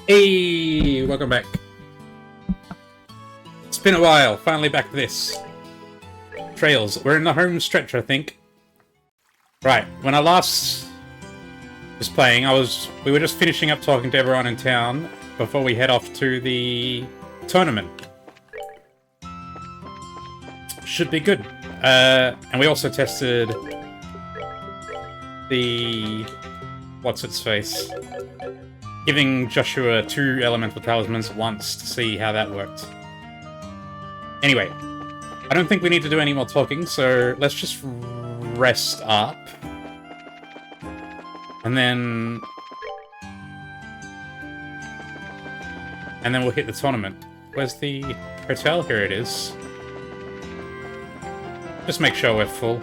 Hey, welcome back. It's been a while. Finally back to this. Trails. We're in the home stretch, I think. Right. When I last was playing, we were just finishing up talking to everyone in town before we head off to the tournament. Should be good. And we also tested the what's-its-face. Giving Joshua 2 elemental talismans at once to see how that worked. Anyway, I don't think we need to do any more talking, so let's just rest up. And then we'll hit the tournament. Where's the hotel? Here it is. Just make sure we're full.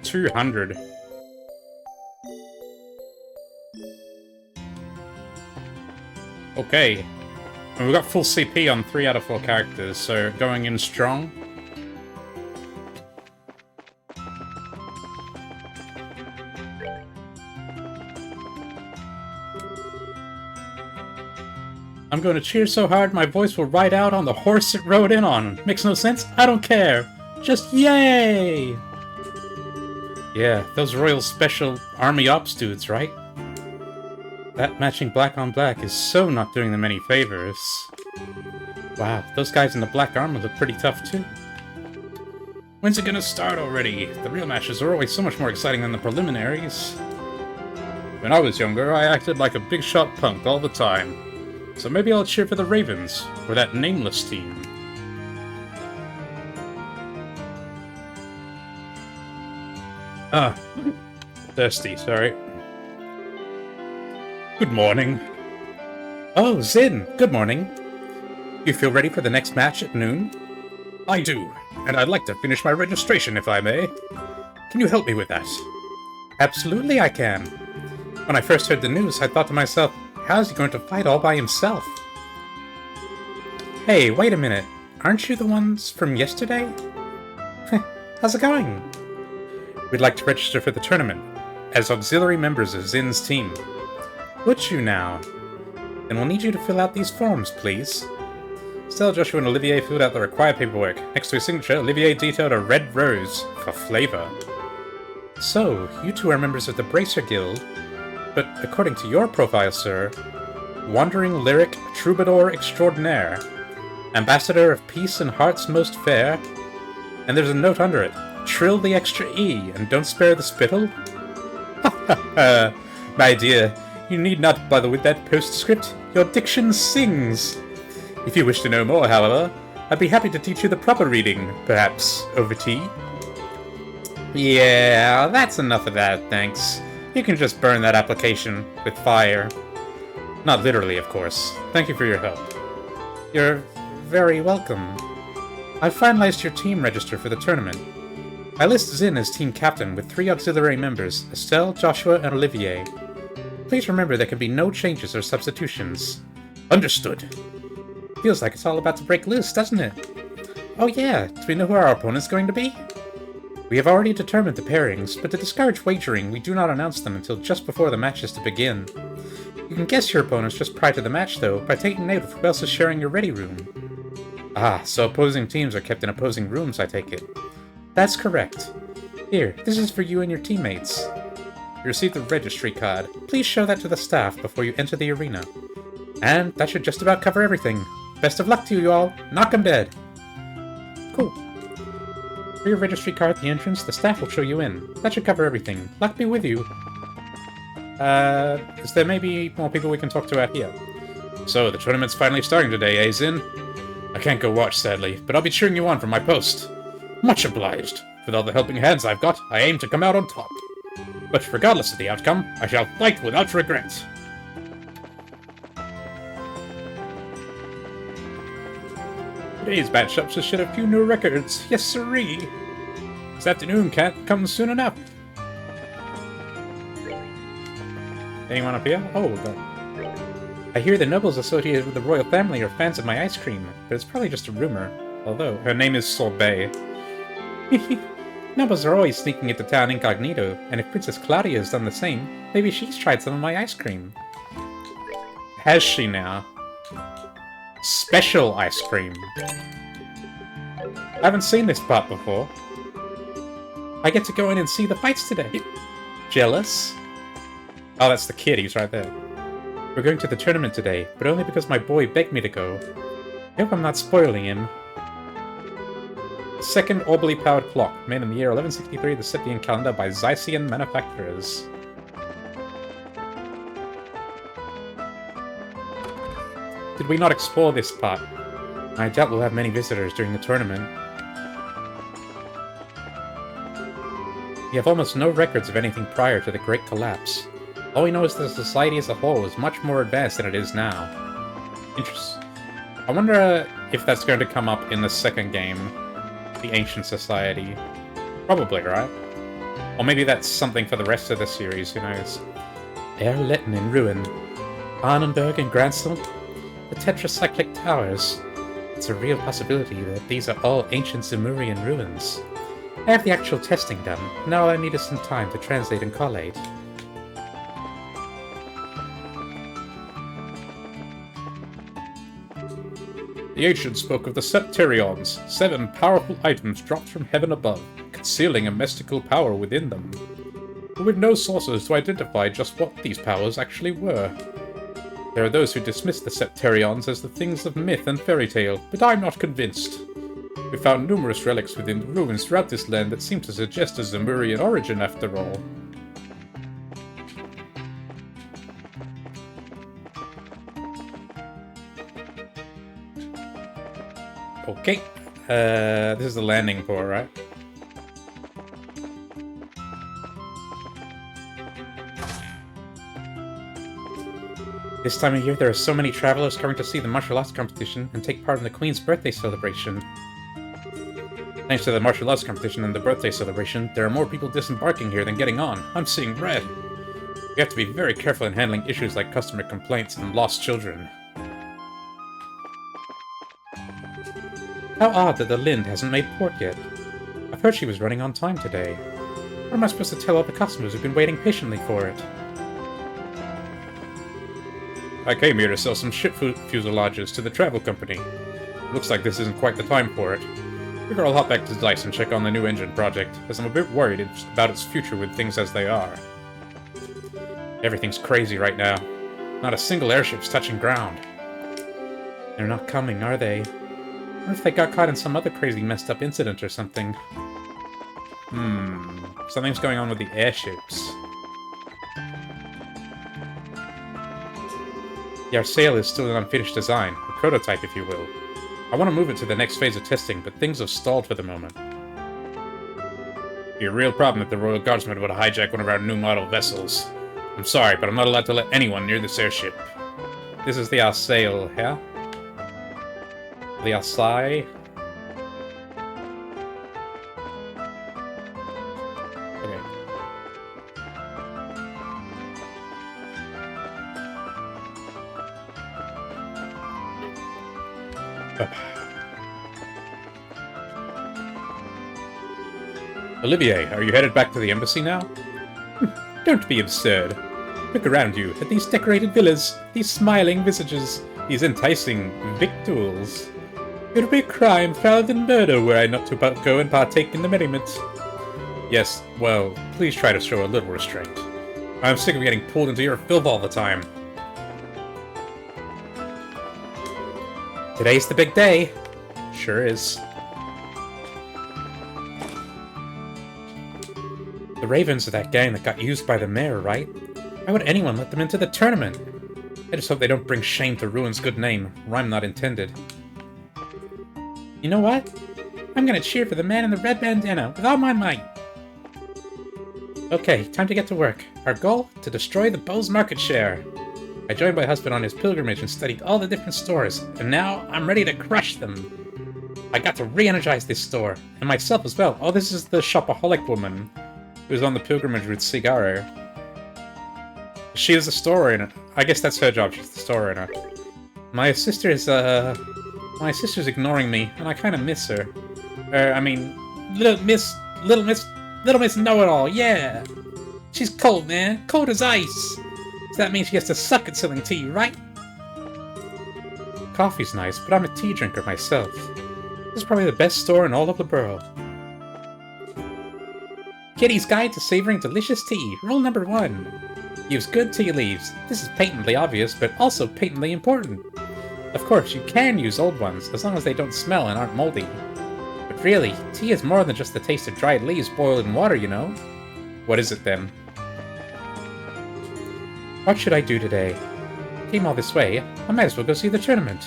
200. Okay. And we've got full CP on 3 out of 4 characters, so going in strong. I'm going to cheer so hard my voice will ride out on the horse it rode in on. Makes no sense? I don't care. Just yay! Yeah, those Royal Special Army Ops dudes, right? That matching black on black is so not doing them any favors. Wow, those guys in the black armor look pretty tough too. When's it gonna start already? The real matches are always so much more exciting than the preliminaries. When I was younger, I acted like a big shot punk all the time. So maybe I'll cheer for the Ravens, or that nameless team. Thirsty, sorry. Good morning. Oh, Zin, good morning. You feel ready for the next match at noon? I do, and I'd like to finish my registration if I may. Can you help me with that? Absolutely I can. When I first heard the news, I thought to myself, how's he going to fight all by himself? Hey, wait a minute. Aren't you the ones from yesterday? How's it going? We'd like to register for the tournament, as auxiliary members of Zin's team. Would you now? Then we'll need you to fill out these forms, please. Stella, Joshua, and Olivier filled out the required paperwork. Next to his signature, Olivier detailed a red rose for flavor. So, you two are members of the Bracer Guild, but according to your profile, sir, Wandering Lyric Troubadour Extraordinaire, Ambassador of Peace and Hearts Most Fair, and there's a note under it, trill the extra E and don't spare the spittle? Ha ha ha, my dear. You need not bother with that postscript. Your diction sings. If you wish to know more, however, I'd be happy to teach you the proper reading, perhaps, over tea. Yeah, that's enough of that, thanks. You can just burn that application with fire. Not literally, of course. Thank you for your help. You're very welcome. I've finalized your team register for the tournament. I list Zin as team captain with 3 auxiliary members, Estelle, Joshua, and Olivier. Please remember there can be no changes or substitutions. Understood. Feels like it's all about to break loose, doesn't it? Oh yeah, do we know who our opponent's going to be? We have already determined the pairings, but to discourage wagering, we do not announce them until just before the match is to begin. You can guess your opponents just prior to the match, though, by taking note of who else is sharing your ready room. Ah, so opposing teams are kept in opposing rooms, I take it. That's correct. Here, this is for you and your teammates. You received the registry card. Please show that to the staff before you enter the arena. And that should just about cover everything. Best of luck to you all. Knock 'em dead. Cool. For your registry card at the entrance, the staff will show you in. That should cover everything. Luck be with you. Is there maybe more people we can talk to out here? So, the tournament's finally starting today, eh, Zin? I can't go watch, sadly, but I'll be cheering you on from my post. Much obliged. With all the helping hands I've got, I aim to come out on top. But regardless of the outcome, I shall fight without regret. Today's matchup should set a few new records. Yes, sirree. This afternoon can't come soon enough. Anyone up here? Oh, we'll go. I hear the nobles associated with the royal family are fans of my ice cream, but it's probably just a rumor. Although, her name is Sorbet. Nobles are always sneaking into town incognito, and if Princess Claudia has done the same, Maybe she's tried some of my ice cream. Has she now? Special ice cream. I haven't seen this part before. I get to go in and see the fights today. Jealous? Oh, that's the kid. He's right there. We're going to the tournament today, but only because my boy begged me to go. I hope I'm not spoiling him. Second orbally powered clock, made in the year 1163 of the Scythian calendar by Zycian manufacturers. Did we not explore this part? I doubt we'll have many visitors during the tournament. We have almost no records of anything prior to the Great Collapse. All we know is that the society as a whole is much more advanced than it is now. Interesting. I wonder if that's going to come up in the second game. The Ancient Society. Probably, right? Or maybe that's something for the rest of the series, who knows. Erletten in ruin. Arnenberg and Granstone. The Tetracyclic Towers. It's a real possibility that these are all ancient Zemurian ruins. I have the actual testing done. Now all I need is some time to translate and collate. The ancients spoke of the Septerions, 7 powerful items dropped from heaven above, concealing a mystical power within them. But with no sources to identify just what these powers actually were. There are those who dismiss the Septerions as the things of myth and fairy tale, but I'm not convinced. We found numerous relics within the ruins throughout this land that seem to suggest a Zemurian origin after all. Okay, this is the landing port, right? This time of year, there are so many travelers coming to see the martial arts competition and take part in the Queen's birthday celebration. Thanks to the martial arts competition and the birthday celebration, there are more people disembarking here than getting on. I'm seeing red. We have to be very careful in handling issues like customer complaints and lost children. How odd that the Lind hasn't made port yet. I've heard she was running on time today. What am I supposed to tell all the customers who've been waiting patiently for it? I came here to sell some ship fuselages to the travel company. Looks like this isn't quite the time for it. Figure I'll hop back to Dice and check on the new engine project, as I'm a bit worried about its future with things as they are. Everything's crazy right now. Not a single airship's touching ground. They're not coming, are they? What if they got caught in some other crazy messed up incident or something? Something's going on with the airships. The Arsail is still an unfinished design, a prototype if you will. I want to move it to the next phase of testing, but things have stalled for the moment. It'd be a real problem if the Royal Guardsmen would hijack one of our new model vessels. I'm sorry, but I'm not allowed to let anyone near this airship. This is the Arsail, yeah? The Alsai. Okay. Olivier, are you headed back to the embassy now? Don't be absurd. Look around you at these decorated villas, these smiling visages, these enticing victuals. It would be a crime fouler than murder were I not to go and partake in the merriment. Yes, well, please try to show a little restraint. I'm sick of getting pulled into your filth all the time. Today's the big day. Sure is. The Ravens are that gang that got used by the mayor, right? Why would anyone let them into the tournament? I just hope they don't bring shame to Ruin's good name. Rhyme not intended. You know what? I'm gonna cheer for the man in the red bandana with all my might. Okay, time to get to work. Our goal? To destroy the Bow's market share. I joined my husband on his pilgrimage and studied all the different stores, and now I'm ready to crush them. I got to re-energize this store, and myself as well. Oh, this is the shopaholic woman who was on the pilgrimage with Cigaro. She is the store owner. I guess that's her job, she's the store owner. My sister's ignoring me, and I kind of miss her. I mean, Little Miss Know-It-All, yeah! She's cold, man. Cold as ice. So that means she has to suck at selling tea, right? Coffee's nice, but I'm a tea drinker myself. This is probably the best store in all of the borough. Kitty's Guide to Savoring Delicious Tea. Rule number 1. Use good tea leaves. This is patently obvious, but also patently important. Of course, you can use old ones, as long as they don't smell and aren't moldy. But really, tea is more than just the taste of dried leaves boiled in water, you know? What is it, then? What should I do today? Came all this way, I might as well go see the tournament.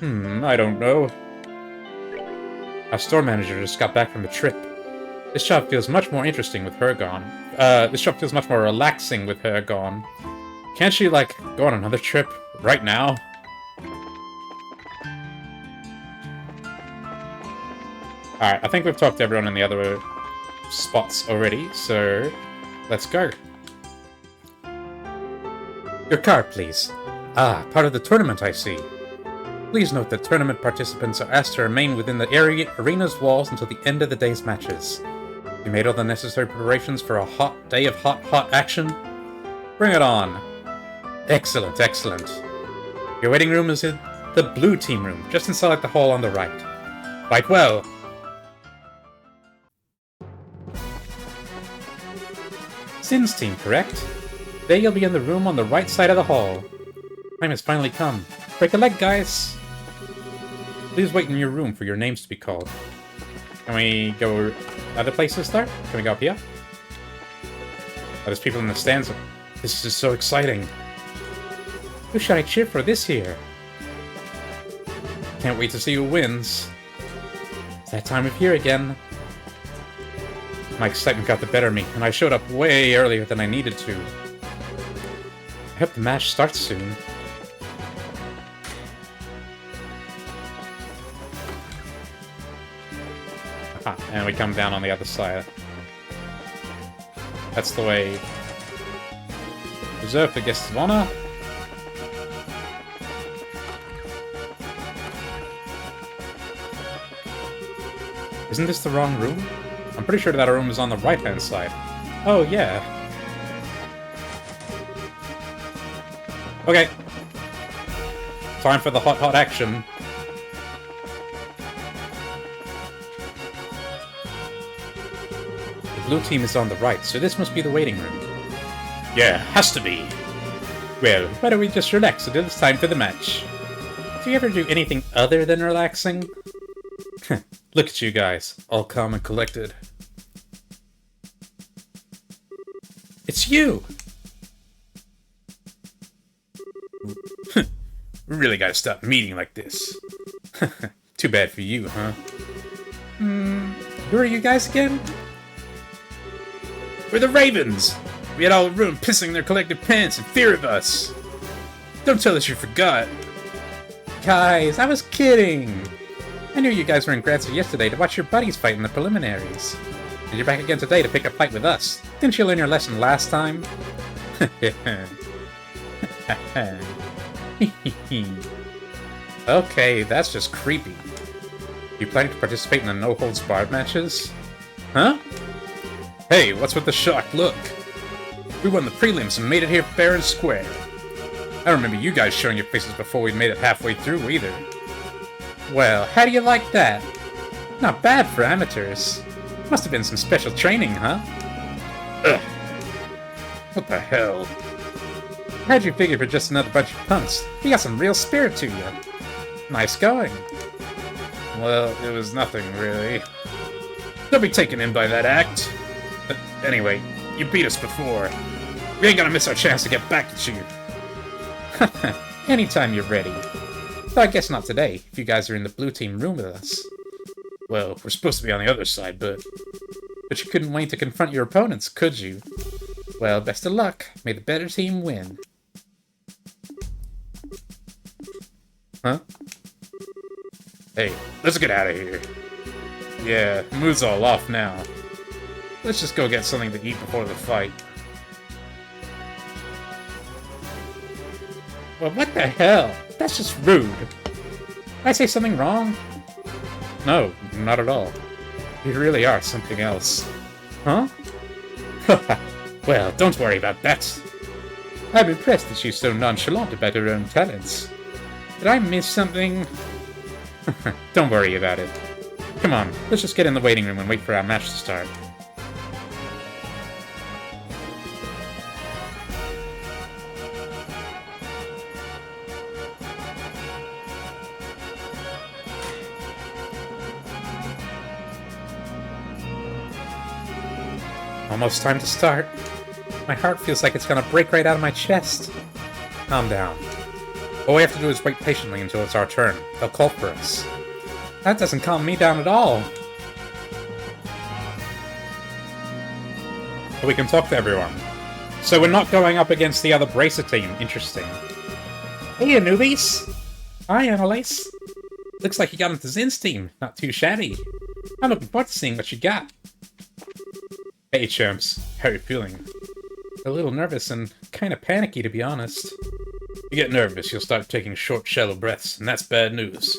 I don't know. Our store manager just got back from a trip. This shop feels much more interesting with her gone. This shop feels much more relaxing with her gone. Can't she, like, go on another trip right now? Alright, I think we've talked to everyone in the other spots already, so let's go. Your card, please. Ah, part of the tournament, I see. Please note that tournament participants are asked to remain within the arena's walls until the end of the day's matches. You made all the necessary preparations for a hot day of hot action? Bring it on! Excellent, excellent. Your waiting room is in the blue team room, just inside the hall on the right. Quite well. Sin's team, correct? Today you'll be in the room on the right side of the hall. Time has finally come. Break a leg, guys! Please wait in your room for your names to be called. Can we go other places start? Can we go up here? Oh, there's people in the stands. This is so exciting. Who should I cheer for this year? Can't wait to see who wins. It's that time of year again. My excitement got the better of me, and I showed up way earlier than I needed to. I hope the match starts soon. Aha, and we come down on the other side. That's the way. Reserved for guests of honor. Isn't this the wrong room? I'm pretty sure that room is on the right-hand side. Oh, yeah. Okay. Time for the hot action. The blue team is on the right, so this must be the waiting room. Yeah, has to be. Well, why don't we just relax until it's time for the match? Do you ever do anything other than relaxing? Look at you guys, all calm and collected. It's you! We really gotta stop meeting like this. Too bad for you, huh? Who are you guys again? We're the Ravens! We had all the room pissing their collective pants in fear of us! Don't tell us you forgot! Guys, I was kidding! I knew you guys were in Grancy yesterday to watch your buddies fight in the preliminaries. And you're back again today to pick a fight with us. Didn't you learn your lesson last time? Okay, that's just creepy. You planning to participate in the no-holds-barred matches? Huh? Hey, what's with the shocked look? We won the prelims and made it here fair and square. I don't remember you guys showing your faces before we made it halfway through, either. Well, how do you like that? Not bad for amateurs. Must have been some special training, huh? Ugh. What the hell? How'd you figure for just another bunch of punks? You got some real spirit to you. Nice going. Well, it was nothing, really. Don't be taken in by that act. Anyway, you beat us before. We ain't gonna miss our chance to get back at you. Anytime you're ready. Though I guess not today, if you guys are in the blue team room with us. Well, we're supposed to be on the other side, but you couldn't wait to confront your opponents, could you? Well, best of luck. May the better team win. Huh? Hey, let's get out of here. Yeah, the mood's all off now. Let's just go get something to eat before the fight. Well, what the hell? That's just rude. Did I say something wrong? No, not at all. You really are something else. Huh? Well, don't worry about that. I'm impressed that she's so nonchalant about her own talents. Did I miss something? Don't worry about it. Come on, let's just get in the waiting room and wait for our match to start. Almost time to start. My heart feels like it's gonna break right out of my chest. Calm down. All we have to do is wait patiently until it's our turn. They'll call for us. That doesn't calm me down at all. We can talk to everyone. So we're not going up against the other Bracer team. Interesting. Hey, you newbies! Hi, Annalise. Looks like you got into Zin's team. Not too shabby. I'm looking forward to seeing what you got. Hey, chumps. How are you feeling? A little nervous and kind of panicky, to be honest. You get nervous, you'll start taking short, shallow breaths, and that's bad news.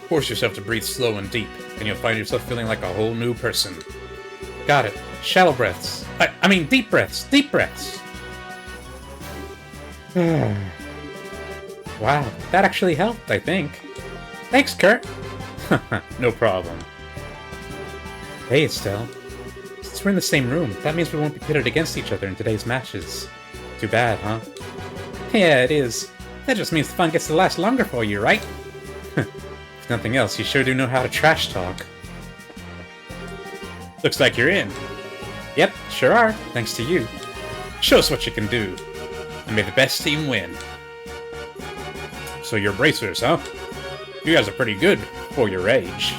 Force yourself to breathe slow and deep, and you'll find yourself feeling like a whole new person. Got it. Shallow breaths. I mean deep breaths. Deep breaths. Wow, that actually helped, I think. Thanks, Kurt. No problem. Hey, Estelle. Since we're in the same room, that means we won't be pitted against each other in today's matches. Too bad, huh? Yeah, it is. That just means the fun gets to last longer for you, right? If nothing else, you sure do know how to trash talk. Looks like you're in. Yep, sure are, thanks to you. Show us what you can do. And may the best team win. So you're bracers, huh? You guys are pretty good for your age.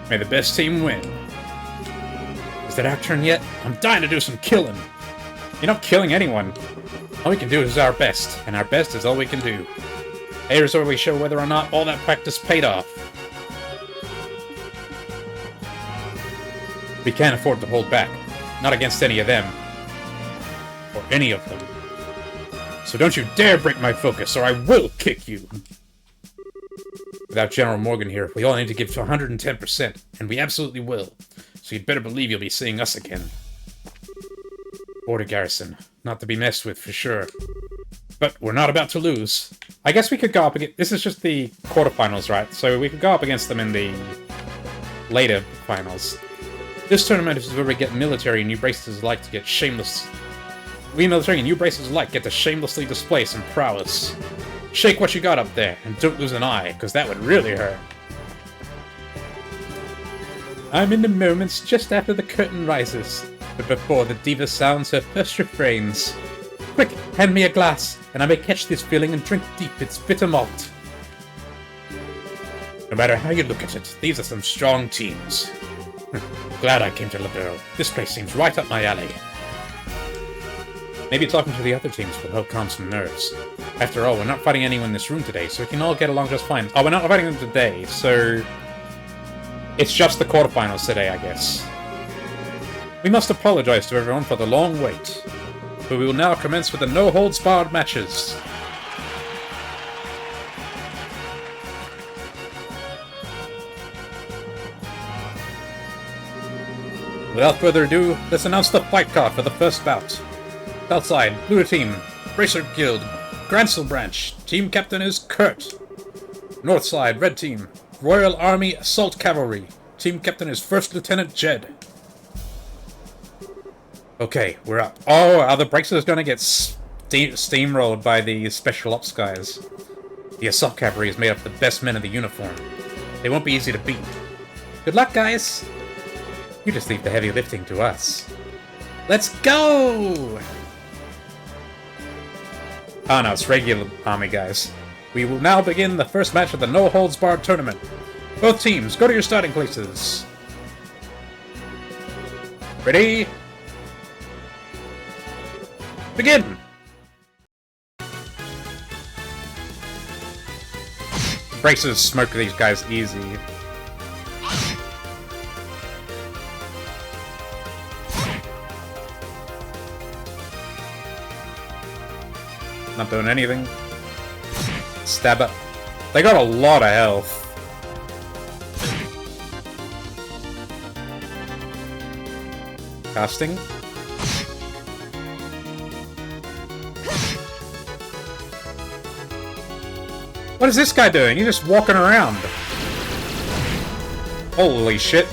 May the best team win. Is it our turn yet? I'm dying to do some killing. You're not killing anyone. All we can do is our best, and our best is all we can do. Here's where we show whether or not all that practice paid off. We can't afford to hold back. Not against any of them. Or any of them. So don't you dare break my focus, or I will kick you! Without General Morgan here, we all need to give to 110%, and we absolutely will. So you'd better believe you'll be seeing us again. Border Garrison. Not to be messed with, for sure. But we're not about to lose. I guess we could go up against... This is just the quarterfinals, right? So we could go up against them in the later finals. This tournament is where we get military and new braces alike to get shameless... We military and new braces alike get to shamelessly display some prowess. Shake what you got up there, and don't lose an eye, because that would really hurt. I'm in the moments just after the curtain rises, but before the diva sounds her first refrains. Quick, hand me a glass, and I may catch this feeling and drink deep its bitter malt. No matter how you look at it, these are some strong teams. Glad I came to Libero. This place seems right up my alley. Maybe talking to the other teams will help calm some nerves. After all, we're not fighting anyone in this room today, so we can all get along just fine. Oh, we're not fighting them today, so... It's just the quarterfinals today, I guess. We must apologize to everyone for the long wait. But we will now commence with the no-holds-barred matches. Without further ado, let's announce the fight card for the first bout. Outside, Blue Team, Bracer Guild, Gransel Branch. Team Captain is Kurt. North Side, Red Team, Royal Army Assault Cavalry. Team Captain is First Lieutenant Jed. Okay, we're up. Oh, are the Bracers gonna get steamrolled by the Special Ops guys? The Assault Cavalry is made up of the best men in the uniform. They won't be easy to beat. Good luck, guys! You just leave the heavy lifting to us. Let's go! Oh no, it's regular army, guys. We will now begin the first match of the no-holds-barred tournament. Both teams, go to your starting places. Ready? Begin! Braces smoke these guys easy. Not doing anything. Stab it. They got a lot of health. casting. What is this guy doing? He's just walking around. Holy shit.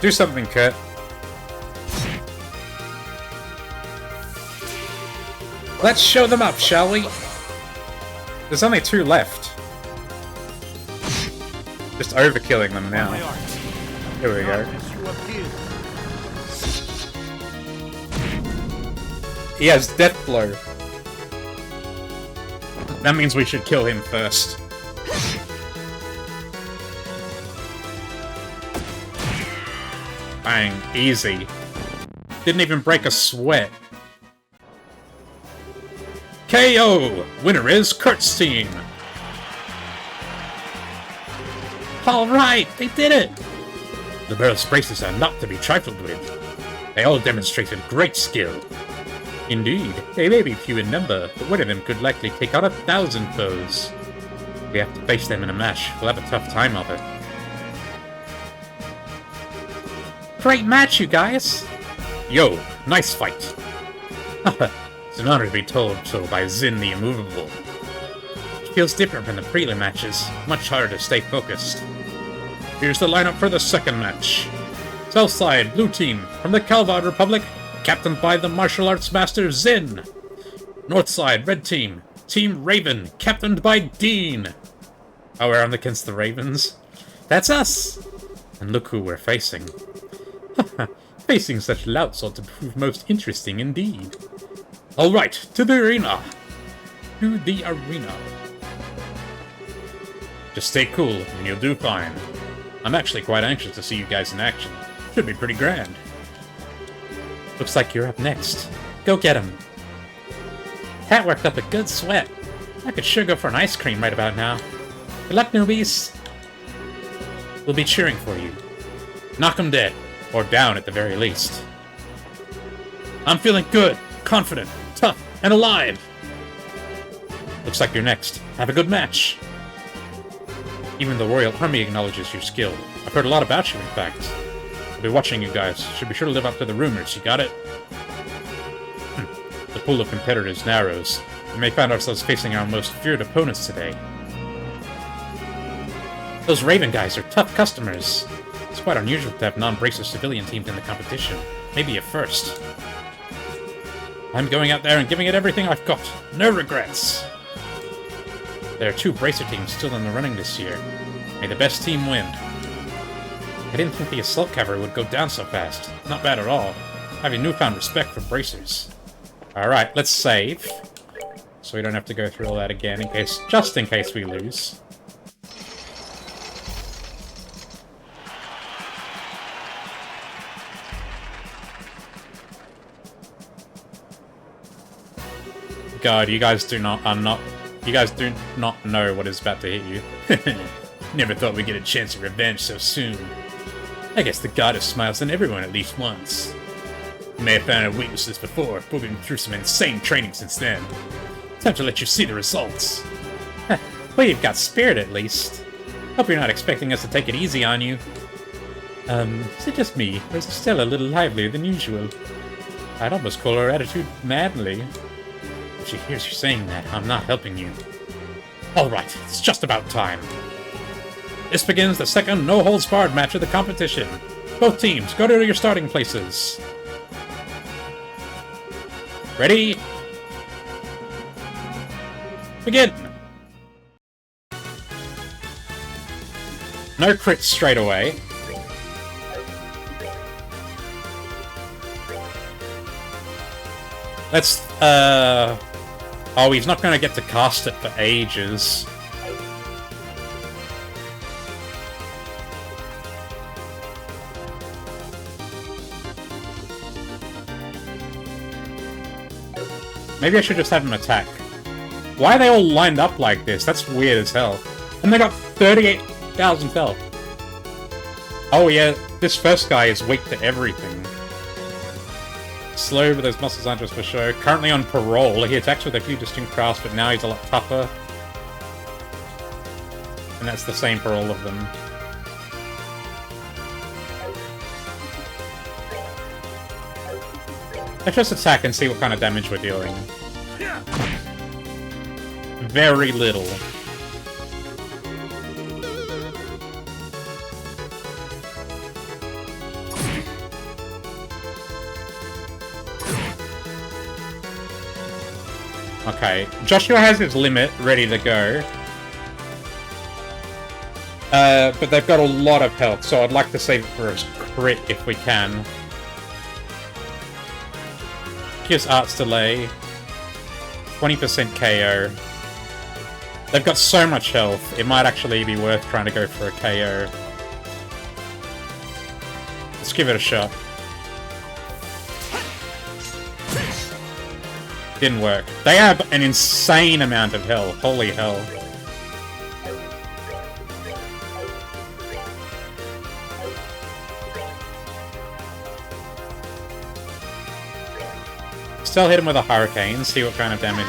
Do something, Kurt. Let's show them up, shall we? There's only 2 left. Just overkilling them now. Here we go. He has Death Blow. That means we should kill him first. Bang. Easy. Didn't even break a sweat. KO! Winner is Kurt's team! Alright! They did it! The Burrow's braces are not to be trifled with. They all demonstrated great skill. Indeed, they may be few in number, but one of them could likely take on 1,000 foes. We have to face them in a match. We'll have a tough time of it. Great match, you guys! Yo, nice fight. It's an honor to be told so by Zin the Immovable. It feels different from the prelim matches, much harder to stay focused. Here's the lineup for the second match. Southside, Blue Team, from the Calvad Republic, captained by the martial arts master Zin. Northside, Red Team, Team Raven, captained by Dean. Oh, we're on against the Ravens. That's us! And look who we're facing. Facing such louts ought to prove most interesting indeed. Alright, to the arena! To the arena. Just stay cool, and you'll do fine. I'm actually quite anxious to see you guys in action. Should be pretty grand. Looks like you're up next. Go get him. Cat worked up a good sweat. I could sure go for an ice cream right about now. Good luck, newbies. We'll be cheering for you. Knock 'em dead. Or down at the very least. I'm feeling good, confident, tough, and alive. Looks like you're next. Have a good match. Even the Royal Army acknowledges your skill. I've heard a lot about you, in fact. I'll be watching you guys. Should be sure to live up to the rumors. You got it? The pool of competitors narrows. We may find ourselves facing our most feared opponents today. Those Raven guys are tough customers. It's quite unusual to have non-bracer civilian teams in the competition. Maybe a first. I'm going out there and giving it everything I've got. No regrets. There are 2 bracer teams still in the running this year. May the best team win. I didn't think the assault cavalry would go down so fast. Not bad at all. I have a newfound respect for bracers. Alright, let's save. So we don't have to go through all that again just in case we lose. God, you guys do not know what is about to hit you. Never thought we'd get a chance of revenge so soon. I guess the goddess smiles on everyone at least once. You may have found our weaknesses before, but we've been through some insane training since then. Time to let you see the results. Well, you've got spirit at least. Hope you're not expecting us to take it easy on you. Is it just me, or is Stella a little livelier than usual? I'd almost call her attitude manly. If she hears you saying that, I'm not helping you. Alright, it's just about time. This begins the second no-holds-barred match of the competition. Both teams, go to your starting places. Ready? Begin! No crits straight away. Let's, oh, he's not going to get to cast it for ages. Maybe I should just have him attack. Why are they all lined up like this? That's weird as hell. And they got 38,000 health. Oh yeah, this first guy is weak to everything. Slow, but those muscles aren't just for show. Currently on parole, he attacks with a few distinct crafts, but now he's a lot tougher. And And that's the same for all of them. Let's just attack and see what kind of damage we're dealing. Very little. Okay, Joshua has his limit ready to go. But they've got a lot of health, so I'd like to save it for a crit if we can. Gives Arts Delay. 20% KO. They've got so much health, it might actually be worth trying to go for a KO. Let's give it a shot. Didn't work. They have an insane amount of health. Holy hell. Still hit him with a hurricane, see what kind of damage.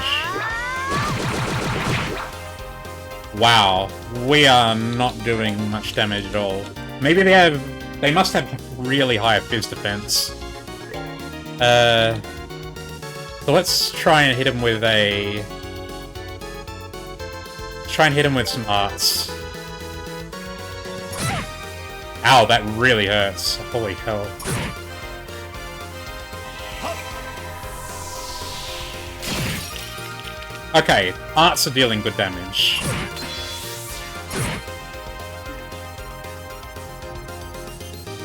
Wow, we are not doing much damage at all. Maybe they must have really high fizz defense. So let's try and hit him with a... Try and hit him with some arts. Ow, that really hurts. Holy hell. Okay, arts are dealing good damage.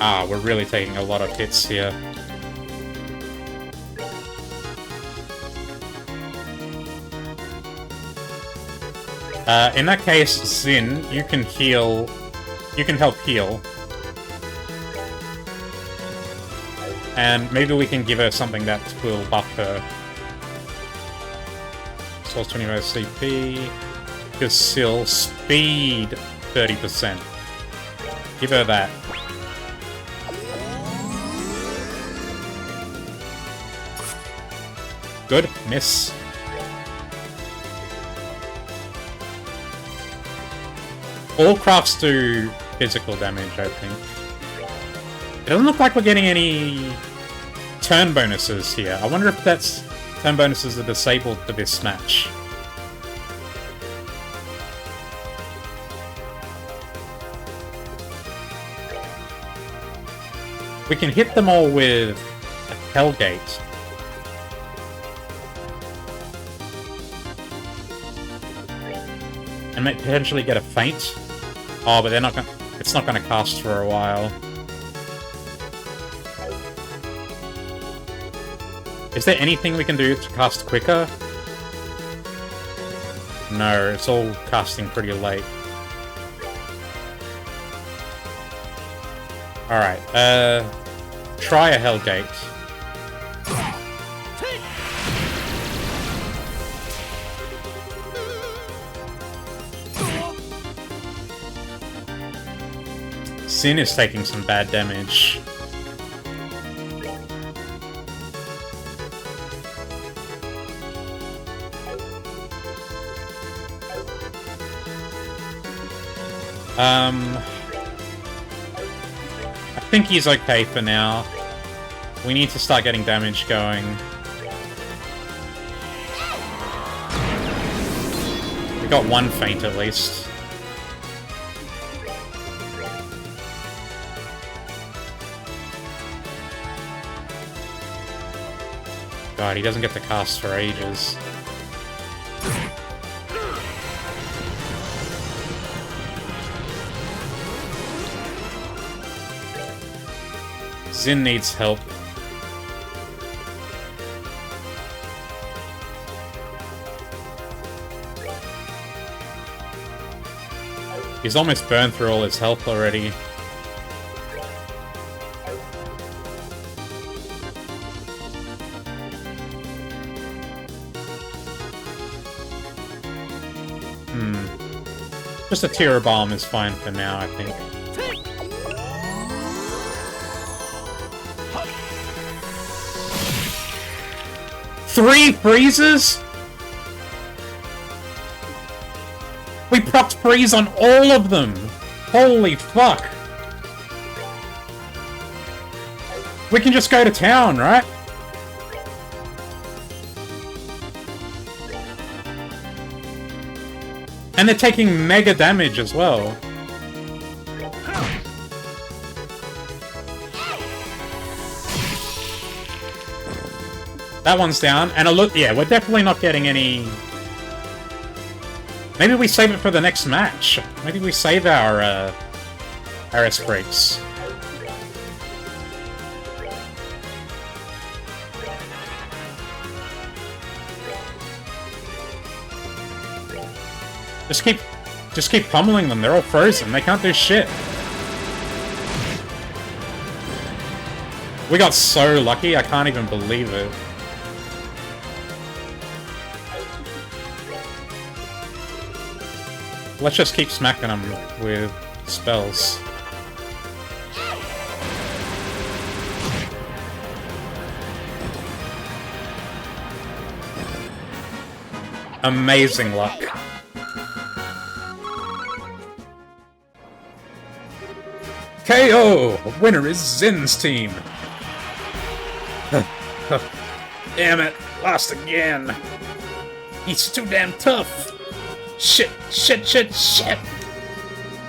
Ah, we're really taking a lot of hits here. In that case, Xin, you can heal... You can help heal. And maybe we can give her something that will buff her. Souls 25 CP. Because Syl, speed 30%. Give her that. Good. Miss. All crafts do physical damage, I think. It doesn't look like we're getting any turn bonuses here. I wonder if that's turn bonuses are disabled for this match. We can hit them all with a Hellgate. And potentially get a feint. Oh, but they're not gonna... It's not gonna cast for a while. Is there anything we can do to cast quicker? No, it's all casting pretty late. Alright, try a Hellgate. Xin is taking some bad damage. I think he's okay for now. We need to start getting damage going. We got one feint at least. God, he doesn't get to cast for ages. Xin needs help. He's almost burned through all his health already. Just a Tira Bomb is fine for now, I think. Three freezes? We procced freeze on all of them! Holy fuck! We can just go to town, right? And they're taking mega damage as well. That one's down, and yeah, we're definitely not getting any... Maybe we save it for the next match. Maybe we save our S-breaks. Just keep pummeling them. They're all frozen. They can't do shit. We got so lucky, I can't even believe it. Let's just keep smacking them with spells. Amazing luck. KO! Winner is Zin's team. Damn it, lost again. He's too damn tough. Shit, shit, shit, shit.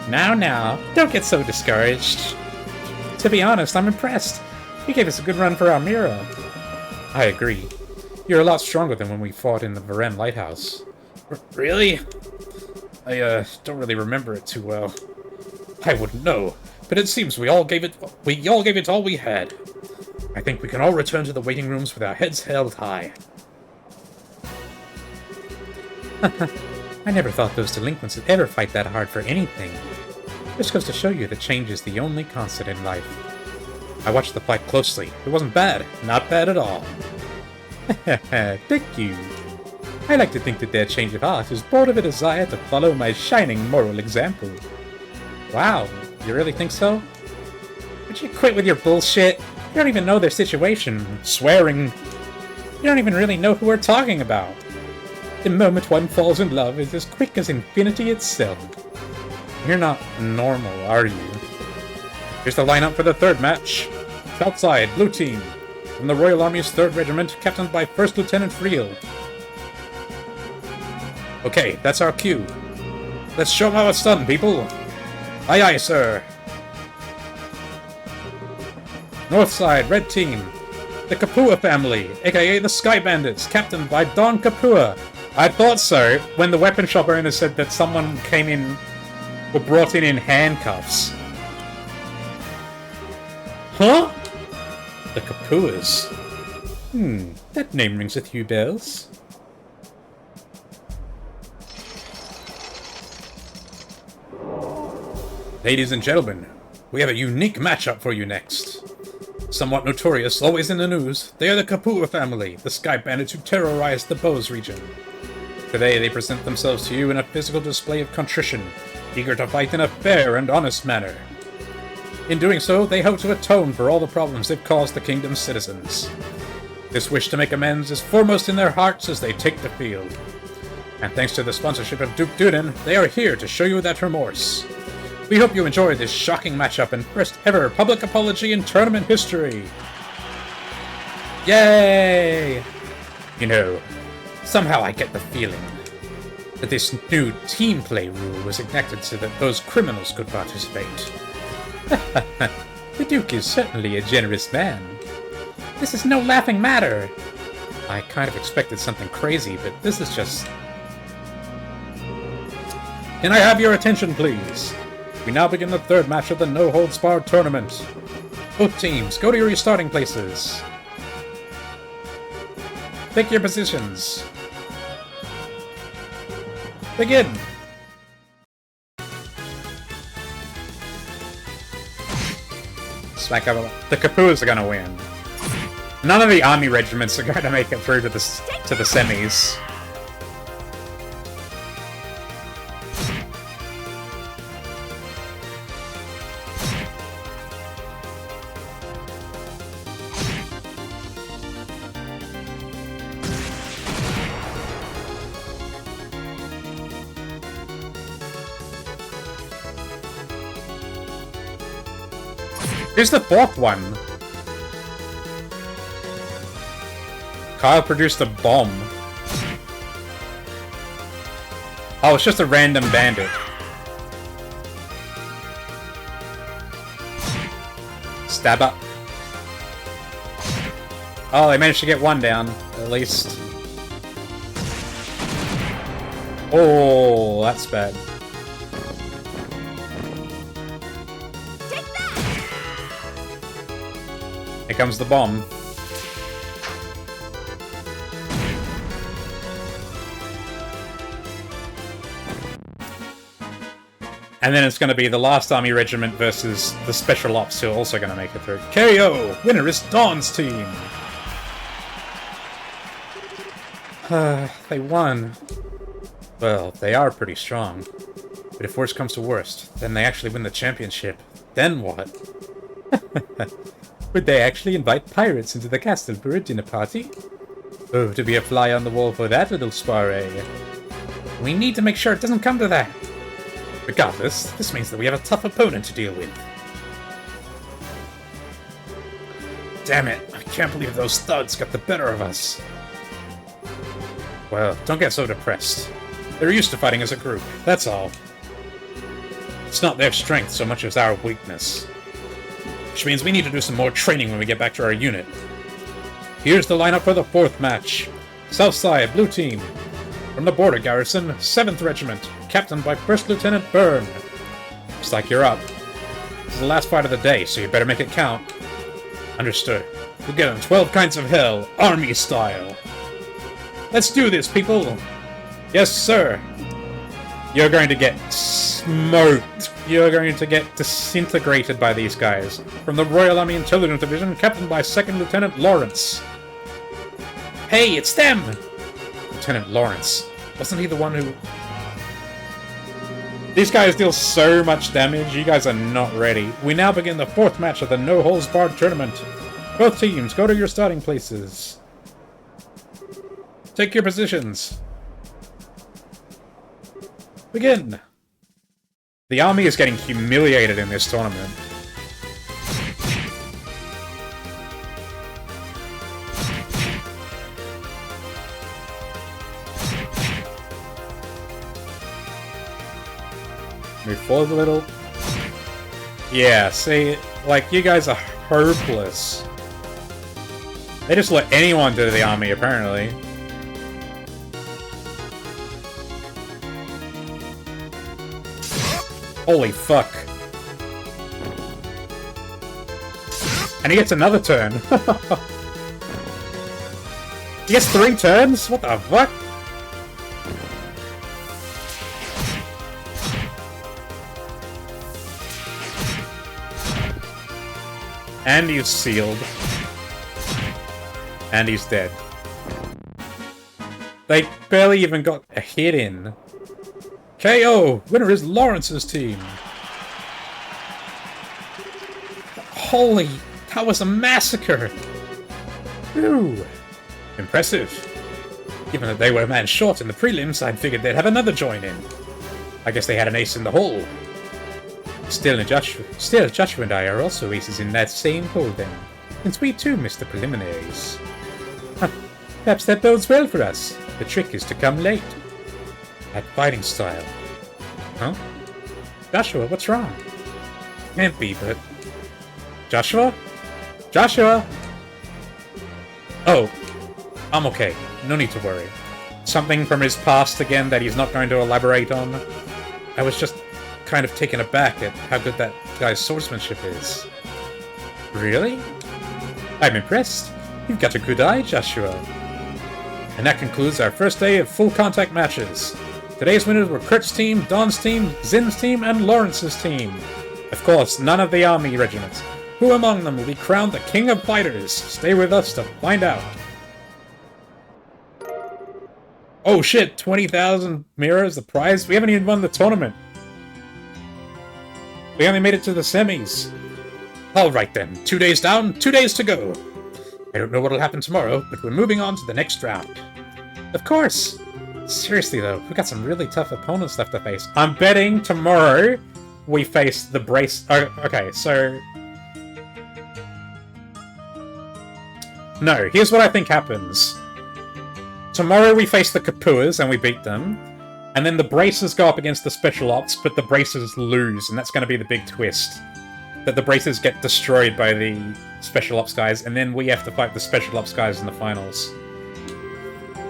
Now, don't get so discouraged. To be honest, I'm impressed. You gave us a good run for our mirror. I agree. You're a lot stronger than when we fought in the Varen Lighthouse. Really? I don't really remember it too well. I wouldn't know. But it seems we all gave it all we had. I think we can all return to the waiting rooms with our heads held high. I never thought those delinquents would ever fight that hard for anything. This goes to show you that change is the only constant in life. I watched the fight closely. It wasn't bad. Not bad at all. Thank you. I like to think that their change of heart is born of a desire to follow my shining moral example. Wow. You really think so? Would you quit with your bullshit? You don't even know their situation. Swearing. You don't even really know who we're talking about. The moment one falls in love is as quick as infinity itself. You're not normal, are you? Here's the lineup for the third match. Outside, blue team. From the Royal Army's 3rd Regiment, captained by 1st Lieutenant Friel. Okay, that's our cue. Let's show them how it's done, people. Aye aye, sir. North side, red team. The Kapua family, aka the Sky Bandits, captained by Don Kapua. I thought so, when the weapon shop owner said that someone were brought in handcuffs. Huh? The Kapuas. That name rings a few bells. Ladies and gentlemen, we have a unique matchup for you next. Somewhat notorious, always in the news, they are the Kapua family, the Sky Bandits who terrorized the Bose region. Today they present themselves to you in a physical display of contrition, eager to fight in a fair and honest manner. In doing so, they hope to atone for all the problems they've caused the kingdom's citizens. This wish to make amends is foremost in their hearts as they take the field. And thanks to the sponsorship of Duke Dunin, they are here to show you that remorse. We hope you enjoy this shocking matchup and first ever public apology in tournament history. Yay! You know, somehow I get the feeling that this new team play rule was enacted so that those criminals could participate. The Duke is certainly a generous man. This is no laughing matter. I kind of expected something crazy, but this is just... Can I have your attention, please? We now begin the third match of the No-Holds-Barred tournament. Both teams, go to your starting places. Take your positions. Begin! Smack up. The Kapuas are gonna win. None of the army regiments are gonna make it through to the semis. Who's the fourth one? Kyle produced a bomb. Oh, it's just a random bandit. Stab up. Oh, they managed to get one down, at least. Oh, that's bad. Take that! Here comes the bomb. And then it's going to be the last army regiment versus the special ops who are also going to make it through. KO! Winner is Dawn's team! They won. Well, they are pretty strong. But if worst comes to worst, then they actually win the championship. Then what? Would they actually invite pirates into the castle for a dinner party? Oh, to be a fly on the wall for that little soiree. We need to make sure it doesn't come to that. Regardless, this means that we have a tough opponent to deal with. Damn it, I can't believe those thugs got the better of us. Well, don't get so depressed. They're used to fighting as a group, that's all. It's not their strength so much as our weakness. Which means we need to do some more training when we get back to our unit. Here's the lineup for the 4th match. Southside, Blue Team. From the Border Garrison, 7th Regiment, captained by 1st Lieutenant Byrne. Looks like you're up. This is the last fight of the day, so you better make it count. Understood. We'll get on 12 kinds of hell, army style. Let's do this, people! Yes, sir! You're going to get smoked. You're going to get disintegrated by these guys. From the Royal Army Intelligence Division, captained by 2nd Lieutenant Lawrence. Hey, it's them! Lieutenant Lawrence. Wasn't he the one who... These guys deal so much damage, you guys are not ready. We now begin the 4th match of the No-Holds-Barred tournament. Both teams, go to your starting places. Take your positions. Begin! The army is getting humiliated in this tournament. Move forward a little. Yeah, see, like, you guys are hopeless. They just let anyone do the army, apparently. Holy fuck. And he gets another turn. He gets 3 turns? What the fuck? And he's sealed. And he's dead. They barely even got a hit in. KO! Winner is Lawrence's team! Holy... that was a massacre! Ooh! Impressive. Given that they were a man short in the prelims, I figured they'd have another join in. I guess they had an ace in the hole. Still, Joshua and I are also aces in that same hole then. Since we too missed the preliminaries. Huh. Perhaps that bodes well for us. The trick is to come late. That fighting style. Huh? Joshua, what's wrong? Can't be, but... Joshua? Joshua! Oh. I'm okay. No need to worry. Something from his past again that he's not going to elaborate on. I was just kind of taken aback at how good that guy's swordsmanship is. Really? I'm impressed. You've got a good eye, Joshua. And that concludes our first day of full contact matches. Today's winners were Kurt's team, Don's team, Zin's team, and Lawrence's team. Of course, none of the army regiments. Who among them will be crowned the King of Fighters? Stay with us to find out. Oh shit, 20,000 mirrors, the prize? We haven't even won the tournament. We only made it to the semis. Alright then, 2 days down, 2 days to go. I don't know what'll happen tomorrow, but we're moving on to the next round. Of course! Seriously though, we've got some really tough opponents left to face. I'm betting tomorrow we face the Brace... Oh, okay, so... No, here's what I think happens. Tomorrow we face the Kapuas and we beat them. And then the Bracers go up against the Special Ops, but the Bracers lose, and that's going to be the big twist. That the Bracers get destroyed by the Special Ops guys, and then we have to fight the Special Ops guys in the finals.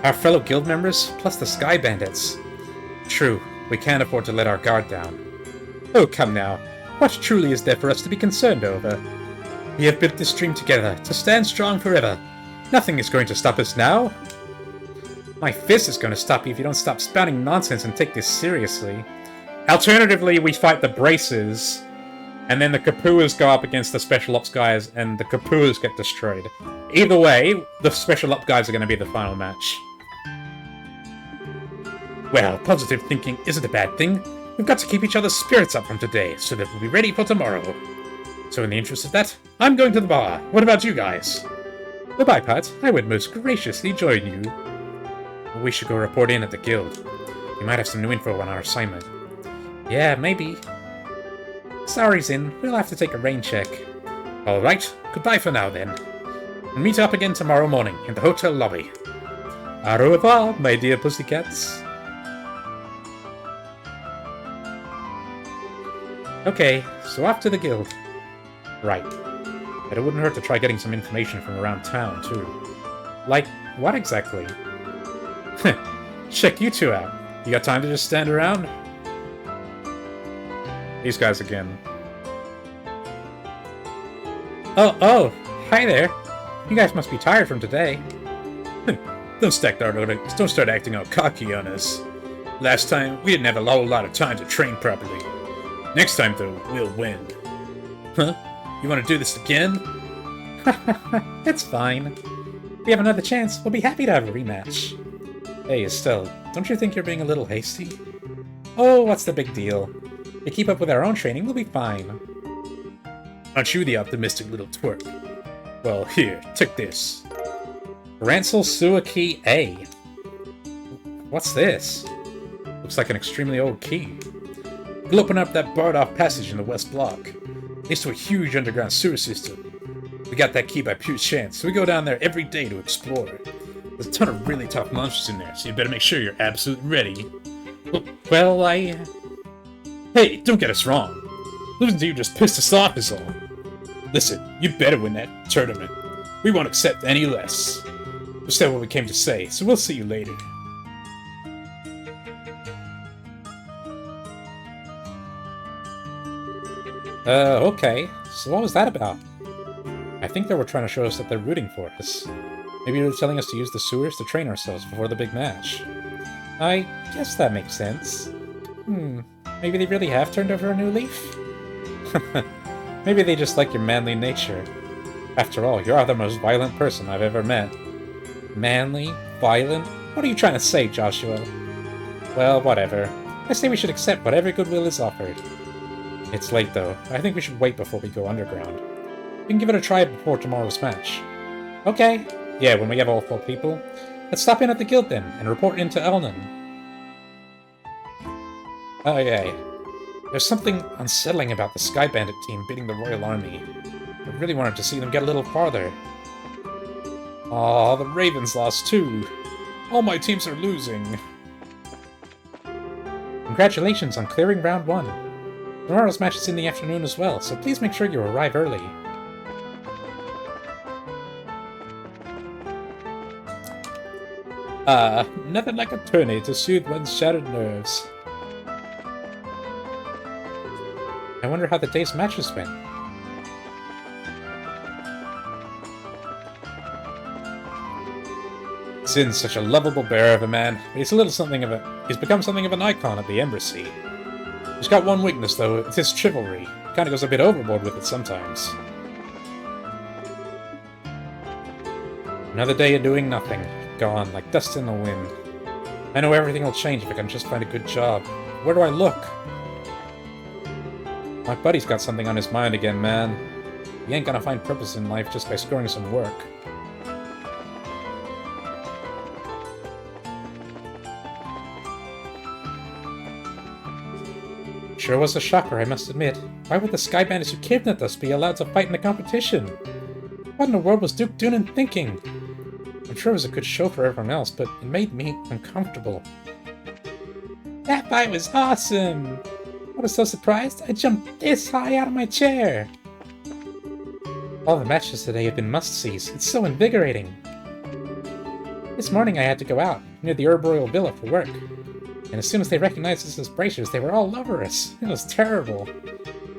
Our fellow guild members, plus the Sky Bandits. True, we can't afford to let our guard down. Oh, come now. What truly is there for us to be concerned over? We have built this dream together, to stand strong forever. Nothing is going to stop us now. My fist is going to stop you if you don't stop spouting nonsense and take this seriously. Alternatively, we fight the Bracers, and then the Kapuas go up against the Special Ops guys, and the Kapuas get destroyed. Either way, the Special Ops guys are going to be the final match. Well, positive thinking isn't a bad thing. We've got to keep each other's spirits up from today, so that we'll be ready for tomorrow. So in the interest of that, I'm going to the bar. What about you guys? Goodbye, Pat. I would most graciously join you. We should go report in at the guild. We might have some new info on our assignment. Yeah, maybe. Sari's in. We'll have to take a rain check. Alright, goodbye for now then. We'll meet up again tomorrow morning in the hotel lobby. Au revoir, my dear pussycats. Okay, so off to the guild. Right. But it wouldn't hurt to try getting some information from around town, too. Like, what exactly? Check you two out. You got time to just stand around? These guys again. Oh, hi there. You guys must be tired from today. Don't start acting all cocky on us. Last time, we didn't have a whole lot of time to train properly. Next time, though, we'll win. Huh? You want to do this again? It's fine. If we have another chance, we'll be happy to have a rematch. Hey, Estelle, don't you think you're being a little hasty? Oh, what's the big deal? If we keep up with our own training, we'll be fine. Aren't you the optimistic little twerp? Well, here, take this. Rancel Sewer Key A. What's this? Looks like an extremely old key. We'll open up that barred-off passage in the west block. Leads to a huge underground sewer system. We got that key by pure chance, so we go down there every day to explore it. There's a ton of really tough monsters in there, so you better make sure you're absolutely ready. Well, Hey, don't get us wrong. Losing to you just pissed us off is all. Listen, you better win that tournament. We won't accept any less. Just that what we came to say, so we'll see you later. Okay. So what was that about? I think they were trying to show us that they're rooting for us. Maybe they were telling us to use the sewers to train ourselves before the big match. I guess that makes sense. Maybe they really have turned over a new leaf? Maybe they just like your manly nature. After all, you're the most violent person I've ever met. Manly? Violent? What are you trying to say, Joshua? Well, whatever. I say we should accept whatever goodwill is offered. It's late, though. I think we should wait before we go underground. We can give it a try before tomorrow's match. Okay. Yeah, when we have all 4 people. Let's stop in at the guild then, and report into Elnan. Okay. There's something unsettling about the Sky Bandit team beating the Royal Army. I really wanted to see them get a little farther. Aw, the Ravens lost too. All my teams are losing. Congratulations on clearing round 1. Tomorrow's match is in the afternoon as well, so please make sure you arrive early. Nothing like a tourney to soothe one's shattered nerves. I wonder how the day's matches went. Sin's such a lovable bear of a man, but he's become something of an icon at the embassy. He's got one weakness, though. It's his chivalry. Kinda goes a bit overboard with it sometimes. Another day of doing nothing. Gone, like dust in the wind. I know everything will change if I can just find a good job. Where do I look? My buddy's got something on his mind again, man. He ain't gonna find purpose in life just by scoring some work. Sure was a shocker, I must admit. Why would the Sky Bandits who kidnapped us be allowed to fight in the competition? What in the world was Duke Doonan thinking? I'm sure it was a good show for everyone else, but it made me uncomfortable. That fight was awesome! I was so surprised, I jumped this high out of my chair! All the matches today have been must-sees. It's so invigorating. This morning I had to go out, near the Herb Royal Villa for work. And as soon as they recognized us as bracers, they were all over us. It was terrible.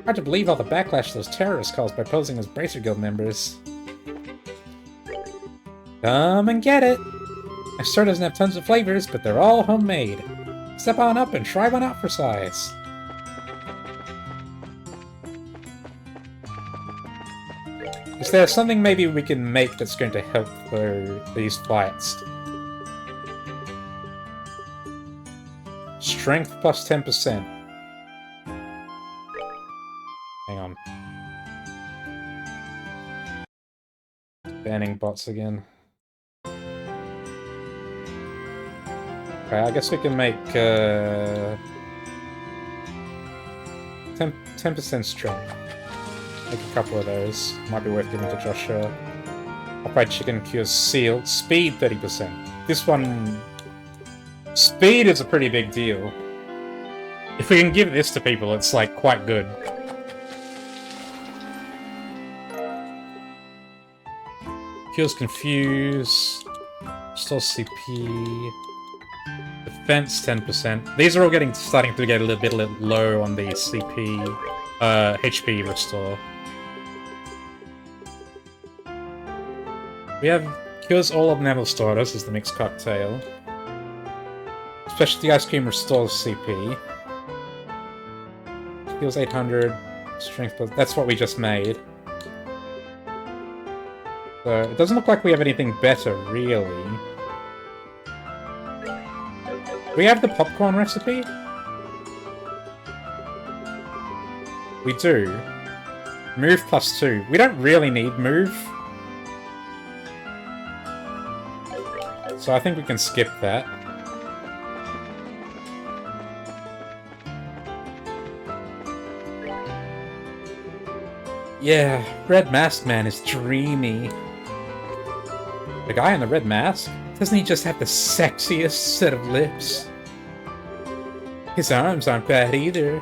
Hard to believe all the backlash those terrorists caused by posing as Bracer Guild members. Come and get it! My store doesn't have tons of flavors, but they're all homemade. Step on up and try one out for size. Is there something maybe we can make that's going to help for these fights? Strength plus 10%. Hang on. Banning bots again. Okay, I guess we can make 10% strength. Make a couple of those. Might be worth giving to Joshua. Upright Chicken cures Seal. Speed 30%. This one... Speed is a pretty big deal. If we can give this to people, it's like quite good. Cures Confuse. Restore CP. Defense 10%. These are all starting to get a little bit low on the CP, HP restore. We have cures all abnormal starters as the mixed cocktail. Specialty Ice Cream restores CP. Heals 800. Strength plus... That's what we just made. So, it doesn't look like we have anything better, really. Do we have the popcorn recipe? We do. Move plus 2. We don't really need move. So I think we can skip that. Yeah, Red Mask Man is dreamy. The guy in the red mask? Doesn't he just have the sexiest set of lips? His arms aren't bad either.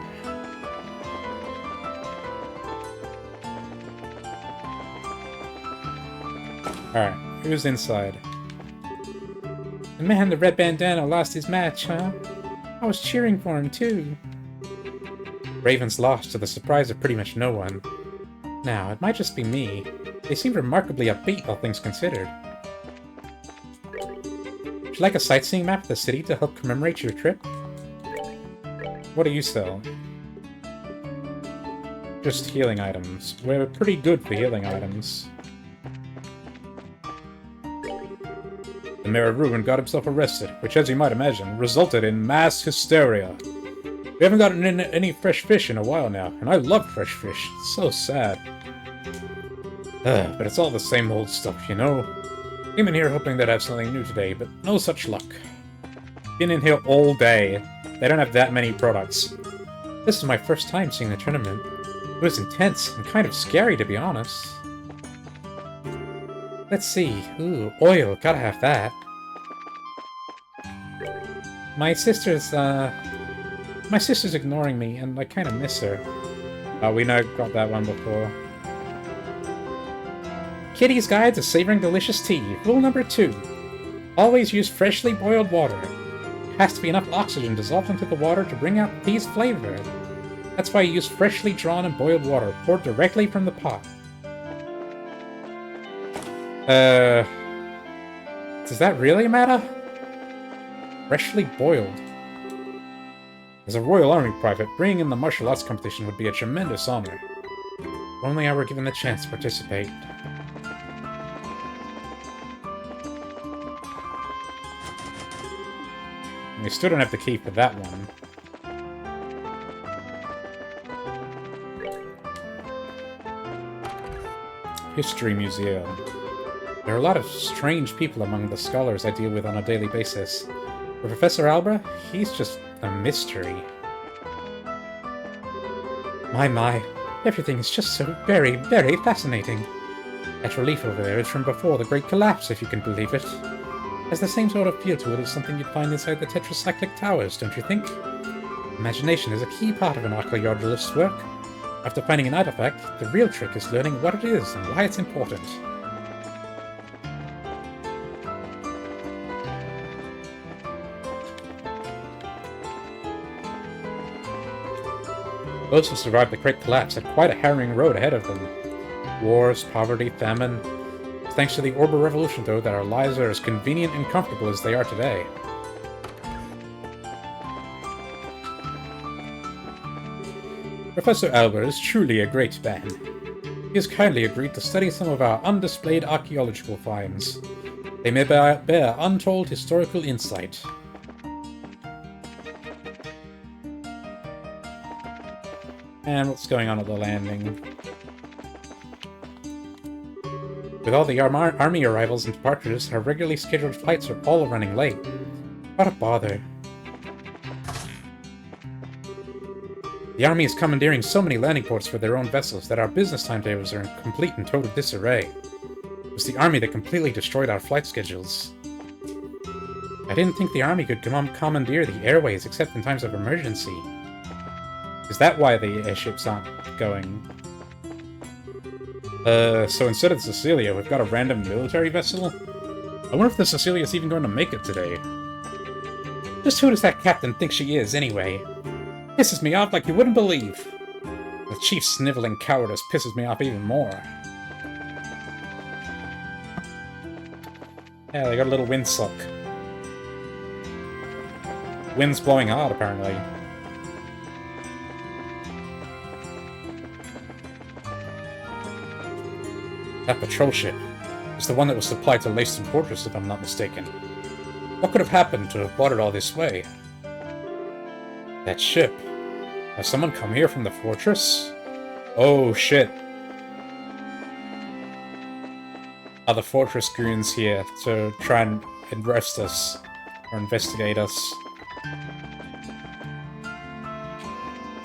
Alright, who's inside? The man in the red bandana lost his match, huh? I was cheering for him too. Ravens lost to the surprise of pretty much no one. Now, it might just be me. They seem remarkably upbeat, all things considered. Would you like a sightseeing map of the city to help commemorate your trip? What do you sell? Just healing items. We're pretty good for healing items. The Mayor of Ruin got himself arrested, which, as you might imagine, resulted in mass hysteria. We haven't gotten in any fresh fish in a while now, and I love fresh fish. It's so sad. But it's all the same old stuff, you know? Came in here hoping they'd have something new today, but no such luck. Been in here all day. They don't have that many products. This is my first time seeing the tournament. It was intense and kind of scary, to be honest. Let's see. Ooh, oil. Gotta have that. My sister's ignoring me, and I kind of miss her. We know got that one before. Kitty's Guide to Savoring Delicious Tea. Rule number 2. Always use freshly boiled water. There has to be enough oxygen dissolved into the water to bring out the tea's flavor. That's why you use freshly drawn and boiled water, poured directly from the pot. Does that really matter? Freshly boiled. As a Royal Army private, bringing in the martial arts competition would be a tremendous honor. If only I were given the chance to participate. We still don't have the key for that one. History Museum. There are a lot of strange people among the scholars I deal with on a daily basis. But Professor Albra, he's just a mystery. My, everything is just so very, very fascinating. That relief over there is from before the Great Collapse, if you can believe it. Has the same sort of feel to it as something you'd find inside the tetracyclic towers, don't you think? Imagination is a key part of an archaeologist's work. After finding an artifact, the real trick is learning what it is and why it's important. Those who survived the Great Collapse had quite a harrowing road ahead of them. Wars, poverty, famine. It's thanks to the Orbital Revolution, though, that our lives are as convenient and comfortable as they are today. Professor Albert is truly a great man. He has kindly agreed to study some of our undisplayed archaeological finds. They may bear untold historical insight. And what's going on at the landing? With all the army arrivals and departures, our regularly scheduled flights are all running late. What a bother. The army is commandeering so many landing ports for their own vessels that our business timetables are in complete and total disarray. It was the army that completely destroyed our flight schedules. I didn't think the army could commandeer the airways except in times of emergency. Is that why the airships aren't going? So instead of the Cecilia, we've got a random military vessel? I wonder if the Cecilia's even going to make it today. Just who does that captain think she is, anyway? Pisses me off like you wouldn't believe. The chief's sniveling cowardice pisses me off even more. Yeah, they got a little windsock. Wind's blowing hard, apparently. That patrol ship is the one that was supplied to Leyston Fortress, if I'm not mistaken. What could have happened to have brought it all this way? That ship. Has someone come here from the fortress? Oh, shit. Are the fortress goons here to try and arrest us? Or investigate us?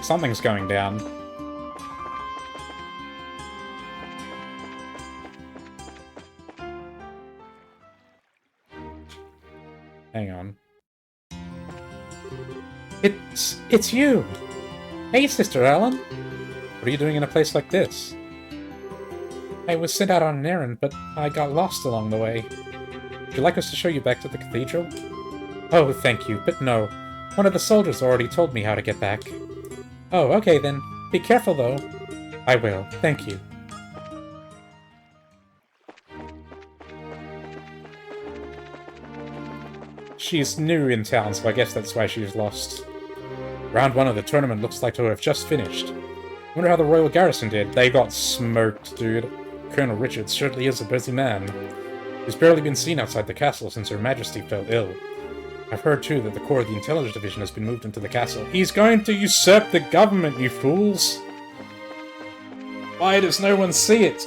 Something's going down. Hang on. It's you! Hey, Sister Ellen! What are you doing in a place like this? I was sent out on an errand, but I got lost along the way. Would you like us to show you back to the cathedral? Oh, thank you, but no. One of the soldiers already told me how to get back. Oh, okay then. Be careful, though. I will. Thank you. She's new in town, so I guess that's why she's lost. Round 1 of the tournament looks like to have just finished. Wonder how the Royal Garrison did. They got smoked, dude. Colonel Richards certainly is a busy man. He's barely been seen outside the castle since Her Majesty fell ill. I've heard, too, that the core of the Intelligence Division has been moved into the castle. He's going to usurp the government, you fools! Why does no one see it?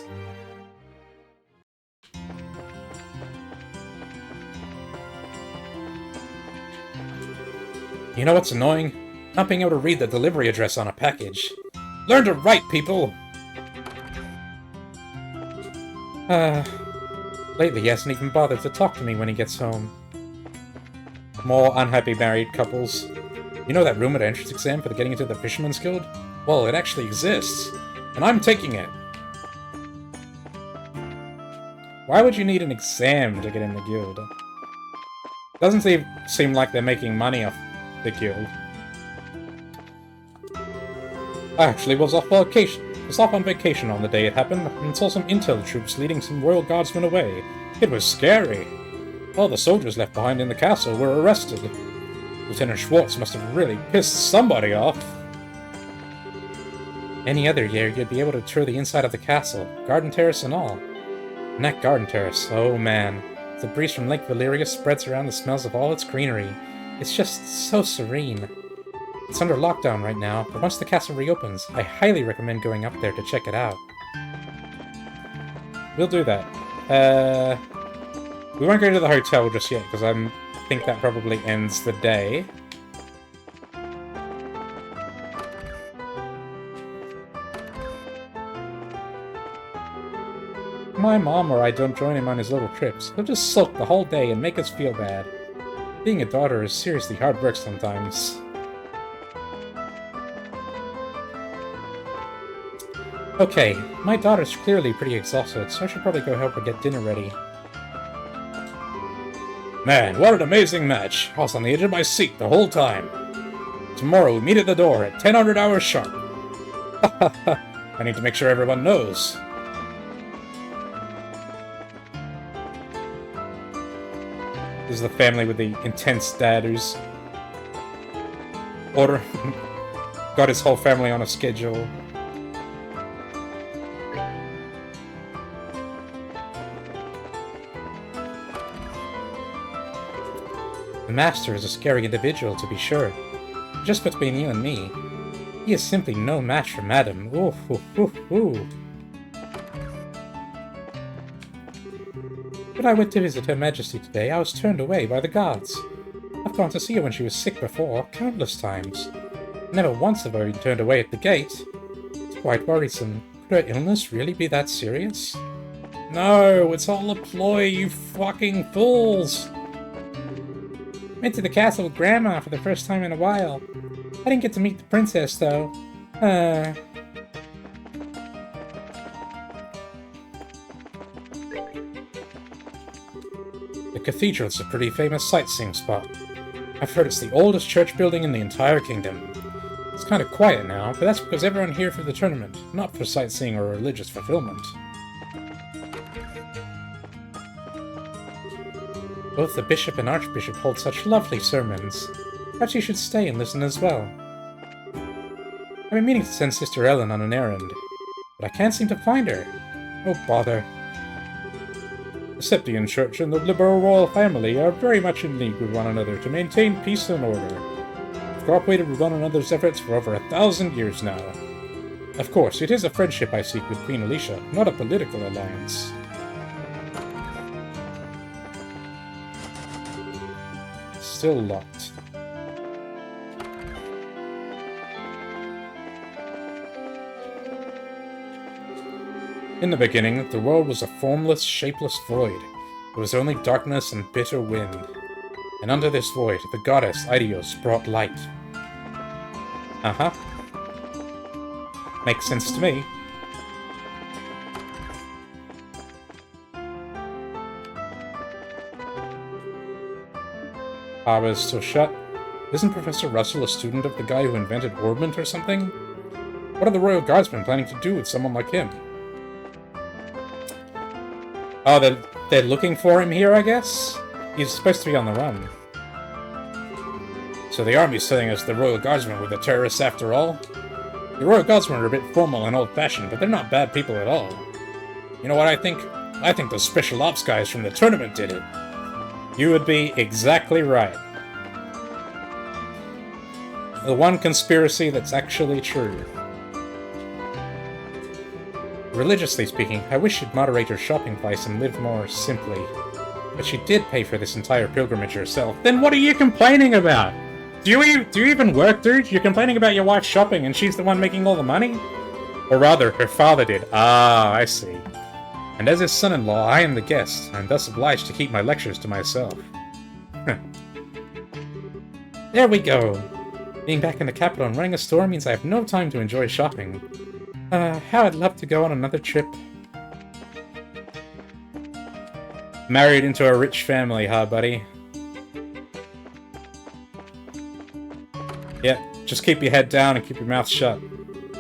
You know what's annoying? Not being able to read the delivery address on a package. Learn to write, people! Lately he hasn't even bothered to talk to me when he gets home. More unhappy married couples. You know that room at entrance exam for getting into the Fisherman's Guild? Well, it actually exists. And I'm taking it. Why would you need an exam to get in the guild? Doesn't seem like they're making money off the guild. I actually was off on vacation on the day it happened, and saw some intel troops leading some royal guardsmen away. It was scary. All the soldiers left behind in the castle were arrested. Lieutenant Schwartz must have really pissed somebody off. Any other year, you'd be able to tour the inside of the castle, garden terrace and all. And that garden terrace, oh man. The breeze from Lake Valeria spreads around the smells of all its greenery. It's just so serene. It's under lockdown right now, but once the castle reopens, I highly recommend going up there to check it out. We'll do that. We won't go to the hotel just yet, because I think that probably ends the day. my mom or I don't join him on his little trips, he'll just sulk the whole day and make us feel bad. Being a daughter is seriously hard work sometimes. Okay, my daughter's clearly pretty exhausted, so I should probably go help her get dinner ready. Man, what an amazing match! I was on the edge of my seat the whole time. Tomorrow we meet at the door at 1000 hours sharp. I need to make sure everyone knows. This is the family with the intense dad who's got his whole family on a schedule. The master is a scary individual, to be sure. Just between you and me, he is simply no match for Madam. Ooh, ooh, ooh, ooh. When I went to visit Her Majesty today, I was turned away by the guards. I've gone to see her when she was sick before, countless times. Never once have I been turned away at the gate. It's quite worrisome. Could her illness really be that serious? No, it's all a ploy, you fucking fools! Went to the castle with Grandma for the first time in a while. I didn't get to meet the princess, though. The cathedral's a pretty famous sightseeing spot. I've heard it's the oldest church building in the entire kingdom. It's kind of quiet now, but that's because everyone's here for the tournament, not for sightseeing or religious fulfillment. Both the bishop and archbishop hold such lovely sermons. Perhaps you should stay and listen as well. I've been meaning to send Sister Ellen on an errand, but I can't seem to find her. Oh, bother. The Septian Church and the liberal royal family are very much in league with one another to maintain peace and order. We've cooperated with one another's efforts for over 1,000 years now. Of course, it is a friendship I seek with Queen Alicia, not a political alliance. Still locked. In the beginning, the world was a formless, shapeless void. There was only darkness and bitter wind. And under this void, the goddess Aidios brought light. Uh-huh. Makes sense to me. Harbor's still shut. Isn't Professor Russell a student of the guy who invented orbment or something? What are the Royal Guardsmen planning to do with someone like him? Oh, they're looking for him here, I guess? He's supposed to be on the run. So the army's telling us the Royal Guardsmen were the terrorists after all? The Royal Guardsmen are a bit formal and old-fashioned, but they're not bad people at all. You know what I think? I think those special ops guys from the tournament did it. You would be exactly right. The one conspiracy that's actually true. Religiously speaking, I wish she'd moderate her shopping price and live more simply. But she did pay for this entire pilgrimage herself. Then what are you complaining about? Do you even work, dude? You're complaining about your wife shopping and she's the one making all the money? Or rather, her father did. Ah, I see. And as his son-in-law, I am the guest. I'm thus obliged to keep my lectures to myself. There we go! Being back in the capital and running a store means I have no time to enjoy shopping. How I'd love to go on another trip. Married into a rich family, huh, buddy? Yep, just keep your head down and keep your mouth shut.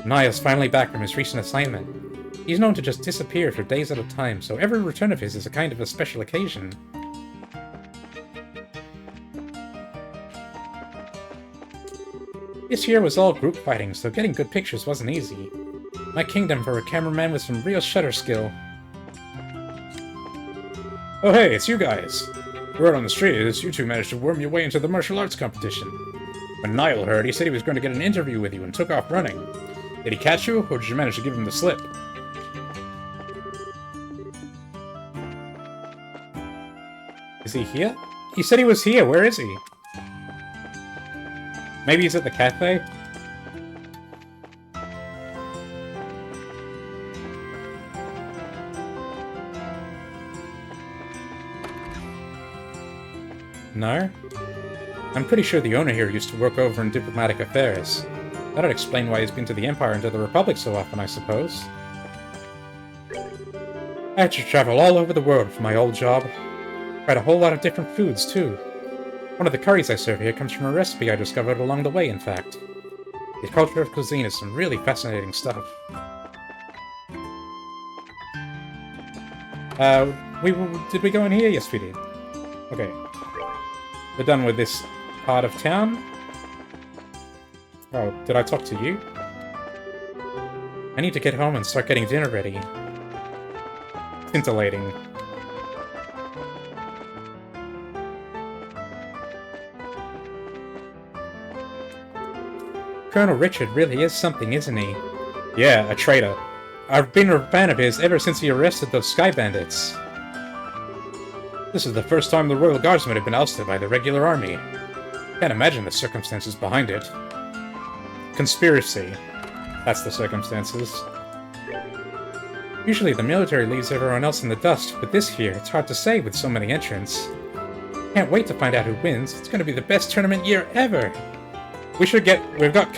Niall's finally back from his recent assignment. He's known to just disappear for days at a time, so every return of his is a kind of a special occasion. This year was all group fighting, so getting good pictures wasn't easy. My kingdom for a cameraman with some real shutter skill. Oh hey, it's you guys! Word on the street is you two managed to worm your way into the martial arts competition. When Niall heard, he said he was going to get an interview with you and took off running. Did he catch you, or did you manage to give him the slip? Is he here? He said he was here, where is he? Maybe he's at the cafe? No? I'm pretty sure the owner here used to work over in diplomatic affairs. That'd explain why he's been to the Empire and to the Republic so often, I suppose. I had to travel all over the world for my old job. Tried a whole lot of different foods, too. One of the curries I serve here comes from a recipe I discovered along the way, in fact. The culture of cuisine is some really fascinating stuff. Did we go in here? Yes, we did. Okay. We're done with this part of town. Oh, did I talk to you? I need to get home and start getting dinner ready. Scintillating. Colonel Richard really is something, isn't he? Yeah, a traitor. I've been a fan of his ever since he arrested those Sky Bandits. This is the first time the Royal Guardsmen have been ousted by the regular army. Can't imagine the circumstances behind it. Conspiracy. That's the circumstances. Usually the military leaves everyone else in the dust, but this year, it's hard to say with so many entrants. Can't wait to find out who wins. It's gonna be the best tournament year ever! We're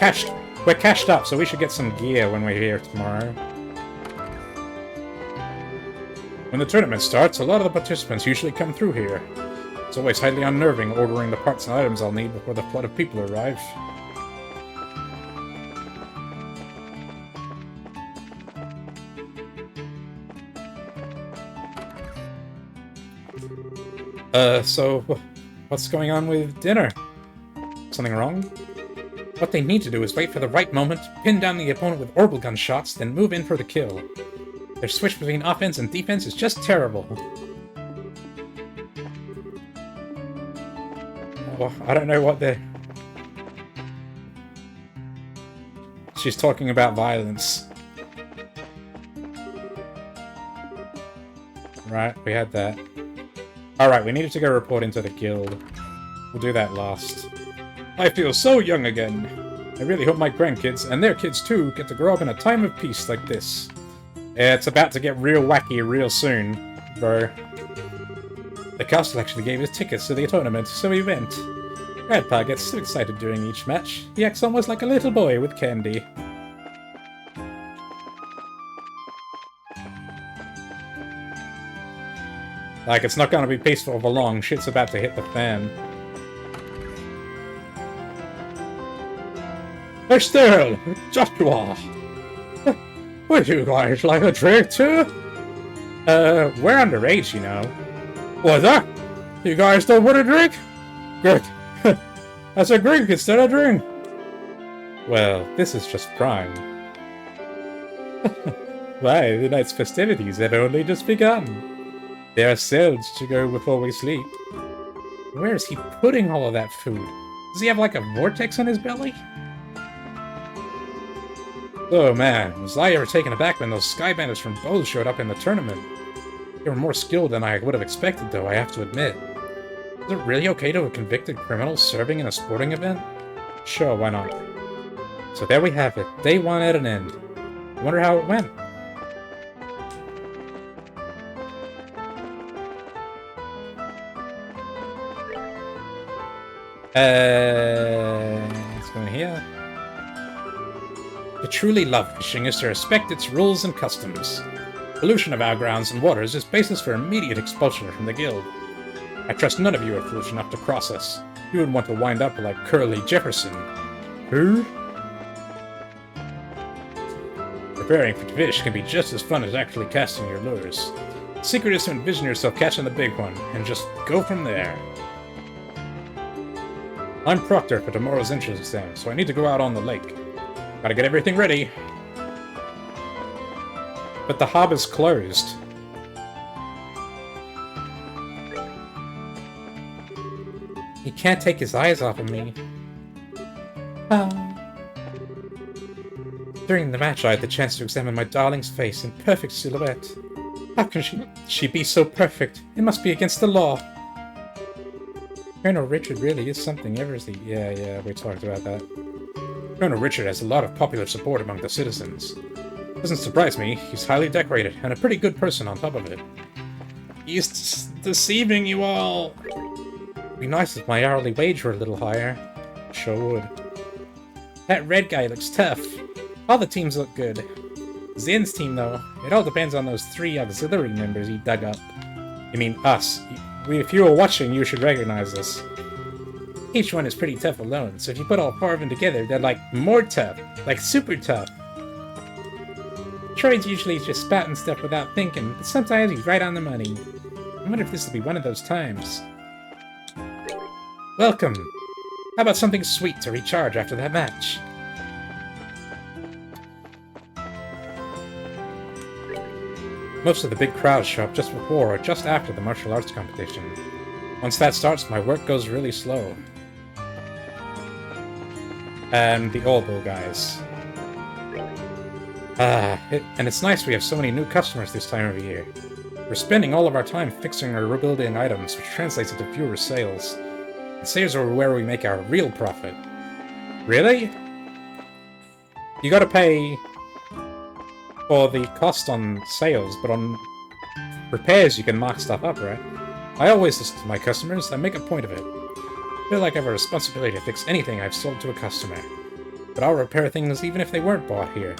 cashed up, so we should get some gear when we're here tomorrow. When the tournament starts, a lot of the participants usually come through here. It's always highly unnerving ordering the parts and items I'll need before the flood of people arrive. So, what's going on with dinner? Something wrong? What they need to do is wait for the right moment, pin down the opponent with orbital gun shots, then move in for the kill. Their switch between offense and defense is just terrible. Oh, I don't know what they're... She's talking about violence. Right, we had that. Alright, we needed to go report into the guild. We'll do that last. I feel so young again. I really hope my grandkids, and their kids too, get to grow up in a time of peace like this. It's about to get real wacky real soon, bro. The castle actually gave us tickets to the tournament, so we went. Grandpa gets so excited during each match. He acts almost like a little boy with candy. Like, it's not gonna be peaceful for long. Shit's about to hit the fan. Estelle! Joshua! Would you guys like a drink too? We're underage, you know. What's that? You guys don't want a drink? Good. That's a drink instead of drink. Well, this is just prime. Why, the night's festivities have only just begun. There are sales to go before we sleep. Where is he putting all of that food? Does he have like a vortex on his belly? Oh man, was I ever taken aback when those Sky Bandits from Bose showed up in the tournament. They were more skilled than I would have expected though, I have to admit. Is it really okay to a convicted criminal serving in a sporting event? Sure, why not? So there we have it, day one at an end. I wonder how it went. Let's go in here. To truly love fishing is to respect its rules and customs. Pollution of our grounds and waters is basis for immediate expulsion from the guild. I trust none of you are foolish enough to cross us. You would want to wind up like Curly Jefferson. Who? Preparing for fish can be just as fun as actually casting your lures. The secret is to envision yourself catching the big one, and just go from there. I'm proctor for tomorrow's entrance exam, so I need to go out on the lake. Gotta get everything ready. But the harbor's closed. He can't take his eyes off of me. During the match, I had the chance to examine my darling's face in perfect silhouette. How can she be so perfect? It must be against the law. Colonel Richard really is something ever. Yeah, we talked about that. Colonel Richard has a lot of popular support among the citizens. Doesn't surprise me, he's highly decorated, and a pretty good person on top of it. He's deceiving you all. It'd be nice if my hourly wage were a little higher. Sure would. That red guy looks tough. All the teams look good. Zin's team, though, it all depends on those 3 auxiliary members he dug up. I mean, us. If you were watching, you should recognize us. Each one is pretty tough alone, so if you put all 4 of them together, they're like more tough. Like super tough. Troy's usually just spouting stuff without thinking, but sometimes he's right on the money. I wonder if this will be one of those times. Welcome! How about something sweet to recharge after that match? Most of the big crowds show up just before or just after the martial arts competition. Once that starts, my work goes really slow. And the elbow guys. And it's nice we have so many new customers this time of year. We're spending all of our time fixing or rebuilding items, which translates into fewer sales. And sales are where we make our real profit. Really? You gotta pay for the cost on sales, but on repairs you can mark stuff up, right? I always listen to my customers and make a point of it. I feel like I have a responsibility to fix anything I've sold to a customer. But I'll repair things even if they weren't bought here.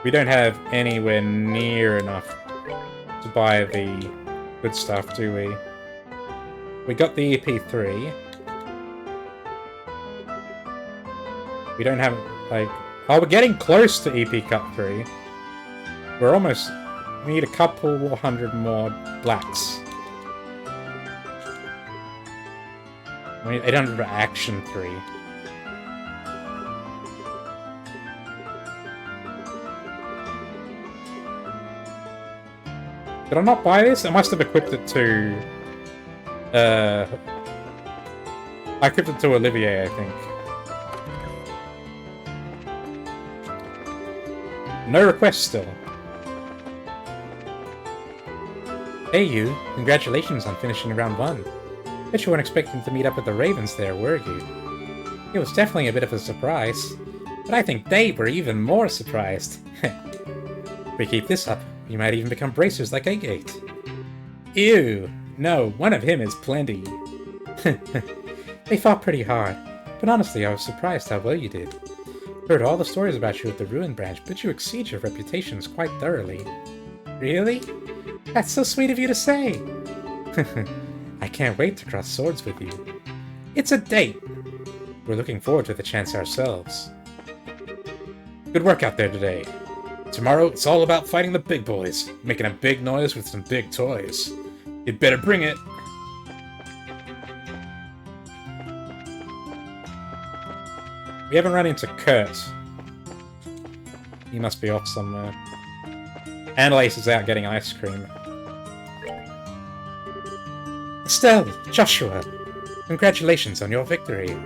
We don't have anywhere near enough to buy the good stuff, do we? We got the Pt.2. We don't have, like... Oh, we're getting close to EP Cut 3. We're almost... We need a couple hundred more blacks. We need 800 for Action 3. Did I not buy this? I must have equipped it to... I equipped it to Olivier, I think. No requests still. Hey you, congratulations on finishing round 1. Bet you weren't expecting to meet up with the Ravens there, were you? It was definitely a bit of a surprise, but I think they were even more surprised. If we keep this up, we might even become bracers like Agate. Ew, no, one of him is plenty. They fought pretty hard, but honestly I was surprised how well you did. Heard all the stories about you at the Ruin Branch, but you exceed your reputations quite thoroughly. Really? That's so sweet of you to say! I can't wait to cross swords with you. It's a date! We're looking forward to the chance ourselves. Good work out there today. Tomorrow, it's all about fighting the big boys, making a big noise with some big toys. You'd better bring it! We haven't run into Kurt. He must be off somewhere. Annalise is out getting ice cream. Estelle! Joshua! Congratulations on your victory.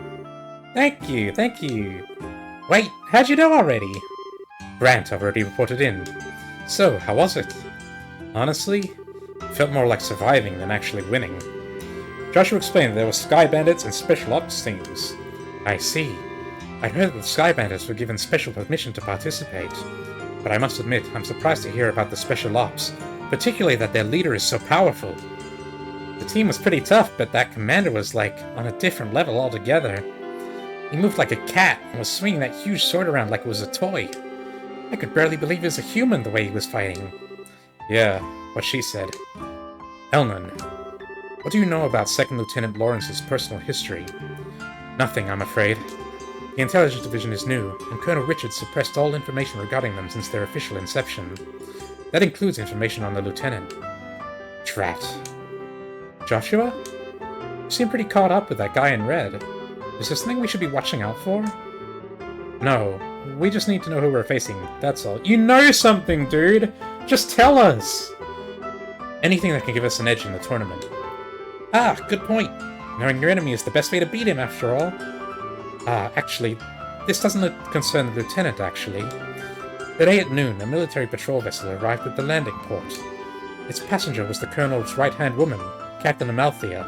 Thank you, thank you. Wait, how'd you know already? Grant already reported in. So, how was it? Honestly, it felt more like surviving than actually winning. Joshua explained that there were Sky Bandits and Special Ops teams. I see. I heard that the Sky Bandits were given special permission to participate. But I must admit, I'm surprised to hear about the Special Ops, particularly that their leader is so powerful. The team was pretty tough, but that commander was, like, on a different level altogether. He moved like a cat and was swinging that huge sword around like it was a toy. I could barely believe he was a human the way he was fighting. Yeah, what she said. Elnan, what do you know about 2nd Lieutenant Lawrence's personal history? Nothing, I'm afraid. The Intelligence Division is new, and Colonel Richards suppressed all information regarding them since their official inception. That includes information on the Lieutenant. Drat. Joshua? You seem pretty caught up with that guy in red. Is there something we should be watching out for? No, we just need to know who we're facing, that's all. You know something, dude! Just tell us! Anything that can give us an edge in the tournament. Ah, good point. Knowing your enemy is the best way to beat him, after all. Actually, this doesn't concern the Lieutenant, actually. Today at noon, a military patrol vessel arrived at the landing port. Its passenger was the Colonel's right-hand woman, Captain Amalthea.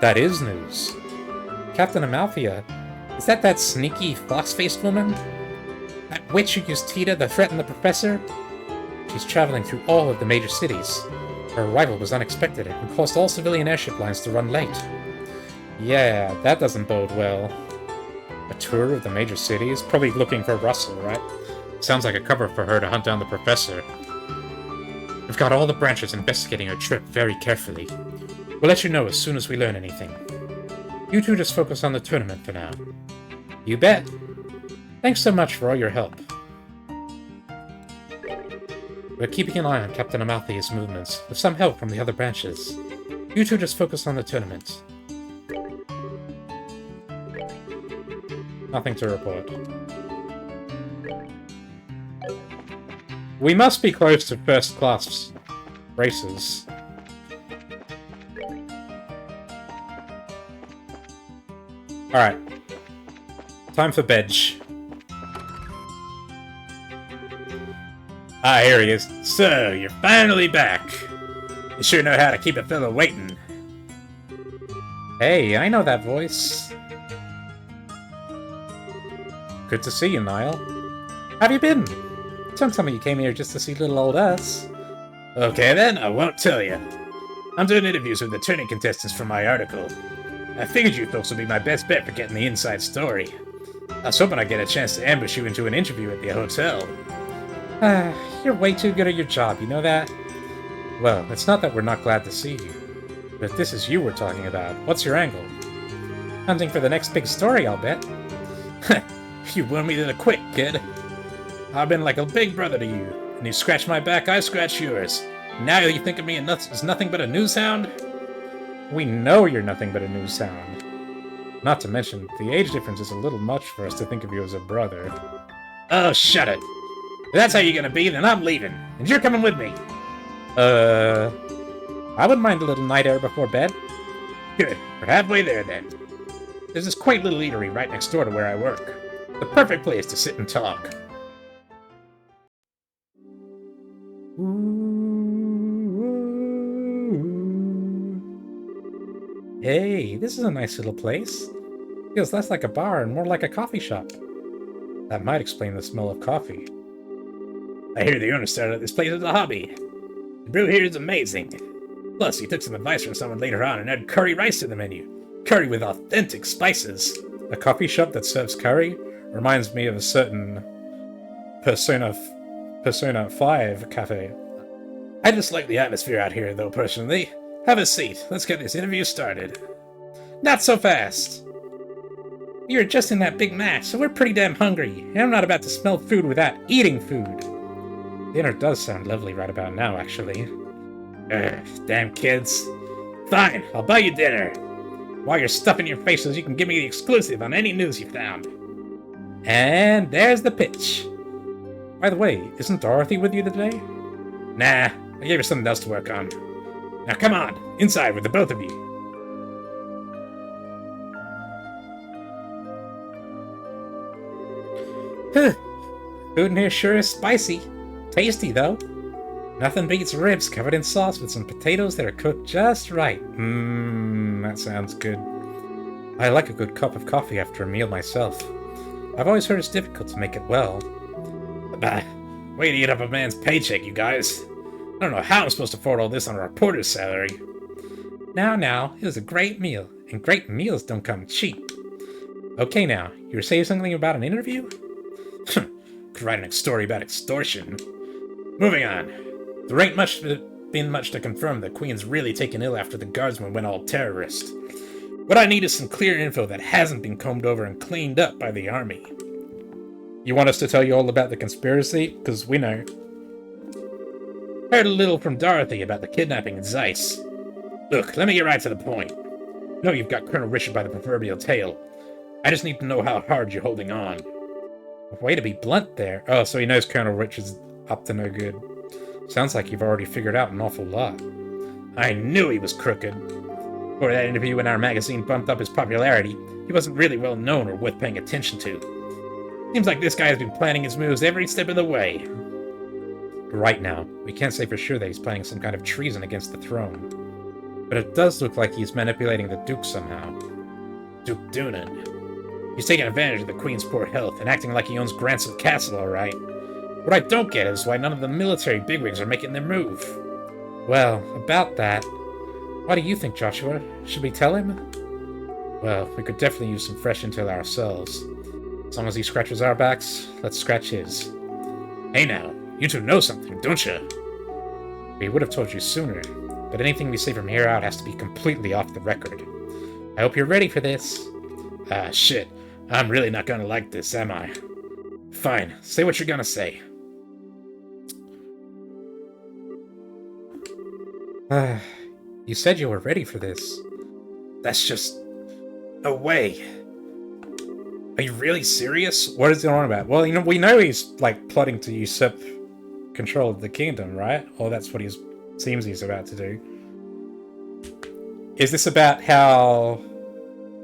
That is news. Captain Amalthea? Is that sneaky, fox-faced woman? That witch who used Tita to threaten the professor? she's traveling through all of the major cities. Her arrival was unexpected and caused all civilian airship lines to run late. Yeah, that doesn't bode well. A tour of the major cities? Probably looking for Russell, right? Sounds like a cover for her to hunt down the professor. We've got all the branches investigating her trip very carefully. We'll let you know as soon as we learn anything. You two just focus on the tournament for now. You bet. Thanks so much for all your help. We're keeping an eye on Captain Amalthea's movements, with some help from the other branches. You two just focus on the tournament. Nothing to report. We must be close to first-class races. Alright. Time for bed. Ah, here he is. So, you're finally back. You sure know how to keep a fellow waiting. Hey, I know that voice. Good to see you, Niall. How have you been? Don't tell me you came here just to see little old us. Okay then, I won't tell you. I'm doing interviews with the tourney contestants for my article. I figured you folks would be my best bet for getting the inside story. I was hoping I'd get a chance to ambush you into an interview at the hotel. You're way too good at your job, you know that? Well, it's not that we're not glad to see you. But this is you we're talking about. What's your angle? Hunting for the next big story, I'll bet. You won me to the quick, kid. I've been like a big brother to you. And you scratch my back, I scratch yours. Now you think of me as nothing but a news hound? We know you're nothing but a news hound. Not to mention, the age difference is a little much for us to think of you as a brother. Oh, shut it. If that's how you're gonna be, then I'm leaving. And you're coming with me. I wouldn't mind a little night air before bed. Good. We're halfway there, then. There's this quaint little eatery right next door to where I work. The perfect place to sit and talk. Hey, this is a nice little place. Feels less like a bar and more like a coffee shop. That might explain the smell of coffee. I hear the owner started this place as a hobby. The brew here is amazing. Plus, he took some advice from someone later on and added curry rice to the menu. Curry with authentic spices. A coffee shop that serves curry reminds me of a certain Persona 5 cafe. I just like the atmosphere out here, though, personally. Have a seat. Let's get this interview started. Not so fast! You were just in that big match, so we're pretty damn hungry, and I'm not about to smell food without eating food. Dinner does sound lovely right about now, actually. Damn kids. Fine, I'll buy you dinner. While you're stuffing your faces, you can give me the exclusive on any news you found. And there's the pitch. By the way, isn't Dorothy with you today? Nah, I gave her something else to work on. Now come on, inside with the both of you. Food in here sure is spicy. Tasty, though. Nothing beats ribs covered in sauce with some potatoes that are cooked just right. That sounds good. I like a good cup of coffee after a meal myself. I've always heard it's difficult to make it well. Bah, way to eat up a man's paycheck, you guys. I don't know how I'm supposed to afford all this on a reporter's salary. Now, it was a great meal, and great meals don't come cheap. Okay now, you were saying something about an interview? Could write a story about extortion. Moving on. There ain't been much to confirm that Queen's really taken ill after the guardsmen went all terrorist. What I need is some clear info that hasn't been combed over and cleaned up by the army. You want us to tell you all about the conspiracy? Because we know. Heard a little from Dorothy about the kidnapping in Zeiss. Look, let me get right to the point. I know you've got Colonel Richard by the proverbial tail. I just need to know how hard you're holding on. Way to be blunt there. Oh, so he knows Colonel Richard's up to no good. Sounds like you've already figured out an awful lot. I knew he was crooked. Before that interview when our magazine bumped up his popularity, he wasn't really well known or worth paying attention to. Seems like this guy has been planning his moves every step of the way. Right now, we can't say for sure that he's planning some kind of treason against the throne. But it does look like he's manipulating the Duke somehow. Duke Doonan. He's taking advantage of the Queen's poor health and acting like he owns Grancel Castle, alright. What I don't get is why none of the military bigwigs are making their move. Well, about that, what do you think, Joshua? Should we tell him? Well, we could definitely use some fresh intel ourselves. As long as he scratches our backs, let's scratch his. Hey now, you two know something, don't you? We would have told you sooner, but anything we say from here out has to be completely off the record. I hope you're ready for this. Ah, shit. I'm really not gonna like this, am I? Fine, say what you're gonna say. You said you were ready for this. That's just... no way. Are you really serious? What is going on about? Well, we know he's, like, plotting to usurp control of the kingdom, right? Or that's what seems he's about to do. Is this about how...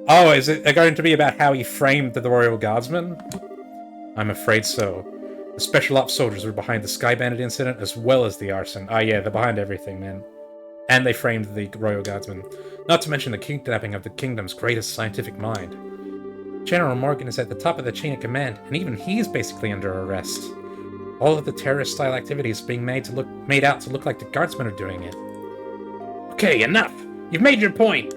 oh, is it going to be about how he framed the Royal Guardsmen? I'm afraid so. The Special Ops soldiers were behind the Sky Bandit incident as well as the arson. Ah, yeah, they're behind everything, man. And they framed the Royal Guardsmen. Not to mention the kidnapping of the kingdom's greatest scientific mind. General Morgan is at the top of the chain of command, and even he's basically under arrest. All of the terrorist-style activities being made out to look like the Guardsmen are doing it. Okay, enough! You've made your point!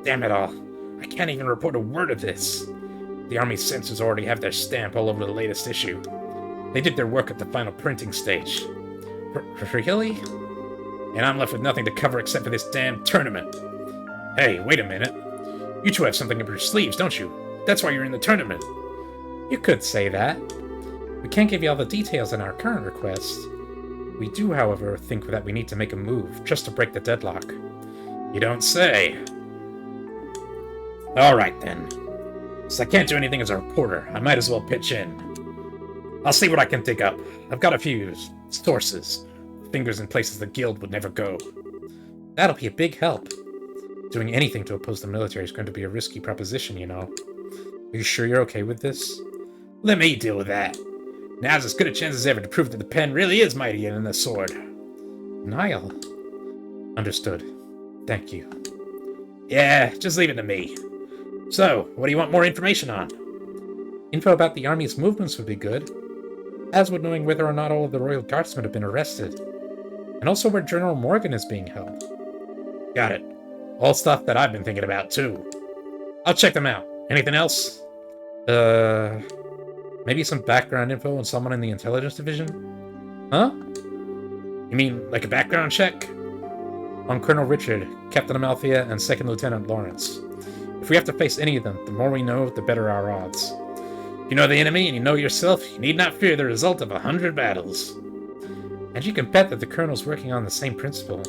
Damn it all. I can't even report a word of this. The Army's censors already have their stamp all over the latest issue. They did their work at the final printing stage. Really? And I'm left with nothing to cover except for this damn tournament. Hey, wait a minute. You two have something up your sleeves, don't you? That's why you're in the tournament. You could say that. We can't give you all the details in our current request. We do, however, think that we need to make a move, just to break the deadlock. You don't say. Alright then. Since I can't do anything as a reporter, I might as well pitch in. I'll see what I can dig up. I've got a few sources. Fingers in places the guild would never go. That'll be a big help. Doing anything to oppose the military is going to be a risky proposition, you know. Are you sure you're okay with this? Let me deal with that. Now's as good a chance as ever to prove that the pen really is mightier than the sword. Niall. Understood. Thank you. Yeah, just leave it to me. So, what do you want more information on? Info about the Army's movements would be good, as would knowing whether or not all of the Royal Guardsmen have been arrested, and also where General Morgan is being held. Got it. All stuff that I've been thinking about, too. I'll check them out. Anything else? Maybe some background info on someone in the intelligence division? Huh? You mean, like a background check? On Colonel Richard, Captain Amalthea, and Second Lieutenant Lawrence. If we have to face any of them, the more we know, the better our odds. If you know the enemy and you know yourself, you need not fear the result of 100 battles. And you can bet that the Colonel's working on the same principle.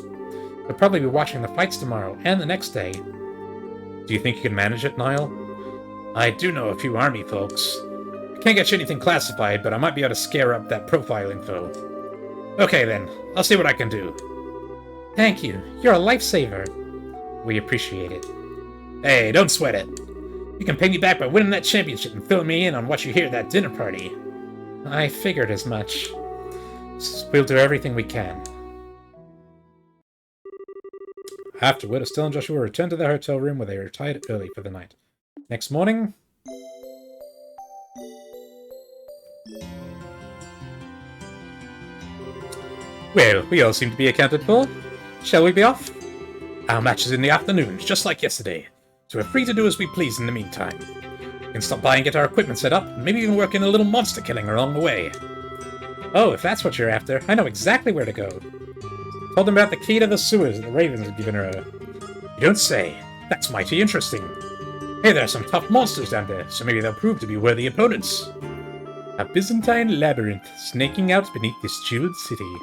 He'll probably be watching the fights tomorrow, and the next day. Do you think you can manage it, Niall? I do know a few Army folks. I can't get you anything classified, but I might be able to scare up that profile info. Okay then, I'll see what I can do. Thank you. You're a lifesaver. We appreciate it. Hey, don't sweat it. You can pay me back by winning that championship and filling me in on what you hear at that dinner party. I figured as much. We'll do everything we can. Afterward, Estelle and Joshua returned to their hotel room where they retired early for the night. Next morning... Well, we all seem to be accounted for. Shall we be off? Our match is in the afternoon, just like yesterday, so we're free to do as we please in the meantime. We can stop by and get our equipment set up, and maybe even work in a little monster killing along the way. Oh, if that's what you're after, I know exactly where to go. Told them about the key to the sewers that the Ravens had given her. You don't say. That's mighty interesting. Hey, there are some tough monsters down there, so maybe they'll prove to be worthy opponents. A Byzantine labyrinth snaking out beneath this jeweled city.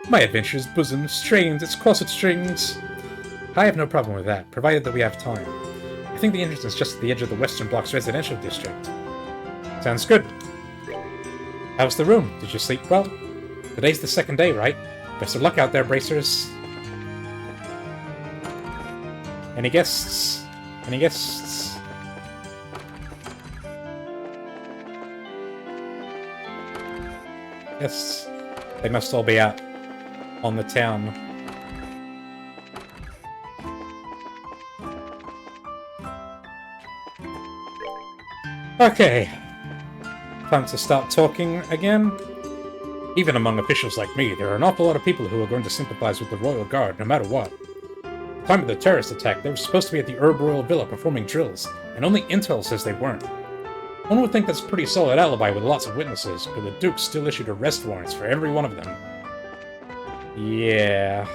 My adventure's bosom strains its corset strings. I have no problem with that, provided that we have time. I think the entrance is just at the edge of the Western Block's residential district. Sounds good. How's the room? Did you sleep well? Today's the second day, right? Best of luck out there, bracers. Any guests? Any guests? Guests. They must all be out on the town. Okay. Time to start talking again. Even among officials like me, there are an awful lot of people who are going to sympathize with the Royal Guard, no matter what. At the time of the terrorist attack, they were supposed to be at the Herb Royal Villa performing drills, and only intel says they weren't. One would think that's a pretty solid alibi with lots of witnesses, but the Duke still issued arrest warrants for every one of them. Yeah.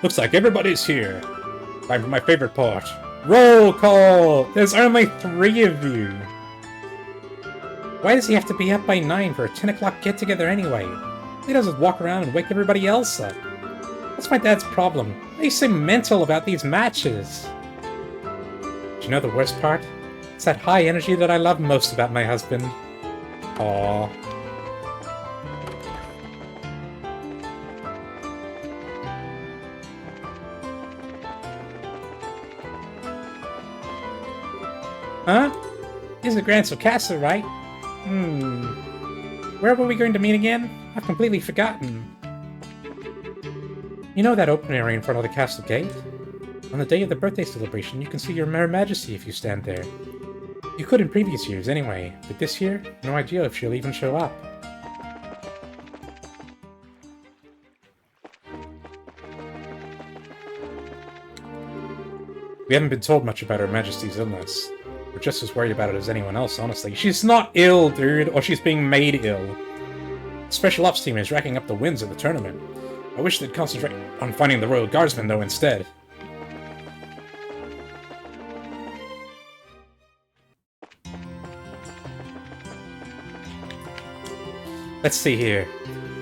Looks like everybody's here. Time for my favorite part. Roll call! There's only 3 of you! Why does he have to be up by 9 for a 10 o'clock get-together anyway? He doesn't walk around and wake everybody else up. That's my dad's problem. He's so mental about these matches. Do you know the worst part? It's that high energy that I love most about my husband. Aww. Huh? This is the Grand Castle, right? Where were we going to meet again? I've completely forgotten. You know that open area in front of the castle gate? On the day of the birthday celebration, you can see your Her Majesty if you stand there. You could in previous years, anyway, but this year, no idea if she'll even show up. We haven't been told much about Her Majesty's illness. We're just as worried about it as anyone else, honestly. She's not ill, dude, or she's being made ill. The Special Ops team is racking up the wins at the tournament. I wish they'd concentrate on finding the Royal Guardsmen, though, instead. Let's see here.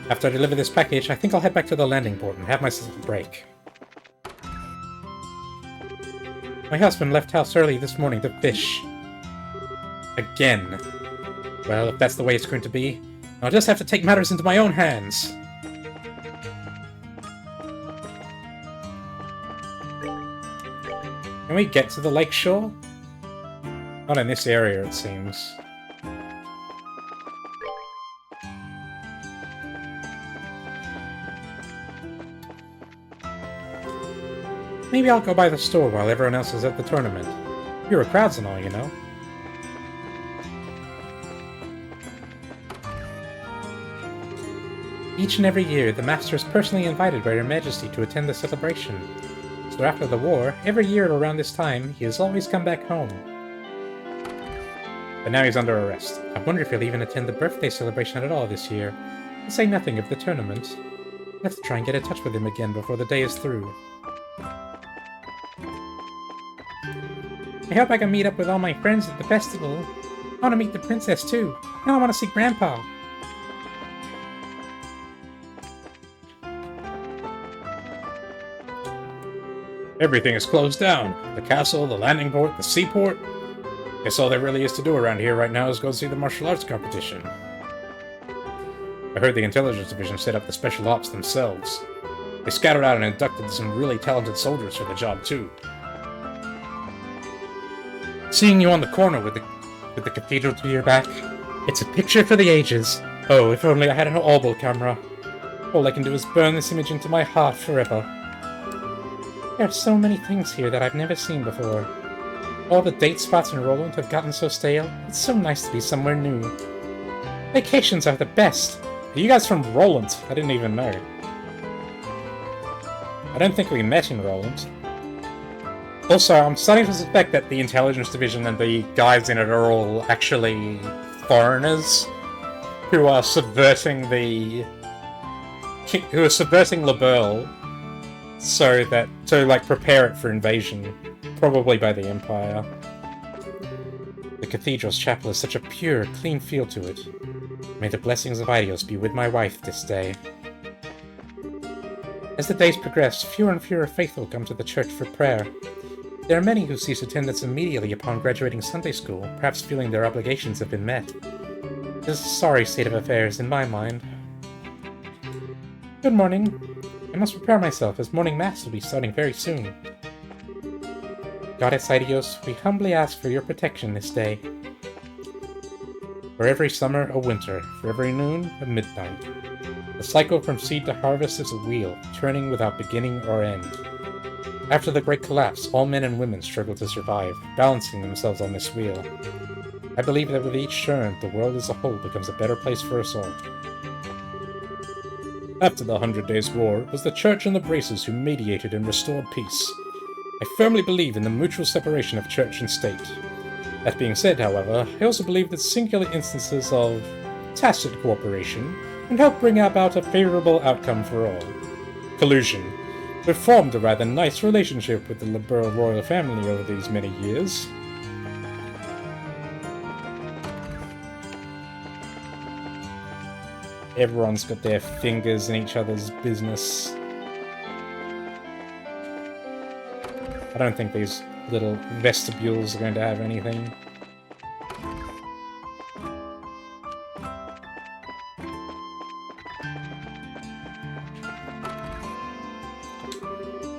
After I deliver this package, I think I'll head back to the landing port and have myself a break. My husband left house early this morning to fish. Again. Well, if that's the way it's going to be, I'll just have to take matters into my own hands. Can we get to the lake shore? Not in this area, it seems. Maybe I'll go by the store while everyone else is at the tournament. Fewer crowds and all, you know. Each and every year, the Master is personally invited by Her Majesty to attend the celebration. So after the war, every year at around this time, he has always come back home. But now he's under arrest. I wonder if he'll even attend the birthday celebration at all this year. To say nothing of the tournament. I'll have to try and get in touch with him again before the day is through. I hope I can meet up with all my friends at the festival. I want to meet the princess too. And I want to see Grandpa. Everything is closed down. The castle, the landing port, the seaport. Guess all there really is to do around here right now is go see the martial arts competition. I heard the intelligence division set up the special ops themselves. They scattered out and inducted some really talented soldiers for the job too. Seeing you on the corner with the cathedral to your back, it's a picture for the ages. Oh, if only I had an orbal camera. All I can do is burn this image into my heart forever. There are so many things here that I've never seen before. All the date spots in Roland have gotten so stale. It's so nice to be somewhere new. Vacations are the best. Are you guys from Roland? I didn't even know. I don't think we met in Roland. Also, I'm starting to suspect that the intelligence division and the guys in it are all actually foreigners who are subverting Laberle to like prepare it for invasion, probably by the Empire. The cathedral's chapel has such a pure, clean feel to it. May the blessings of Idios be with my wife this day. As the days progress, fewer and fewer faithful come to the church for prayer. There are many who cease attendance immediately upon graduating Sunday school, perhaps feeling their obligations have been met. This is a sorry state of affairs in my mind. Good morning. I must prepare myself, as morning mass will be starting very soon. Goddess Idios, we humbly ask for your protection this day. For every summer, a winter. For every noon, a midnight. The cycle from seed to harvest is a wheel, turning without beginning or end. After the Great Collapse, all men and women struggled to survive, balancing themselves on this wheel. I believe that with each turn, the world as a whole becomes a better place for us all. After the 100 Days' War, it was the Church and the Braces who mediated and restored peace. I firmly believe in the mutual separation of church and state. That being said, however, I also believe that singular instances of tacit cooperation can help bring about a favorable outcome for all. Collusion. We've formed a rather nice relationship with the liberal royal family over these many years. Everyone's got their fingers in each other's business. I don't think these little vestibules are going to have anything.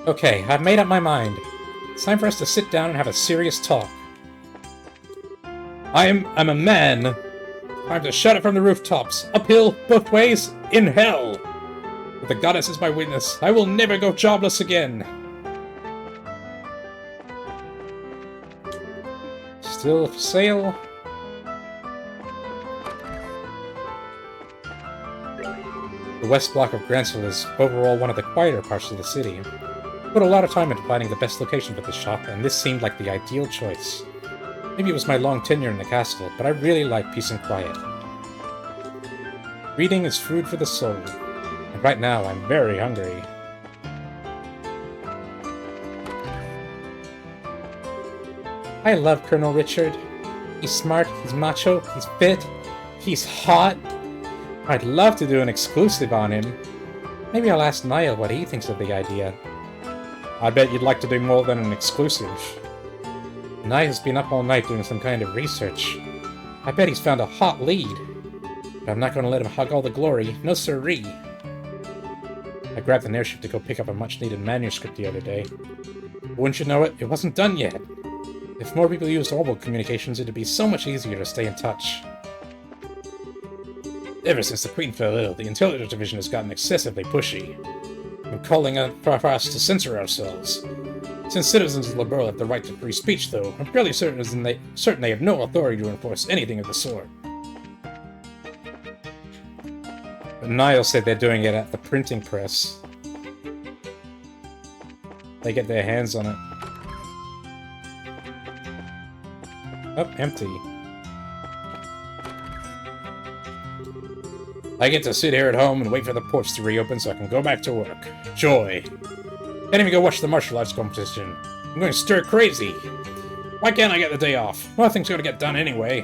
Okay, I've made up my mind. It's time for us to sit down and have a serious talk. I'm a man. Time to shout it from the rooftops. Uphill, both ways, in hell. With the goddess as my witness, I will never go jobless again. Still for sale. The west block of Grantsville is overall one of the quieter parts of the city. I put a lot of time into finding the best location for the shop, and this seemed like the ideal choice. Maybe it was my long tenure in the castle, but I really like peace and quiet. Reading is food for the soul, and right now I'm very hungry. I love Colonel Richard. He's smart, he's macho, he's fit, he's hot. I'd love to do an exclusive on him. Maybe I'll ask Niall what he thinks of the idea. I bet you'd like to do more than an exclusive. Niall's been up all night doing some kind of research. I bet he's found a hot lead. But I'm not going to let him hug all the glory. No siree. I grabbed an airship to go pick up a much-needed manuscript the other day. But wouldn't you know it, it wasn't done yet. If more people used oral communications, it'd be so much easier to stay in touch. Ever since the Queen fell ill, the Intelligence Division has gotten excessively pushy. I'm calling for us to censor ourselves. Since citizens of Liberl have the right to free speech, though, I'm fairly certain they have no authority to enforce anything of the sort. But Niall said they're doing it at the printing press. They get their hands on it. Oh, empty. I get to sit here at home and wait for the ports to reopen so I can go back to work. Joy. Can't even go watch the martial arts competition. I'm going stir crazy. Why can't I get the day off? Nothing's going to get done anyway.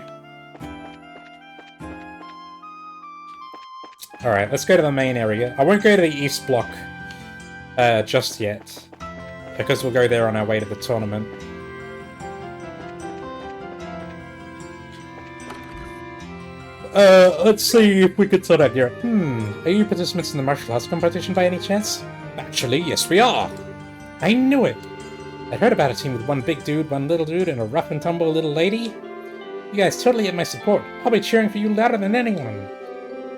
Alright, let's go to the main area. I won't go to the east block just yet, because we'll go there on our way to the tournament. Let's see if we could sort out here. Are you participants in the martial arts competition by any chance? Actually, yes we are. I knew it. I heard about a team with one big dude, one little dude, and a rough and tumble little lady. You guys totally get my support. I'll be cheering for you louder than anyone.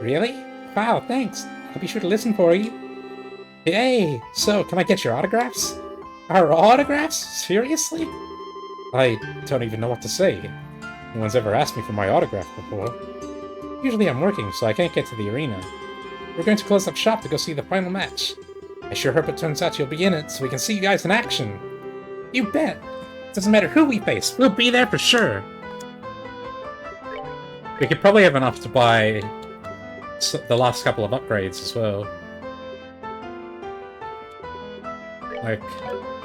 Really? Wow, thanks. I'll be sure to listen for you. Hey, so can I get your autographs? Our autographs? Seriously? I don't even know what to say. No one's ever asked me for my autograph before. Usually I'm working, so I can't get to the arena. We're going to close up shop to go see the final match. I sure hope it turns out you'll be in it, so we can see you guys in action. You bet! Doesn't matter who we face, we'll be there for sure! We could probably have enough to buy the last couple of upgrades as well. Like,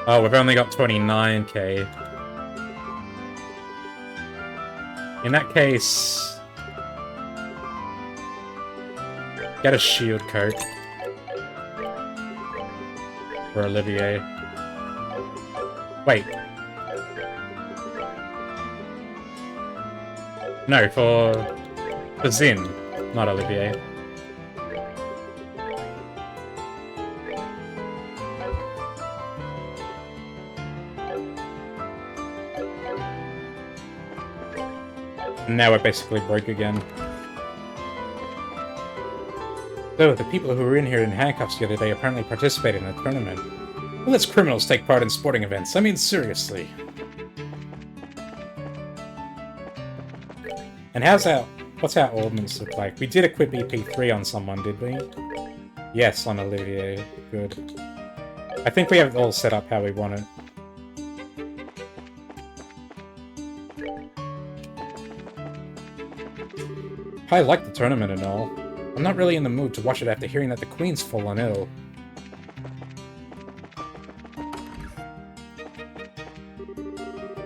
oh, we've only got 29k. In that case, get a shield coat for Olivier. Wait. No, for Zin, not Olivier. Now we're basically broke again. So, the people who were in here in handcuffs the other day apparently participated in the tournament. Who lets criminals take part in sporting events? I mean, seriously. And what's our ordnance look like? We did equip EP3 on someone, did we? Yes, on Olivier. Good. I think we have it all set up how we want it. I like the tournament and all. I'm not really in the mood to watch it after hearing that the Queen's fallen ill.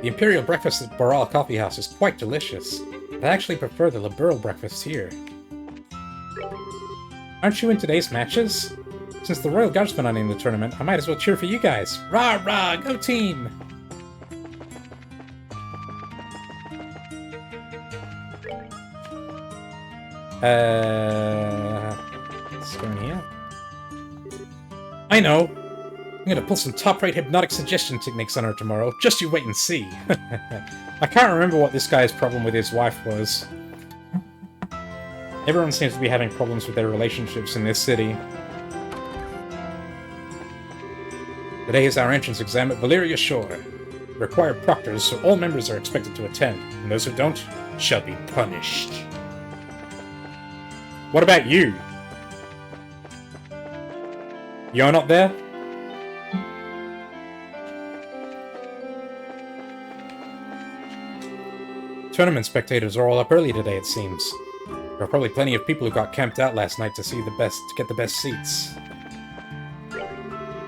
The Imperial breakfast at Boral Coffee House is quite delicious. I actually prefer the liberal breakfast here. Aren't you in today's matches? Since the Royal Guardsmen aren't in the tournament, I might as well cheer for you guys. Rah rah, go team! Let's go in here. I know! I'm gonna pull some top-rate hypnotic suggestion techniques on her tomorrow. Just you wait and see. I can't remember what this guy's problem with his wife was. Everyone seems to be having problems with their relationships in this city. Today is our entrance exam at Valyria Shore. Required proctors, so all members are expected to attend, and those who don't shall be punished. What about you? You're not there? Tournament spectators are all up early today, it seems. There are probably plenty of people who got camped out last night to get the best seats.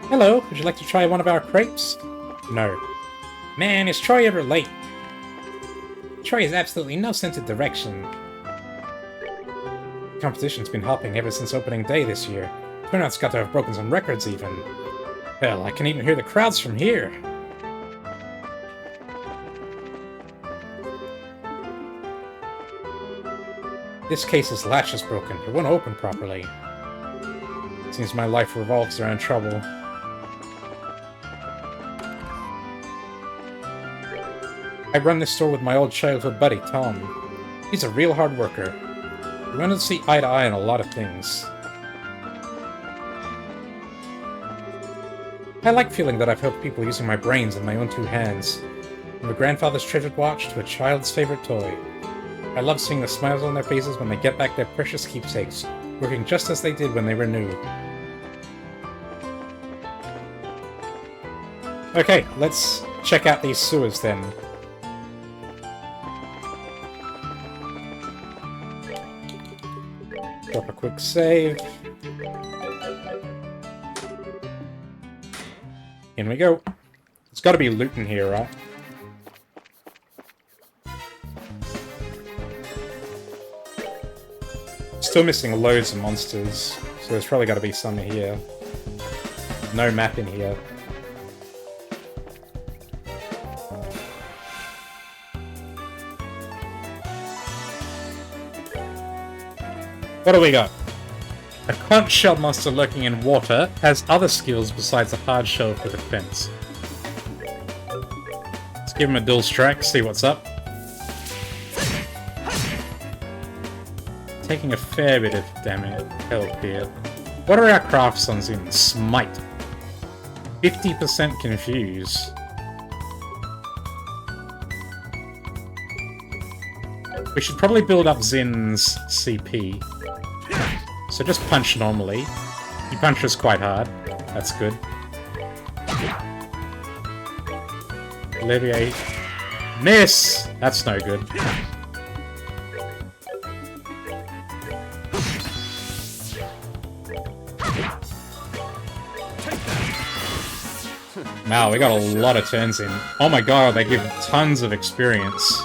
Hello, would you like to try one of our crepes? No. Man, is Troy ever late? Troy has absolutely no sense of direction. The competition's been hopping ever since opening day this year. Turnout's got to have broken some records even. Hell, I can even hear the crowds from here. This case's latch is broken. It won't open properly. Seems my life revolves around trouble. I run this store with my old childhood buddy, Tom. He's a real hard worker. We want to see eye to eye on a lot of things. I like feeling that I've helped people using my brains and my own two hands. From a grandfather's treasured watch to a child's favorite toy. I love seeing the smiles on their faces when they get back their precious keepsakes, working just as they did when they were new. Okay, let's check out these sewers then. Drop a quick save. In we go. There's gotta be loot in here, right? Still missing loads of monsters, so there's probably got to be some here. No map in here. What do we got? A conch shell monster lurking in water has other skills besides a hard shell for defense. Let's give him a dual strike, see what's up. Taking a fair bit of damage help here. What are our crafts on Zin? Smite. 50% confuse. We should probably build up Zin's CP. So just punch normally. He punches quite hard. That's good. Alleviate. Miss! That's no good. Wow, we got a lot of turns in. Oh my god, they give tons of experience.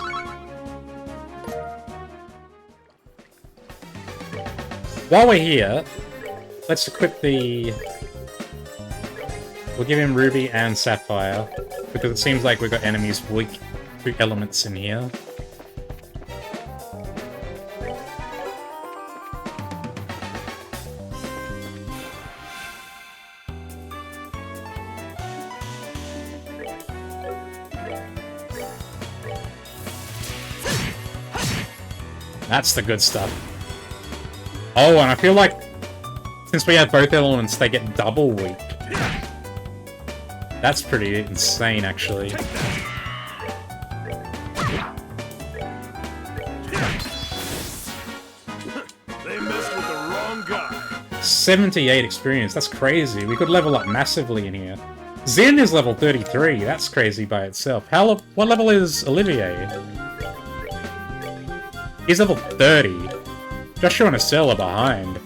While we're here, let's equip the... We'll give him Ruby and Sapphire, because it seems like we've got enemies weak to elements in here. That's the good stuff. Oh, and I feel like since we have both elements, they get double weak. That's pretty insane, actually. They messed with the wrong guy. 78 experience, that's crazy. We could level up massively in here. Zen is level 33, that's crazy by itself. What level is Olivier? He's level 30. Joshua and Estelle are behind.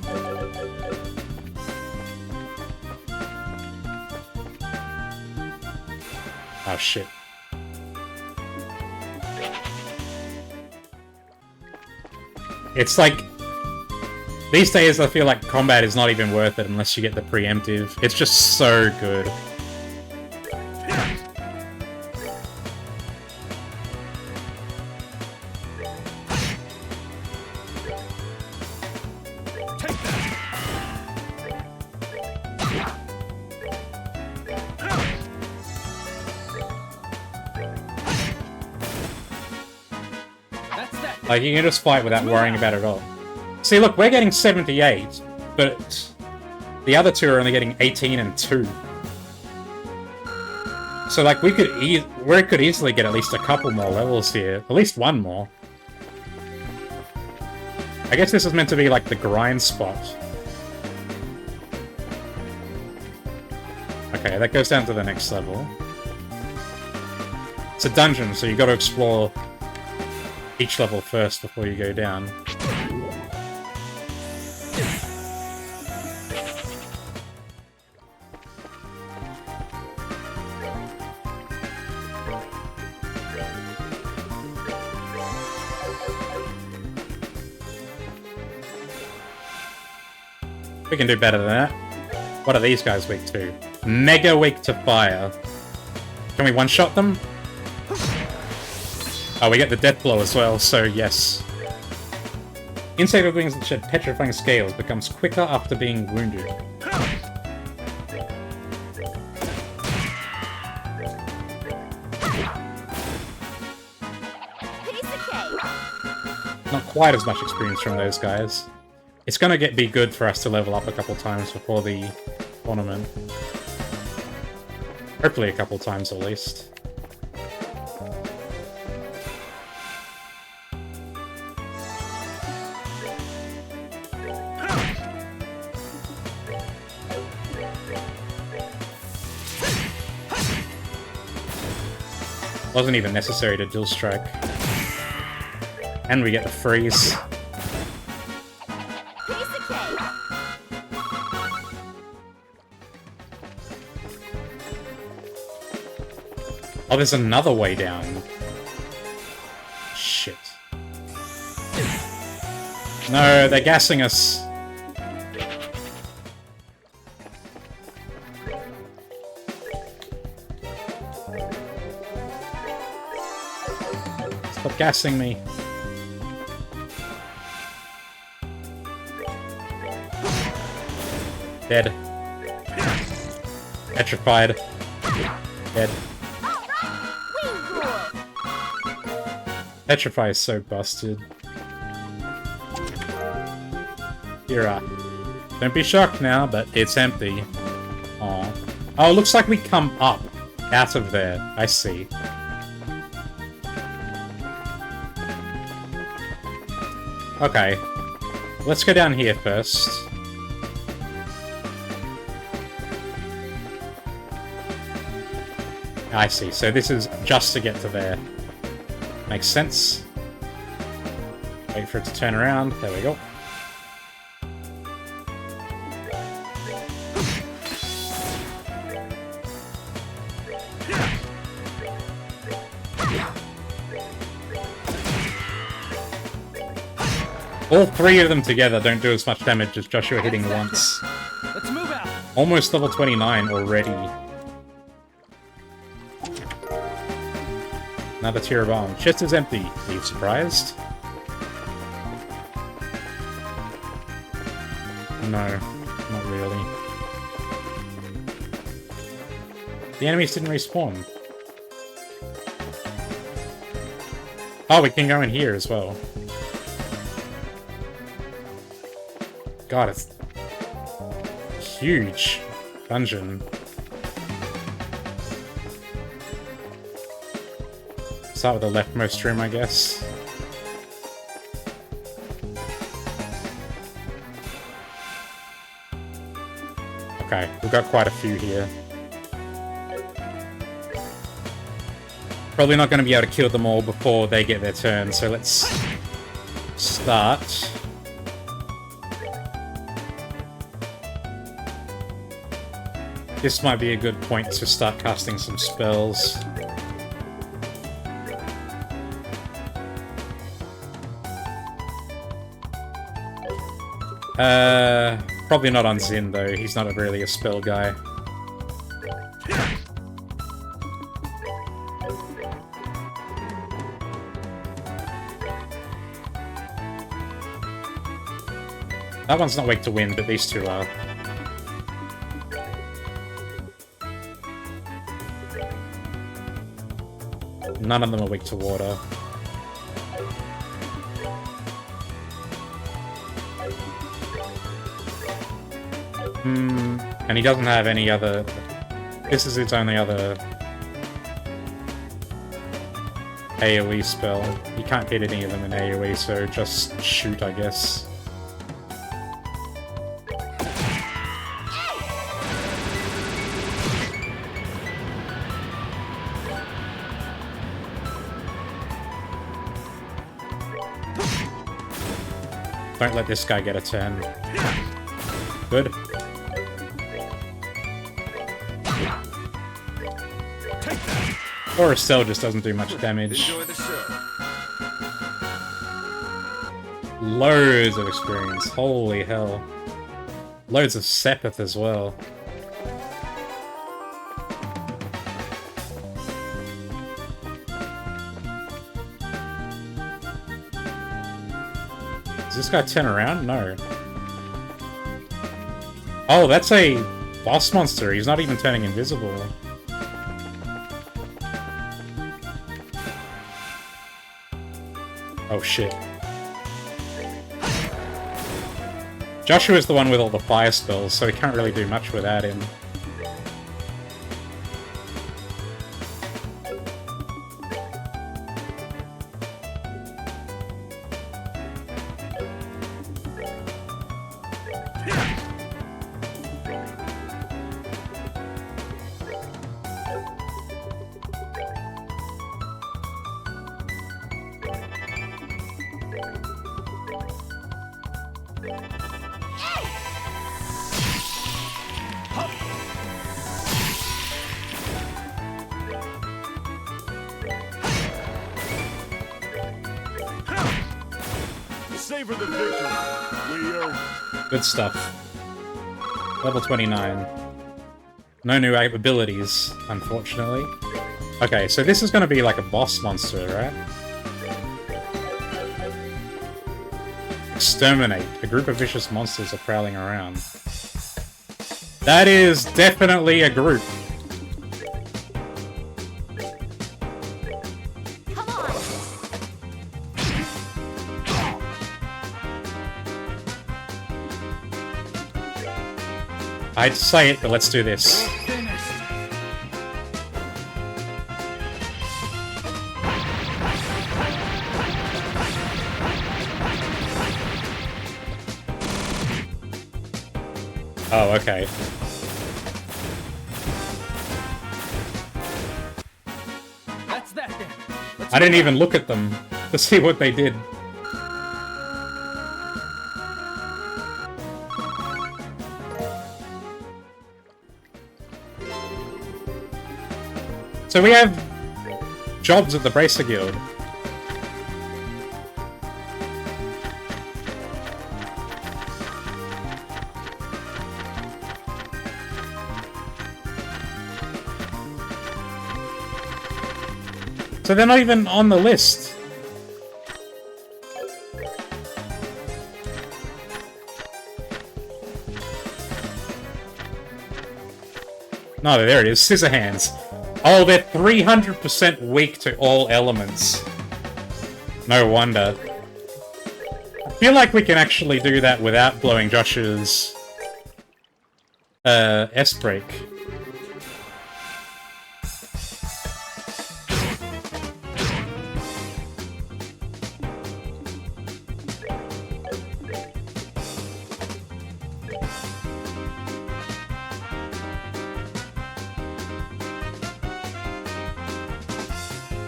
Oh shit. It's like... These days I feel like combat is not even worth it unless you get the preemptive. It's just so good. Like, you can just fight without worrying about it at all. See, look, we're getting 78, but the other two are only getting 18 and 2. So, like, we could easily get at least a couple more levels here. At least one more. I guess this is meant to be, like, the grind spot. Okay, that goes down to the next level. It's a dungeon, so you gotta explore each level first before you go down. We can do better than that. What are these guys weak to? Mega weak to fire. Can we one-shot them? Oh, we get the death blow as well, so yes. Insect with wings that shed petrifying scales becomes quicker after being wounded. Not quite as much experience from those guys. It's gonna be good for us to level up a couple times before the tournament. Hopefully a couple times at least. Wasn't even necessary to dual strike. And we get the freeze. Oh, there's another way down. Shit. No, they're gassing us. Stop gassing me. Dead. Petrified. Dead. Petrify is so busted. Here, don't be shocked now, but it's empty. Aw. Oh, it looks like we come up out of there. I see. Okay. Let's go down here first. I see. So this is just to get to there. Makes sense. Wait for it to turn around. There we go. All three of them together don't do as much damage as Joshua hitting once. Let's move out. Almost level 29 already. Another tier of arm. Chest is empty. Are you surprised? No, not really. The enemies didn't respawn. Oh, we can go in here as well. God, it's huge dungeon. Start with the leftmost room, I guess. Okay, we've got quite a few here. Probably not going to be able to kill them all before they get their turn, so let's start. This might be a good point to start casting some spells. Probably not on Zin, though. He's not really a spell guy. That one's not weak to wind, but these two are. None of them are weak to water. And he doesn't have any other... This is its only other AoE spell. You can't hit any of them in AoE, so just shoot, I guess. Don't let this guy get a turn. Good. Or Estelle just doesn't do much damage. Loads of experience. Holy hell. Loads of Sepith as well. Does this guy turn around? No. Oh, that's a boss monster. He's not even turning invisible. Oh shit. Joshua's the one with all the fire spells, so he can't really do much without him. Savor the victory. We earned it. Good stuff. Level 29. No new abilities, unfortunately. Okay, so this is going to be like a boss monster, right? Exterminate. A group of vicious monsters are prowling around. That is definitely a group. I'd say it, but let's do this. Oh, okay. That's that then. I didn't even look at them to see what they did. So we have jobs at the Bracer Guild. So they're not even on the list. No, there it is. Scissorhands. Oh, they're 300% weak to all elements. No wonder. I feel like we can actually do that without blowing Josh's S-break.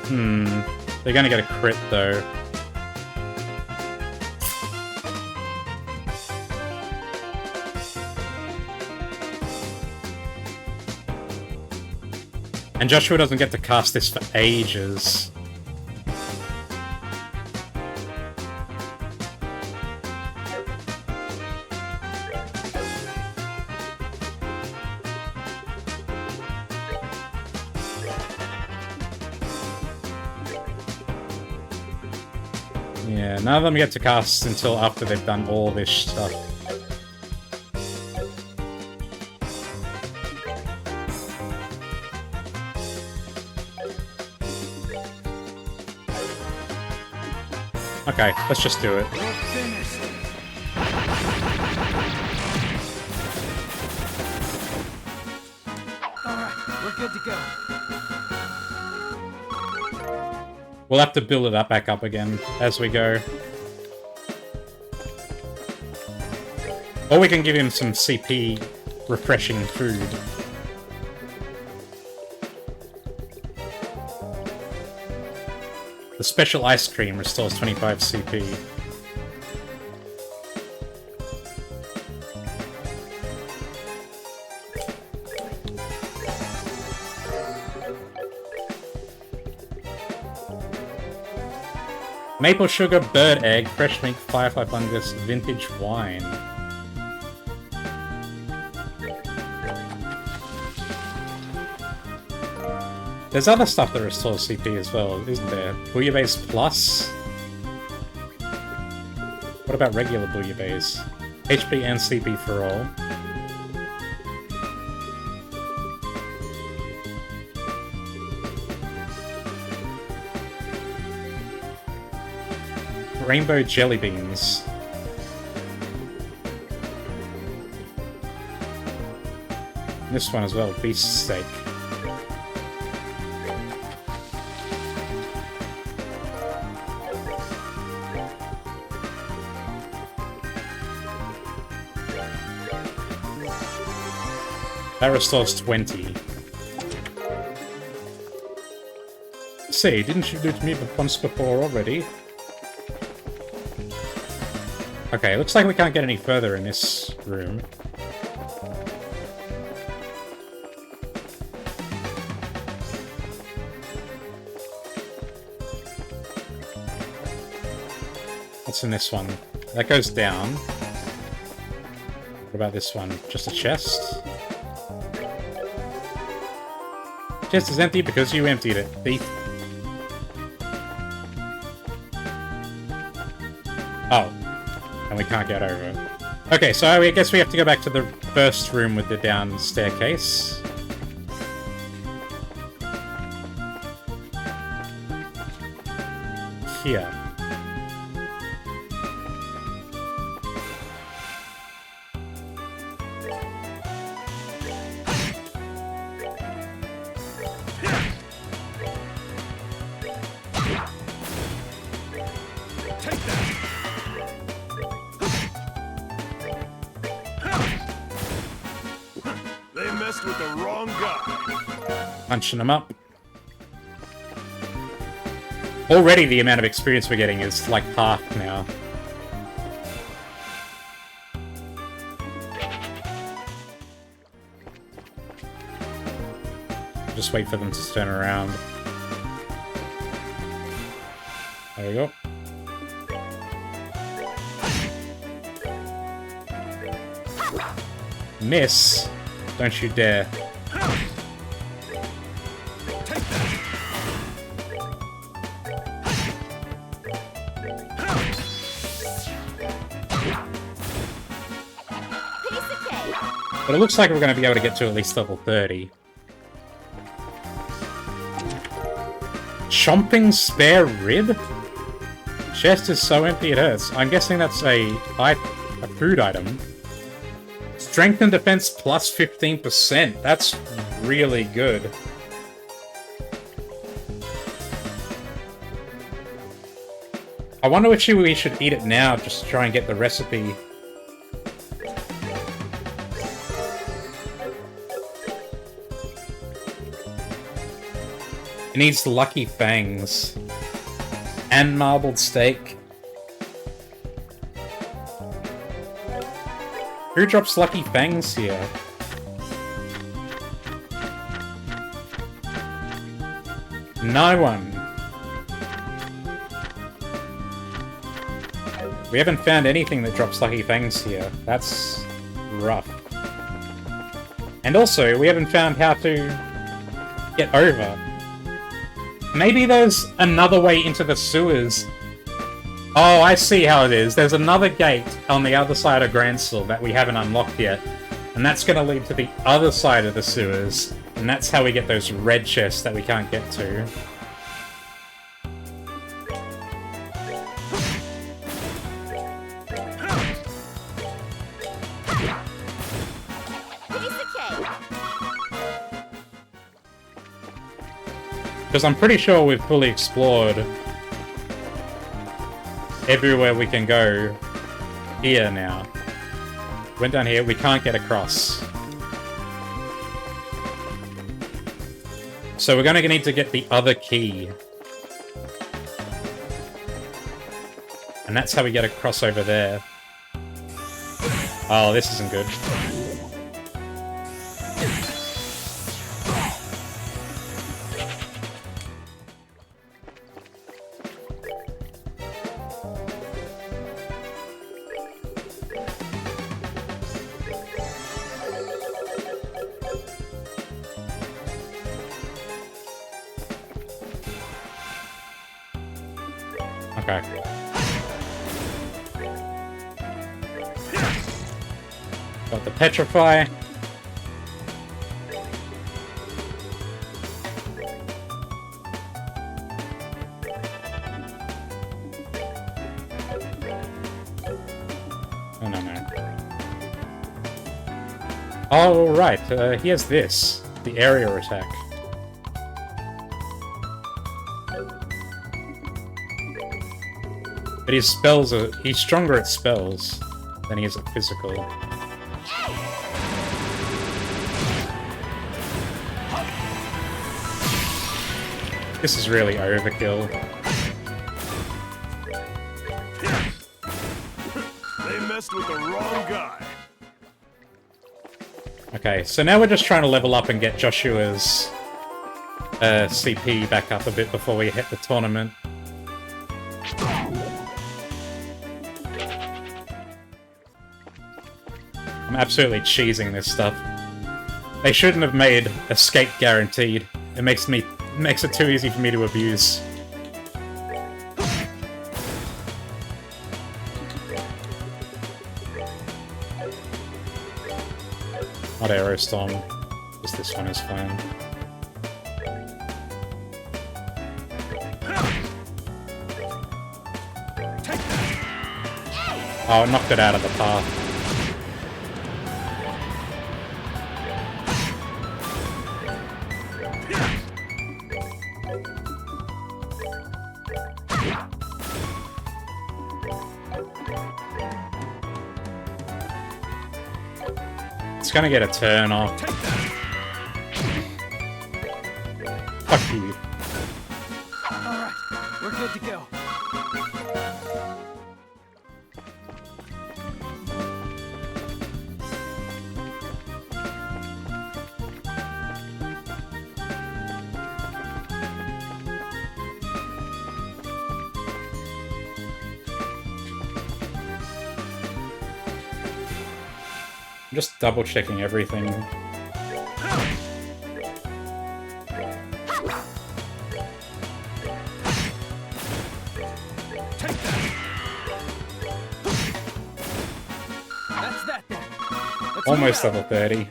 They're gonna get a crit, though. And Joshua doesn't get to cast this for ages. Yeah, none of them get to cast until after they've done all this stuff. Okay, let's just do it. Alright, we're good to go. We'll have to build it up back up again as we go. Or we can give him some CP refreshing food. The special ice cream restores 25 CP. Maple sugar, bird egg, fresh meat, firefly fungus, vintage wine. There's other stuff that restores CP as well, isn't there? Bouillabaisse Plus? What about regular Bouillabaisse? HP and CP for all. Rainbow jelly beans. This one as well, beast steak. That restores 20. Say, didn't you do to me once before already? Okay, looks like we can't get any further in this room. What's in this one? That goes down. What about this one? Just a chest? Chest is empty because you emptied it, thief. Oh. And we can't get over it. Okay, so I guess we have to go back to the first room with the down staircase. Here. With the wrong guy. Punching them up. Already the amount of experience we're getting is like half now. Just wait for them to turn around. There we go. Miss. Don't you dare. But it looks like we're going to be able to get to at least level 30. Chomping spare rib? Chest is so empty it hurts. I'm guessing that's a food item. Strength and defense plus 15%. That's really good. I wonder if we should eat it now just to try and get the recipe. It needs Lucky Fangs. And Marbled Steak. Who drops Lucky Fangs here? No one. We haven't found anything that drops Lucky Fangs here. That's rough. And also, we haven't found how to get over. Maybe there's another way into the sewers. Oh, I see how it is. There's another gate on the other side of Gransel that we haven't unlocked yet. And that's going to lead to the other side of the sewers. And that's how we get those red chests that we can't get to. Because I'm pretty sure we've fully explored everywhere we can go here now. Went down here, we can't get across. So we're gonna need to get the other key. And that's how we get across over there. Oh, this isn't good. Okay. Got the Petrify. Oh, no. Oh, right. He has this. The area attack. But his spells are... he's stronger at spells than he is at physical. This is really overkill. They messed with the wrong guy. Okay, so now we're just trying to level up and get Joshua's CP back up a bit before we hit the tournament. I'm absolutely cheesing this stuff. They shouldn't have made escape guaranteed. It makes it too easy for me to abuse. Not Aerostorm, just this one is fine. Oh, it knocked it out of the path. It's gonna get a turn off. Fuck you. Alright, we're good to go. I'm just double checking everything. That's that then. Let's Almost move level 30.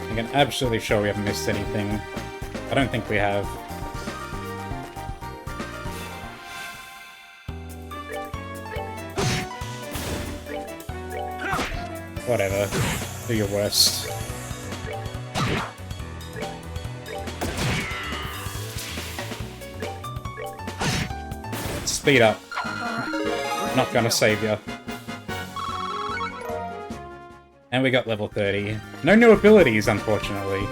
I can absolutely sure we haven't missed anything. I don't think we have. Whatever. Do your worst. Speed up. Alright, we're Not gonna save you. And we got level 30. No new abilities, unfortunately.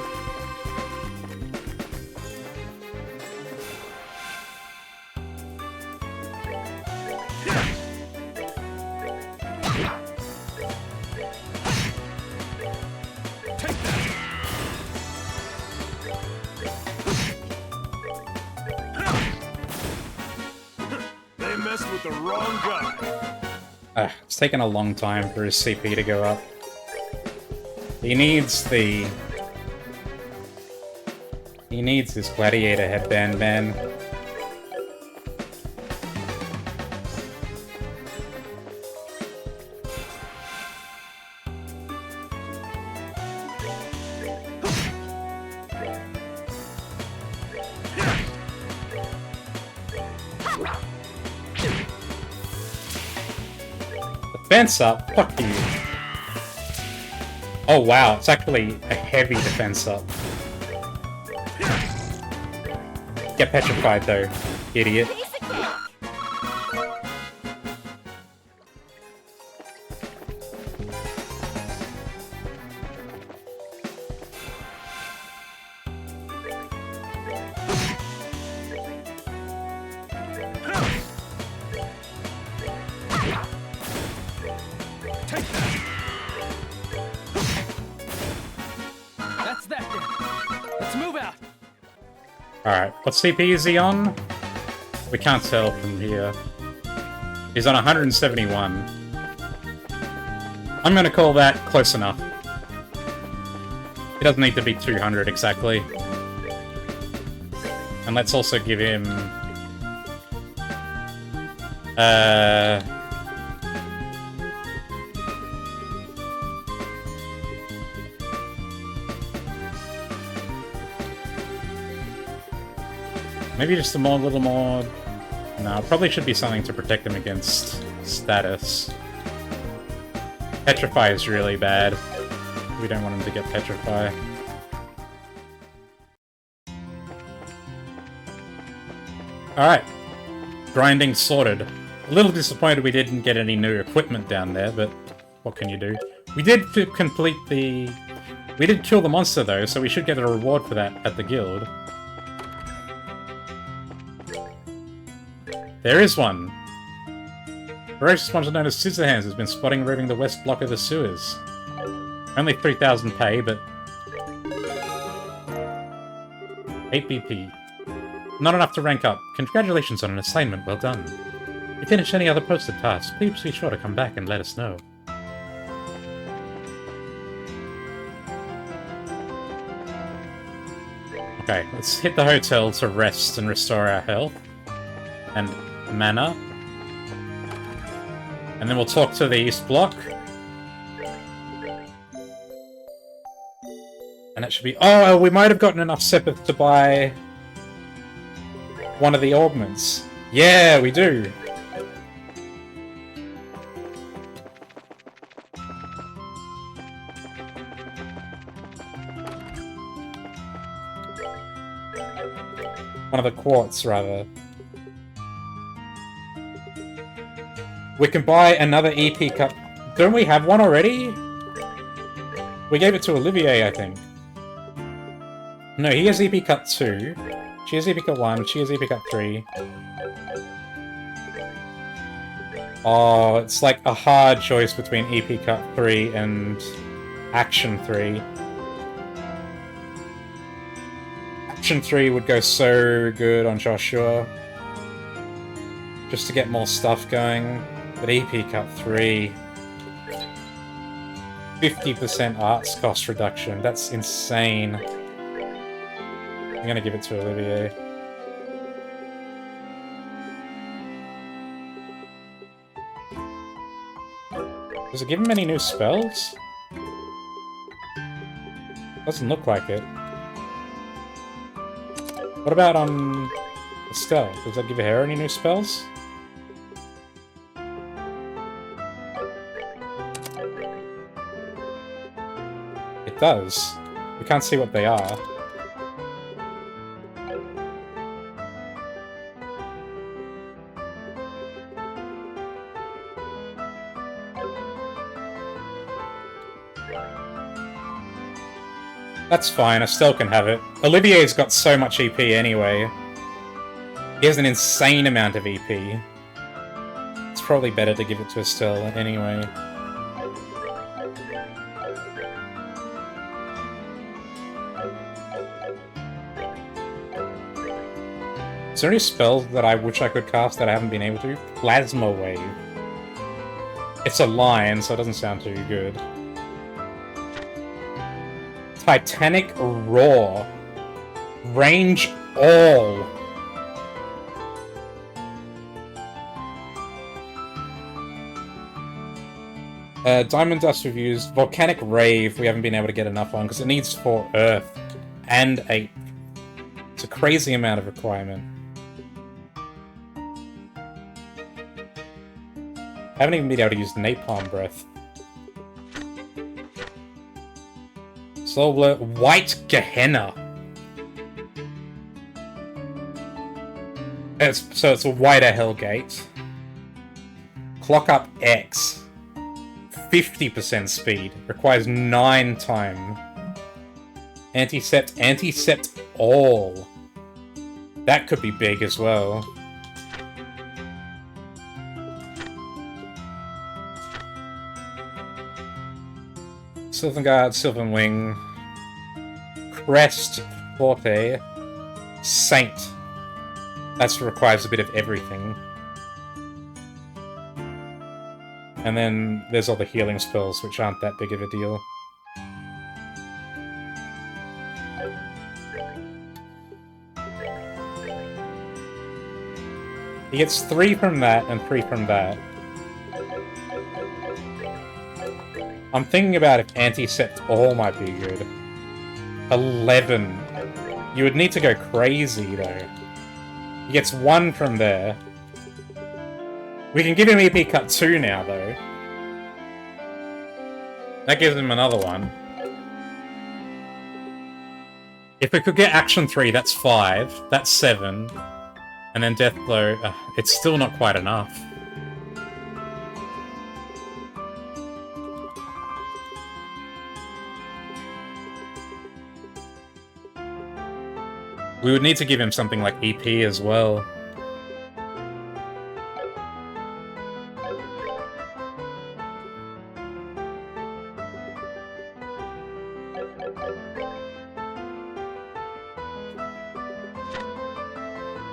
They messed with the wrong guy. It's taken a long time for his CP to go up. He needs the... He needs his gladiator headband, man. Defense up? Fuck you. Oh wow, it's actually a heavy defense up. Get petrified though, idiot. Basic attack. That's that then. Let's move out. Alright, what CP is he on? We can't tell from here. He's on 171. I'm gonna call that close enough. He doesn't need to be 200 exactly. And let's also give him... maybe just a little more... No, probably should be something to protect him against status. Petrify is really bad. We don't want him to get Petrify. Alright. Grinding sorted. A little disappointed we didn't get any new equipment down there, but what can you do? We did complete the... We did kill the monster though, so we should get a reward for that at the guild. There is one! Ferocious monster known as Scissorhands has been spotting and roving the west block of the sewers. Only 3,000 pay, but... 8 BP. Not enough to rank up. Congratulations on an assignment, well done. If you finish any other posted tasks, please be sure to come back and let us know. Okay, let's hit the hotel to rest and restore our health. And mana. And then we'll talk to the east block. And it should be... Oh, we might have gotten enough Sepith to buy... one of the augments. Yeah, we do! One of the quartz, rather. We can buy another EP cup. Don't we have one already? We gave it to Olivier, I think. No, he has EP Cut 2. She has EP Cut 1. She has EP Cut 3. Oh, it's like a hard choice between EP Cut 3 and Action 3. Action 3 would go so good on Joshua. Just to get more stuff going. But EP Cut 3... 50% arts cost reduction. That's insane. I'm gonna give it to Olivier. Does it give him any new spells? Doesn't look like it. What about on Estelle? Does that give her any new spells? It does. We can't see what they are. That's fine, Estelle can have it. Olivier's got so much EP anyway. He has an insane amount of EP. It's probably better to give it to Estelle anyway. Is there any spells that I wish I could cast that I haven't been able to? Plasma Wave. It's a line, so it doesn't sound too good. Titanic Roar. Range all. Diamond Dust we've used. Volcanic Rave we haven't been able to get enough on because it needs 4 Earth and 8. It's a crazy amount of requirement. I haven't even been able to use Napalm Breath. Soul Blur. White Gehenna. So it's a wider Hellgate. Clock Up X. 50% speed. Requires 9 time. Anticept all. That could be big as well. Sylvan Guard, Sylvan Wing. Crest, Forte. Saint. That requires a bit of everything. And then there's all the healing spells, which aren't that big of a deal. He gets 3 from that and 3 from that. I'm thinking about if Anticept All might be good. 11. You would need to go crazy, though. He gets 1 from there. We can give him EP Cut 2 now, though. That gives him another one. If we could get Action 3, that's 5. That's 7. And then Death Blow, it's still not quite enough. We would need to give him something like EP as well.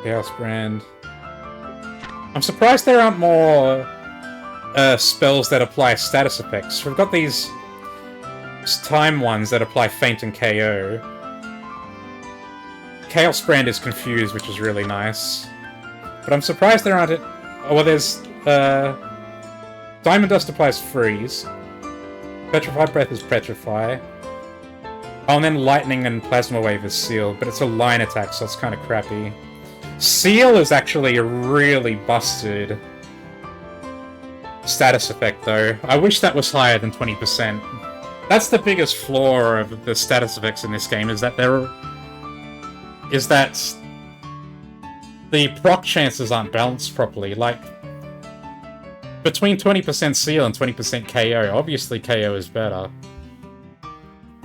Chaos Brand. I'm surprised there aren't more spells that apply status effects. We've got these time ones that apply Feint and KO. Chaos Brand is confused, which is really nice. But I'm surprised there aren't... Oh, well, there's... Diamond Dust applies Freeze. Petrified Breath is Petrify. Oh, and then Lightning and Plasma Wave is Seal, but it's a line attack, so it's kind of crappy. Seal is actually a really busted status effect, though. I wish that was higher than 20%. That's the biggest flaw of the status effects in this game, is that the proc chances aren't balanced properly. Like, between 20% Seal and 20% KO, obviously KO is better.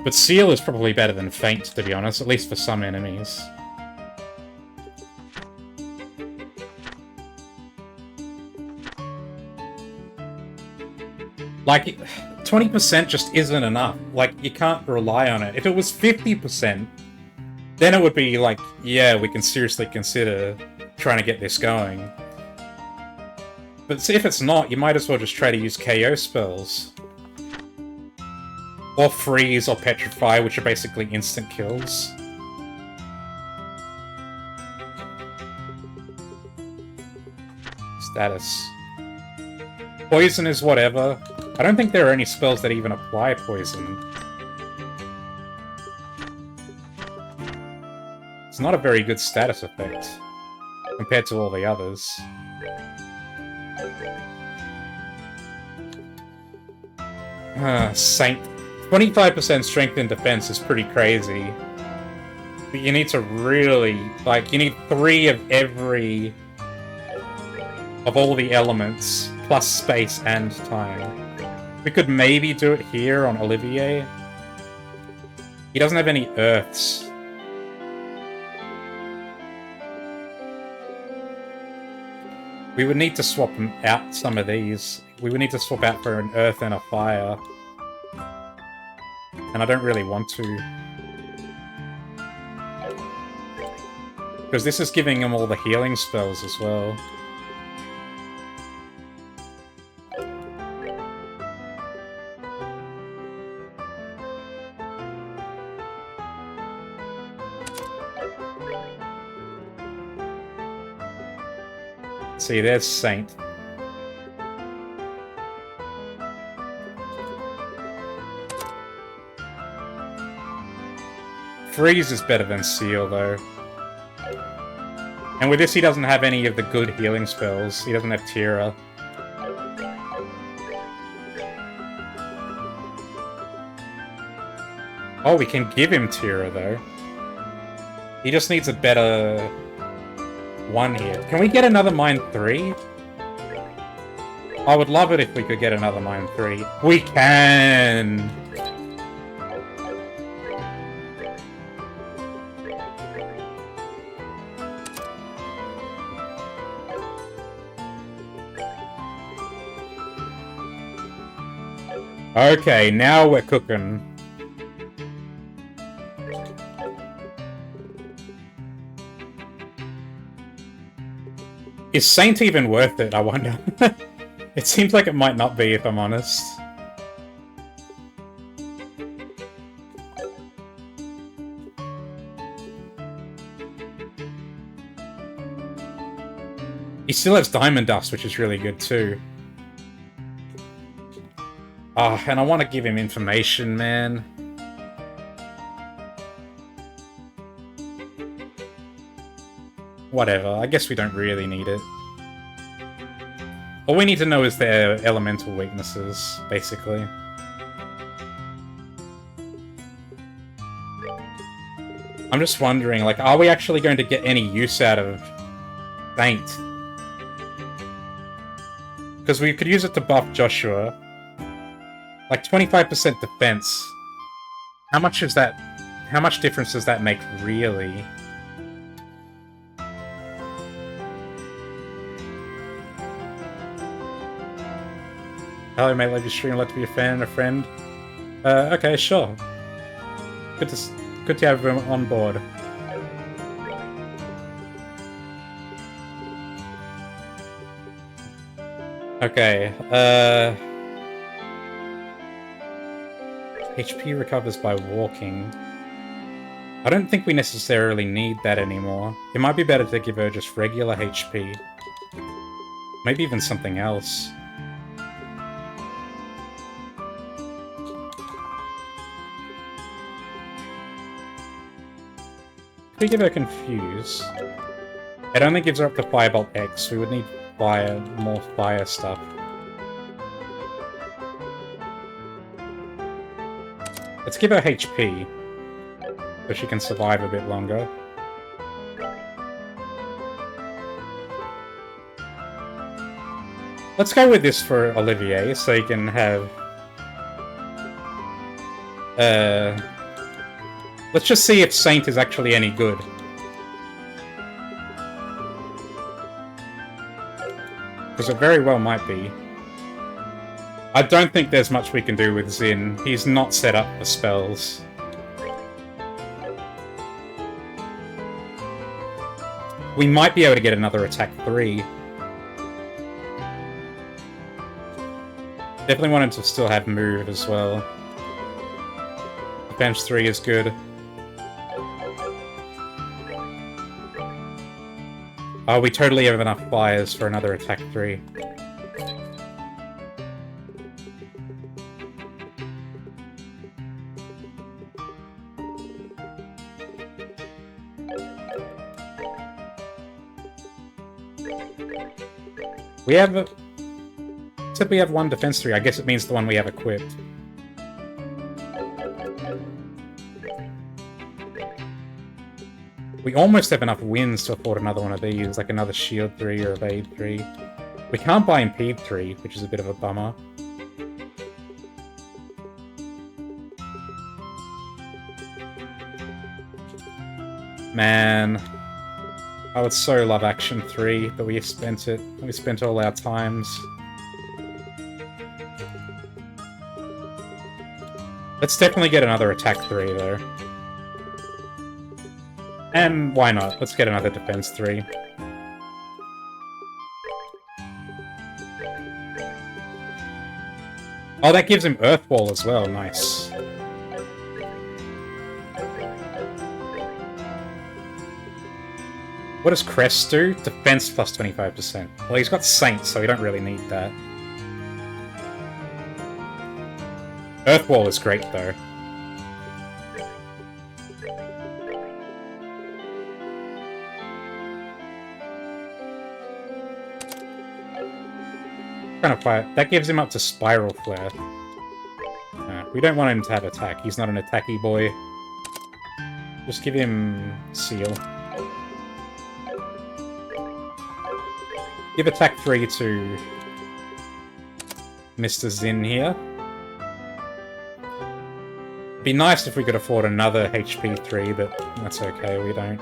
But Seal is probably better than Feint, to be honest, at least for some enemies. Like, 20% just isn't enough. Like, you can't rely on it. If it was 50%, then it would be like, yeah, we can seriously consider trying to get this going. But if it's not, you might as well just try to use KO spells. Or Freeze or Petrify, which are basically instant kills. Status. Poison is whatever. I don't think there are any spells that even apply poison. It's not a very good status effect compared to all the others. Saint. 25% strength and defense is pretty crazy. But you need to really, like, you need 3 of every... of all the elements, plus space and time. We could maybe do it here on Olivier. He doesn't have any Earths. We would need to swap out some of these. We would need to swap out for an Earth and a Fire. And I don't really want to. Because this is giving him all the healing spells as well. See, there's Saint. Freeze is better than Seal, though. And with this, he doesn't have any of the good healing spells. He doesn't have Tira. Oh, we can give him Tira, though. He just needs a better one here. Can we get another Mine 3? I would love it if we could get another Mine 3. We can! Okay, now we're cooking. Is Saint even worth it, I wonder? It seems like it might not be, if I'm honest. He still has Diamond Dust, which is really good too. Ah, and I want to give him information, man. Whatever, I guess we don't really need it. All we need to know is their elemental weaknesses, basically. I'm just wondering, like, are we actually going to get any use out of Saint? Because we could use it to buff Joshua. Like, 25% defense. How much is that? How much difference does that make, really? Hello, mate. Love your stream. Love to be a fan and a friend. Okay, sure. Good to have everyone on board. Okay, HP recovers by walking. I don't think we necessarily need that anymore. It might be better to give her just regular HP. Maybe even something else. Could we give her Confuse? It only gives her up to Firebolt X. We would need more fire stuff. Let's give her HP, so she can survive a bit longer. Let's go with this for Olivier, so he can have... Let's just see if Saint is actually any good. Because it very well might be. I don't think there's much we can do with Xin. He's not set up for spells. We might be able to get another attack 3. Definitely wanted to still have move as well. Defense 3 is good. Oh, we totally have enough fires for another attack 3. We have... Except we have one defense 3. I guess it means the one we have equipped. We almost have enough wins to afford another one of these, like another shield 3 or evade 3. We can't buy impede 3, which is a bit of a bummer. Man. I would so love Action 3, but we spent it. We spent all our times. Let's definitely get another Attack 3, though. And why not? Let's get another Defense 3. Oh, that gives him Earth Wall as well. Nice. What does Crest do? Defense plus 25%. Well, he's got Saint, so we don't really need that. Earth Wall is great, though. Kind of fire. That gives him up to Spiral Flare. We don't want him to have attack. He's not an attacky boy. Just give him Seal. Give attack 3 to Mr. Zin here. Be nice if we could afford another HP 3, but that's okay, we don't.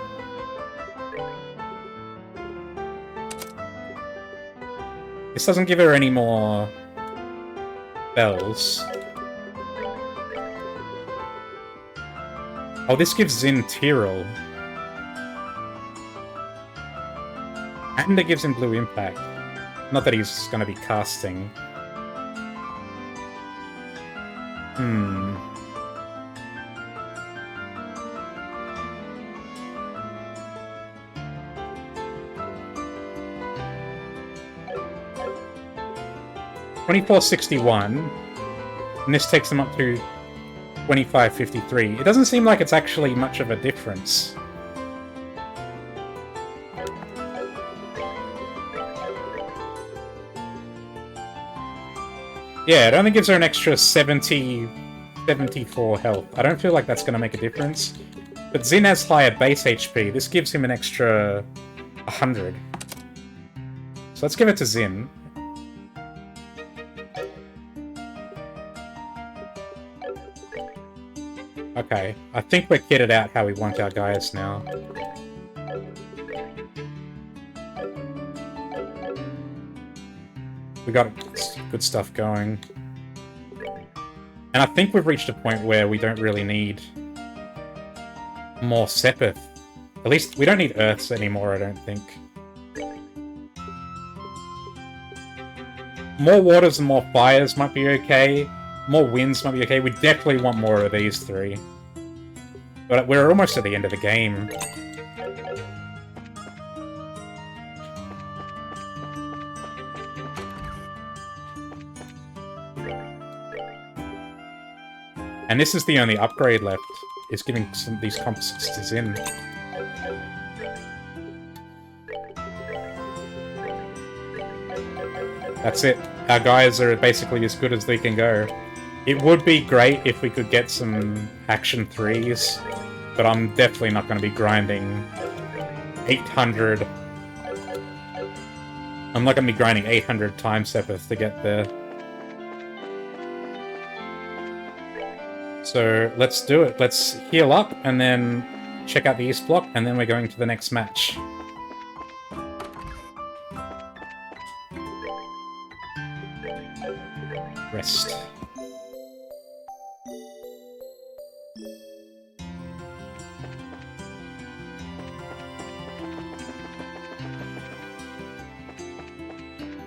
This doesn't give her any more bells. Oh, this gives Zin Tyrell. And it gives him Blue Impact. Not that he's going to be casting. 2461, and this takes them up to 2553. It doesn't seem like it's actually much of a difference. Yeah, it only gives her an extra 74 health. I don't feel like that's going to make a difference. But Zin has higher base HP. This gives him an extra 100. So let's give it to Zin. Okay, I think we're kitted out how we want our guys now. We got good stuff going. And I think we've reached a point where we don't really need more Sepith. At least, we don't need Earths anymore, I don't think. More Waters and more Fires might be okay. More Winds might be okay. We definitely want more of these three. But we're almost at the end of the game. And this is the only upgrade left, is giving some of these composites to Zin. That's it. Our guys are basically as good as they can go. It would be great if we could get some Action 3s, but I'm definitely not going to be grinding 800. I'm not going to be grinding 800 time Sepith to get there. So let's do it. Let's heal up and then check out the East Block, and then we're going to the next match. Rest.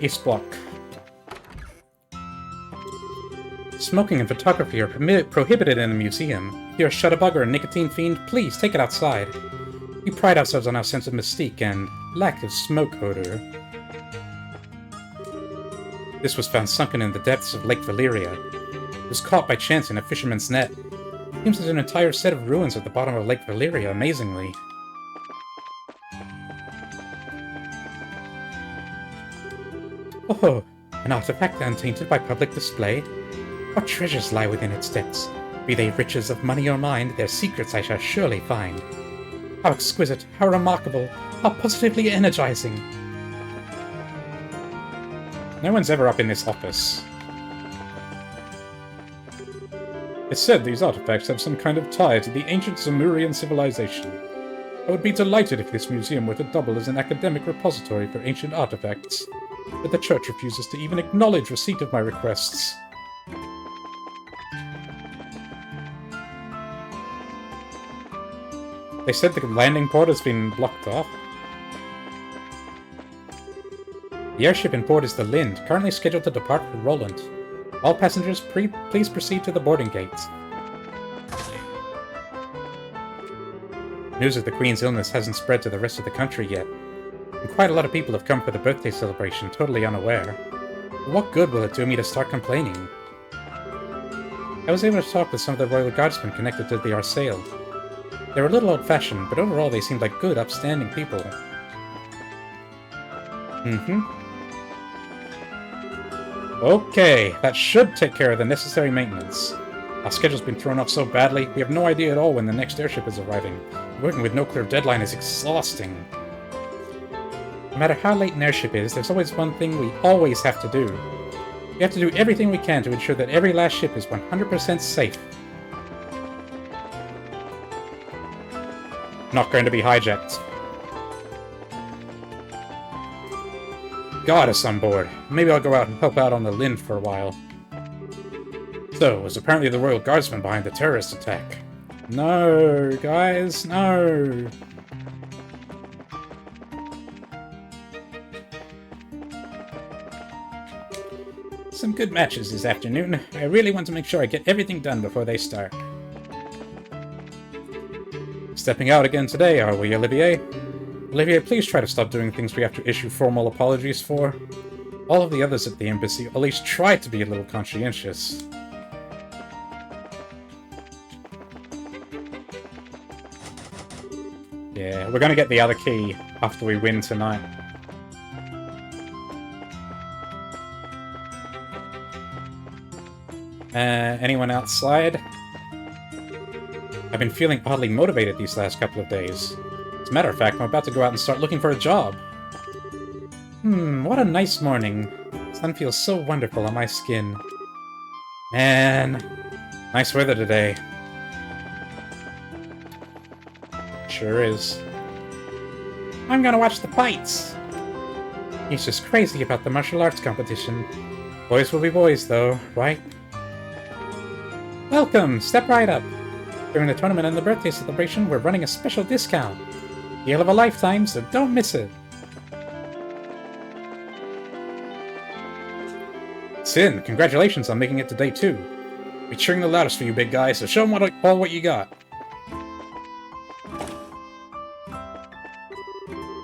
East Block. Smoking and photography are prohibited in the museum. If you're a shutterbug or a nicotine fiend, please take it outside. We pride ourselves on our sense of mystique and lack of smoke odor. This was found sunken in the depths of Lake Valyria. It was caught by chance in a fisherman's net. Seems there's an entire set of ruins at the bottom of Lake Valyria, amazingly. Oh, an artifact untainted by public display. What treasures lie within its depths? Be they riches of money or mind, their secrets I shall surely find. How exquisite, how remarkable, how positively energizing. No one's ever up in this office. It's said these artifacts have some kind of tie to the ancient Zemurian civilization. I would be delighted if this museum were to double as an academic repository for ancient artifacts, but the church refuses to even acknowledge receipt of my requests. They said the landing port has been blocked off. The airship in port is the Lind, currently scheduled to depart for Roland. All passengers, please proceed to the boarding gates. News of the Queen's illness hasn't spread to the rest of the country yet, and quite a lot of people have come for the birthday celebration totally unaware. But what good will it do me to start complaining? I was able to talk with some of the Royal Guardsmen connected to the Arsail. They were a little old-fashioned, but overall they seemed like good, upstanding people. Okay, that should take care of the necessary maintenance. Our schedule's been thrown off so badly, we have no idea at all when the next airship is arriving. Working with no clear deadline is exhausting. No matter how late an airship is, there's always one thing we always have to do. We have to do everything we can to ensure that every last ship is 100% safe. Not going to be hijacked. Got us on board. Maybe I'll go out and help out on the Lind for a while. So, it was apparently the Royal Guardsmen behind the terrorist attack. No, guys, no! Some good matches this afternoon. I really want to make sure I get everything done before they start. Stepping out again today, are we, Olivier? Olivier, please try to stop doing things we have to issue formal apologies for. All of the others at the embassy at least try to be a little conscientious. Yeah, we're gonna get the other key after we win tonight. Anyone outside? I've been feeling oddly motivated these last couple of days. As a matter of fact, I'm about to go out and start looking for a job. What a nice morning. The sun feels so wonderful on my skin. Man, nice weather today. Sure is. I'm gonna watch the fights! He's just crazy about the martial arts competition. Boys will be boys, though, right? Welcome! Step right up! During the tournament and the birthday celebration, we're running a special discount. Deal of a lifetime, so don't miss it! Sin, congratulations on making it to day 2. We're cheering the loudest for you, big guy, so show them all what you got.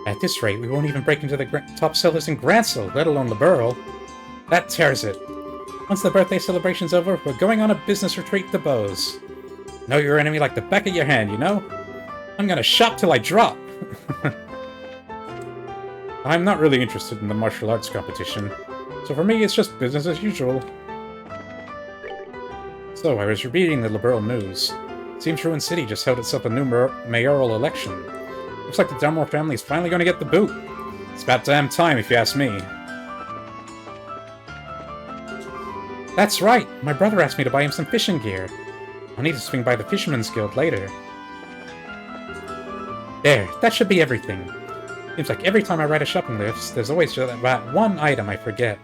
At this rate, we won't even break into the top sellers in Grancel, let alone Liberl. That tears it. Once the birthday celebration's over, we're going on a business retreat to Bose. Know your enemy like the back of your hand, you know? I'm gonna shop till I drop! I'm not really interested in the martial arts competition, so for me it's just business as usual. So, I was reading the Liberl news. Seems Ruin City just held itself a new mayoral election. Looks like the Dunmore family is finally gonna get the boot. It's about damn time, if you ask me. That's right! My brother asked me to buy him some fishing gear. I'll need to swing by the Fisherman's Guild later. There, that should be everything. Seems like every time I write a shopping list, there's always just that one item I forget.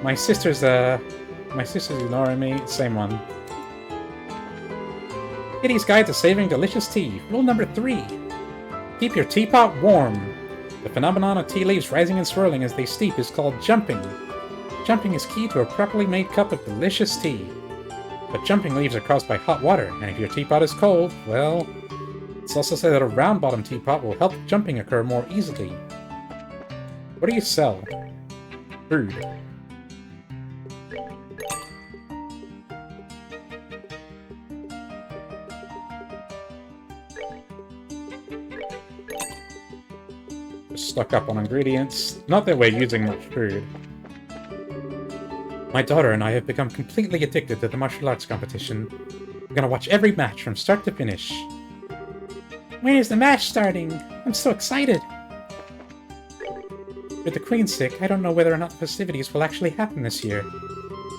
My sister's ignoring me. Same one. Kitty's Guide to Saving Delicious Tea. Rule number 3. Keep your teapot warm. The phenomenon of tea leaves rising and swirling as they steep is called jumping. Jumping is key to a properly made cup of delicious tea. But jumping leaves are caused by hot water, and if your teapot is cold, well... It's also said that a round-bottomed teapot will help jumping occur more easily. What do you sell? Food. Just stock up on ingredients. Not that we're using much food. My daughter and I have become completely addicted to the martial arts competition. We're gonna watch every match from start to finish. When is the match starting? I'm so excited! With the Queen sick, I don't know whether or not the festivities will actually happen this year.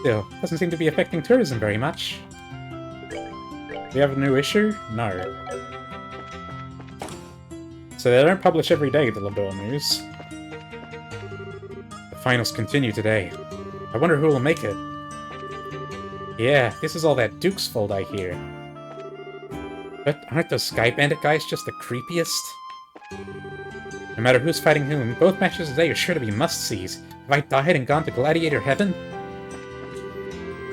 Still, it doesn't seem to be affecting tourism very much. Do you have a new issue? No. So they don't publish every day, the Labelle News. The finals continue today. I wonder who will make it. Yeah, this is all that Duke's fault, I hear. But aren't those Sky Bandit guys just the creepiest? No matter who's fighting whom, both matches today are sure to be must-sees. Have I died and gone to Gladiator Heaven?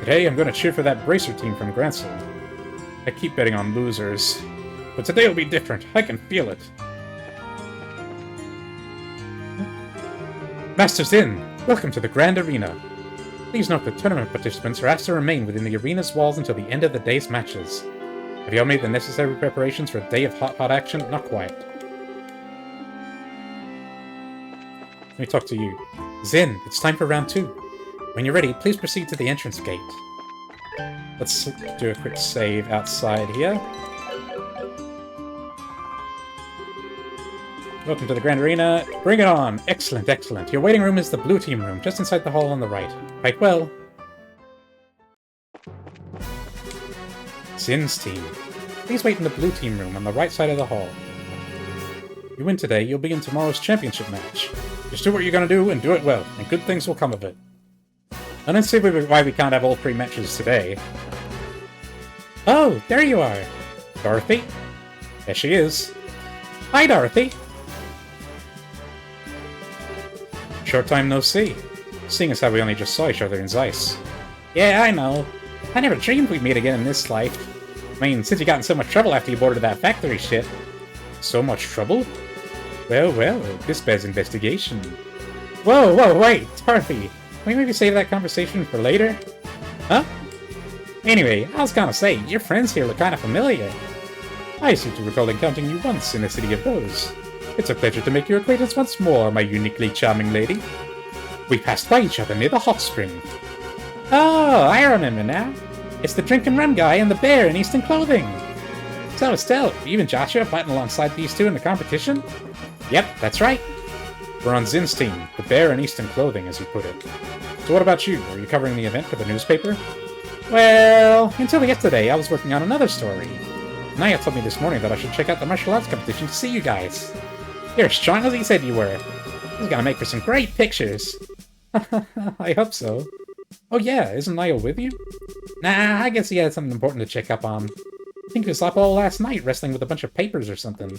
Today I'm gonna cheer for that Bracer team from Grancel. I keep betting on losers. But today will be different. I can feel it. Master Zin, welcome to the Grand Arena. Please note that tournament participants are asked to remain within the arena's walls until the end of the day's matches. Have you all made the necessary preparations for a day of hot action? Not quite. Let me talk to you. Zin, it's time for round 2. When you're ready, please proceed to the entrance gate. Let's do a quick save outside here. Welcome to the Grand Arena. Bring it on! Excellent, excellent. Your waiting room is the blue team room, just inside the hall on the right. Fight well. Zin's team. Please wait in the blue team room on the right side of the hall. You win today, you'll be in tomorrow's championship match. Just do what you're gonna do, and do it well, and good things will come of it. I don't see why we can't have all 3 matches today. Oh, there you are! Dorothy? There she is. Hi, Dorothy! Short time no see. Seeing as how we only just saw each other in Zeiss. Yeah, I know. I never dreamed we'd meet again in this life. I mean, since you got in so much trouble after you boarded that factory ship. So much trouble? Well, well, this bears investigation. Whoa, whoa, wait, Dorothy! Can we maybe save that conversation for later? Huh? Anyway, I was gonna say, your friends here look kinda familiar. I seem to recall encountering you once in the City of Bows. It's a pleasure to make your acquaintance once more, my uniquely charming lady. We passed by each other near the hot spring. Oh, I remember now. It's the drink and run guy and the bear in Eastern clothing. So, Estelle, you and Joshua fighting alongside these two in the competition? Yep, that's right. We're on Zin's team, the bear in Eastern clothing, as you put it. So what about you? Are you covering the event for the newspaper? Well, until yesterday, I was working on another story. Naya told me this morning that I should check out the martial arts competition to see you guys. You're as strong as he said you were. This is gonna make for some great pictures. I hope so. Oh yeah, isn't Niall with you? Nah, I guess he had something important to check up on. I think he was up all last night wrestling with a bunch of papers or something.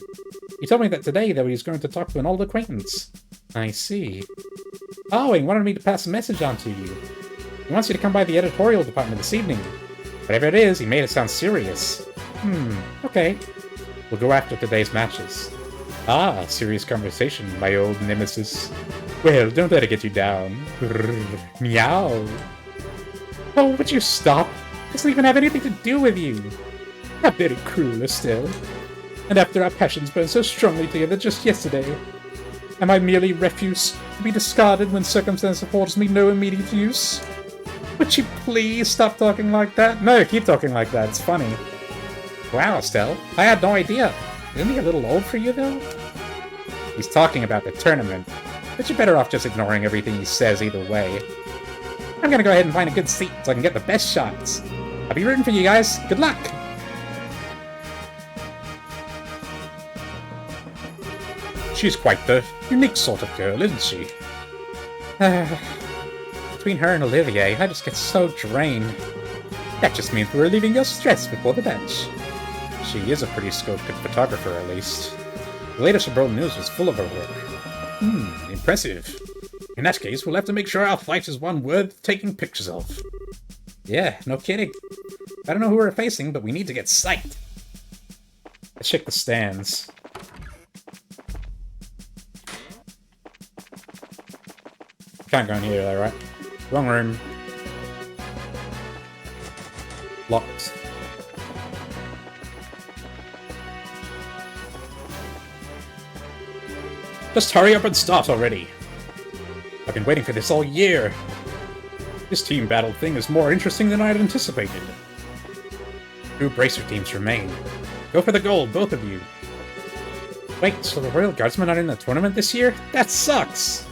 He told me that today that he was going to talk to an old acquaintance. I see. Oh, he wanted me to pass a message on to you. He wants you to come by the editorial department this evening. Whatever it is, he made it sound serious. Okay. We'll go after today's matches. Ah, serious conversation, my old nemesis. Well, don't let it get you down. Meow. Oh, would you stop? It doesn't even have anything to do with you. How very cruel, Estelle. And after our passions burned so strongly together just yesterday, am I merely refuse to be discarded when circumstance affords me no immediate use? Would you please stop talking like that? No, keep talking like that. It's funny. Wow, Estelle. I had no idea. Isn't he a little old for you, though? He's talking about the tournament, but you're better off just ignoring everything he says either way. I'm gonna go ahead and find a good seat so I can get the best shots. I'll be rooting for you guys. Good luck! She's quite the unique sort of girl, isn't she? Between her and Olivier, I just get so drained. That just means we're relieving your stress before the match. She is a pretty skilled photographer, at least. The latest Labelle News was full of her work. Impressive. In that case, we'll have to make sure our fight is one worth taking pictures of. Yeah, no kidding. I don't know who we're facing, but we need to get psyched. Let's check the stands. Can't go in here, though, right? Wrong room. Locked. Just hurry up and start already. I've been waiting for this all year. This team battle thing is more interesting than I had anticipated. 2 bracer teams remain. Go for the gold, both of you. Wait, so the Royal Guardsmen are in the tournament this year? That sucks!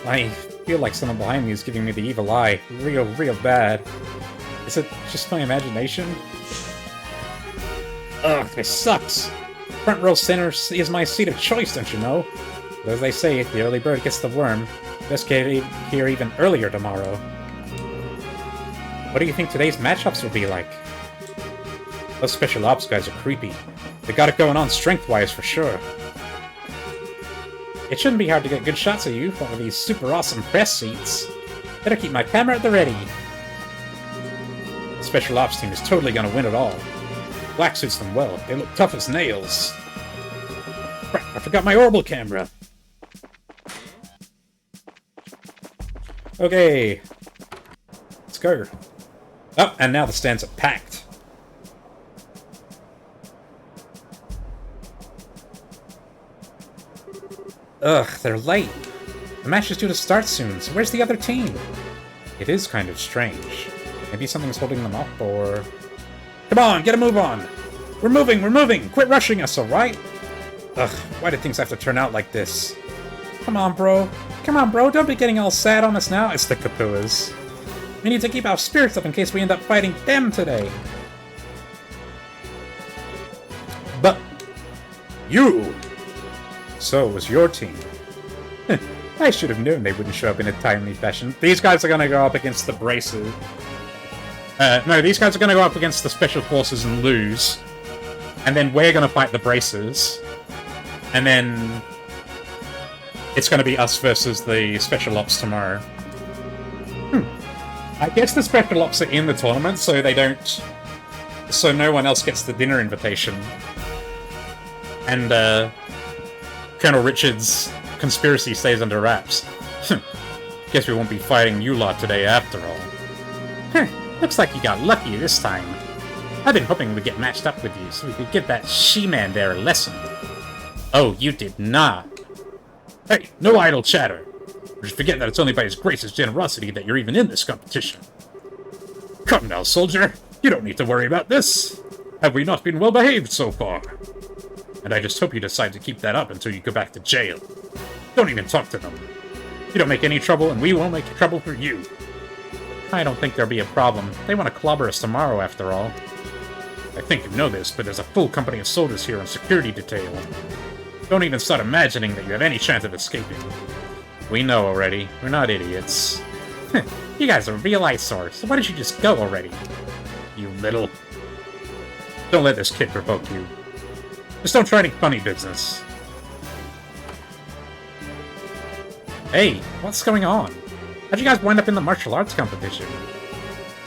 I feel like someone behind me is giving me the evil eye. Real bad. Is it just my imagination? Ugh, this sucks! Front row center is my seat of choice, don't you know? But as they say, the early bird gets the worm. Best get here even earlier tomorrow. What do you think today's matchups will be like? Those special ops guys are creepy. They got it going on strength-wise for sure. It shouldn't be hard to get good shots of you from one of these super awesome press seats. Better keep my camera at the ready. The special ops team is totally gonna win it all. Black suits them well. They look tough as nails. Crap, I forgot my orbital camera. Okay. Let's go. Oh, and now the stands are packed. Ugh, they're late. The match is due to start soon, so where's the other team? It is kind of strange. Maybe something's holding them up, or... Come on, get a move on! We're moving! Quit rushing us, alright? Ugh, why did things have to turn out like this? Come on, bro, don't be getting all sad on us now. It's the Kapuas. We need to keep our spirits up in case we end up fighting them today. But... you! So it was your team. I should have known they wouldn't show up in a timely fashion. These guys are gonna go up against the Braces. No, these guys are gonna go up against the Special Forces and lose. And then we're gonna fight the Braces. And then... it's gonna be us versus the Special Ops tomorrow. I guess the Special Ops are in the tournament, so they don't... so no one else gets the dinner invitation. And, Colonel Richard's conspiracy stays under wraps. Guess we won't be fighting you lot today after all. Looks like you got lucky this time. I've been hoping we'd get matched up with you so we could give that she-man there a lesson. Oh, you did not. Hey, no idle chatter. Just forget that it's only by His Grace's generosity that you're even in this competition. Come now, soldier. You don't need to worry about this. Have we not been well behaved so far? And I just hope you decide to keep that up until you go back to jail. Don't even talk to them. You don't make any trouble, and we won't make trouble for you. I don't think there'll be a problem. They want to clobber us tomorrow, after all. I think you know this, but there's a full company of soldiers here on security detail. Don't even start imagining that you have any chance of escaping. We know already. We're not idiots. You guys are real eyesores, so why don't you just go already? You little... Don't let this kid provoke you. Just don't try any funny business. Hey, what's going on? How'd you guys wind up in the martial arts competition?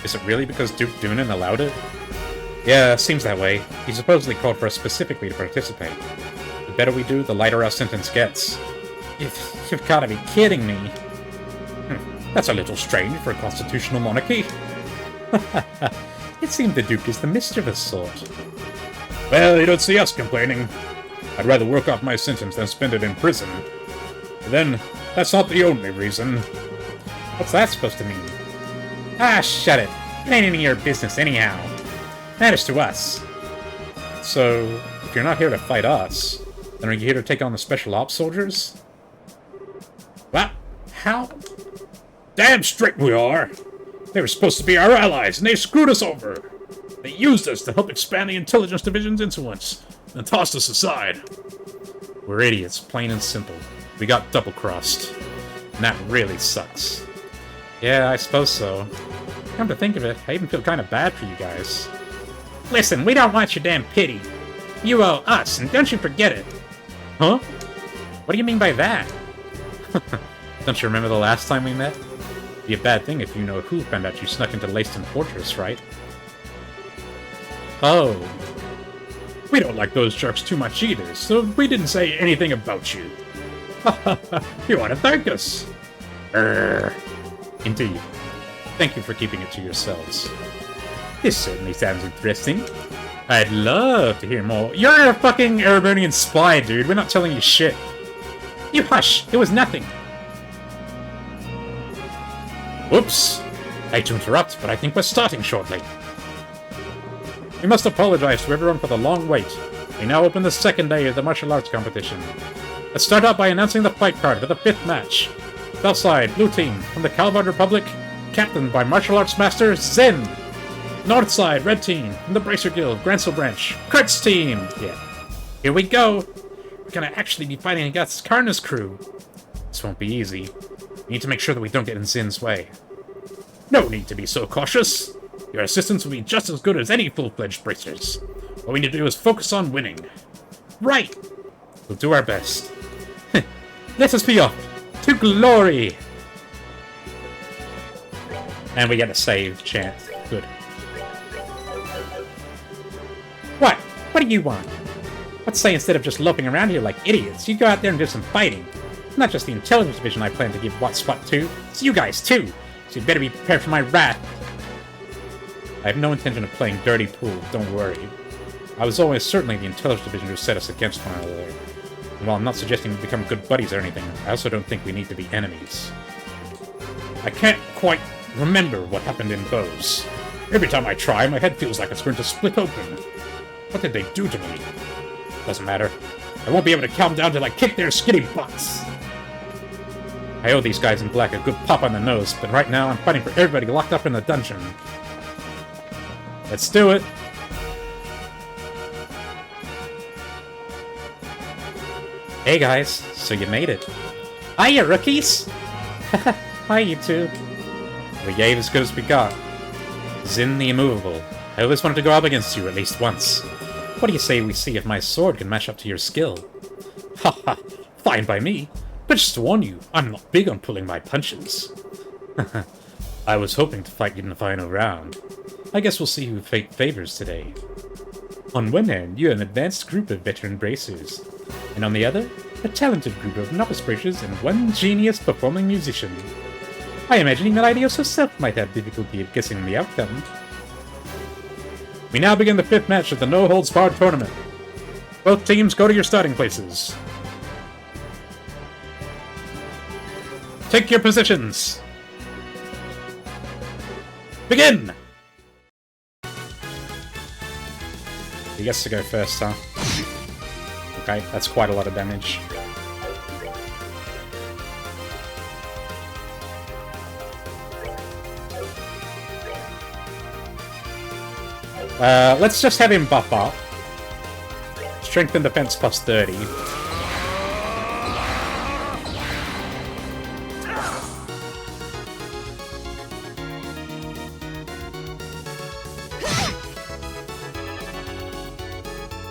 Is it really because Duke Doonan allowed it? Yeah, seems that way. He supposedly called for us specifically to participate. The better we do, the lighter our sentence gets. You've gotta be kidding me. That's a little strange for a constitutional monarchy. It seems the Duke is the mischievous sort. Well, you don't see us complaining. I'd rather work off my sentence than spend it in prison. But then, that's not the only reason. What's that supposed to mean? Ah, shut it. It ain't any of your business anyhow. Matters to us. So, if you're not here to fight us, then are you here to take on the Special Ops soldiers? What? How? Damn straight we are! They were supposed to be our allies, and they screwed us over! They used us to help expand the Intelligence Division's influence, and tossed us aside. We're idiots, plain and simple. We got double-crossed. And that really sucks. Yeah, I suppose so. Come to think of it, I even feel kind of bad for you guys. Listen, we don't want your damn pity. You owe us, and don't you forget it. Huh? What do you mean by that? Don't you remember the last time we met? Be a bad thing if you know who found out you snuck into Leyston Fortress, right? Oh. We don't like those jerks too much either, so we didn't say anything about you. You want to thank us? Indeed. Thank you for keeping it to yourselves. This certainly sounds interesting. I'd love to hear more. You're a fucking Erebonian spy, dude. We're not telling you shit. You hush. It was nothing. Whoops. I hate to interrupt, but I think we're starting shortly. We must apologize to everyone for the long wait. We now open the second day of the martial arts competition. Let's start out by announcing the fight card for the 5th match. Southside, Blue Team, from the Calvard Republic, captained by Martial Arts Master Zen. Northside, Red Team, from the Bracer Guild, Grancel Branch, Kurt's Team. Yeah. Here we go! We're gonna actually be fighting against Karna's crew. This won't be easy. We need to make sure that we don't get in Zin's way. No need to be so cautious. Your assistants will be just as good as any full-fledged bracers. What we need to do is focus on winning. Right! We'll do our best. Let us be off! To glory! And we get a save chance. Good. What? What do you want? Let's say instead of just loping around here like idiots, you go out there and do some fighting. It's not just the intelligence division I plan to give what's what to, it's you guys too! So you better be prepared for my wrath. I have no intention of playing dirty pool, don't worry. I was always certainly the intelligence division who set us against one another. And while I'm not suggesting we become good buddies or anything, I also don't think we need to be enemies. I can't quite remember what happened in Bose. Every time I try, my head feels like it's going to split open. What did they do to me? Doesn't matter. I won't be able to calm down till I kick their skinny butts. I owe these guys in black a good pop on the nose, but right now I'm fighting for everybody locked up in the dungeon. Let's do it! Hey guys, so you made it. Hiya, rookies! Hi, you two. We gave as good as we got. Zin the Immovable. I always wanted to go up against you at least once. What do you say we see if my sword can match up to your skill? Haha, fine by me. But just to warn you, I'm not big on pulling my punches. I was hoping to fight you in the final round. I guess we'll see who fate favors today. On one hand, you have an advanced group of veteran bracers, and on the other, a talented group of novice bracers and one genius performing musician. I imagine that Idios herself might have difficulty of guessing the outcome. We now begin the 5th match of the No-Holds-Barred tournament. Both teams go to your starting places. Take your positions! Begin! He gets to go first, huh? Okay, that's quite a lot of damage. Let's just have him buff up. Strength and defense plus 30.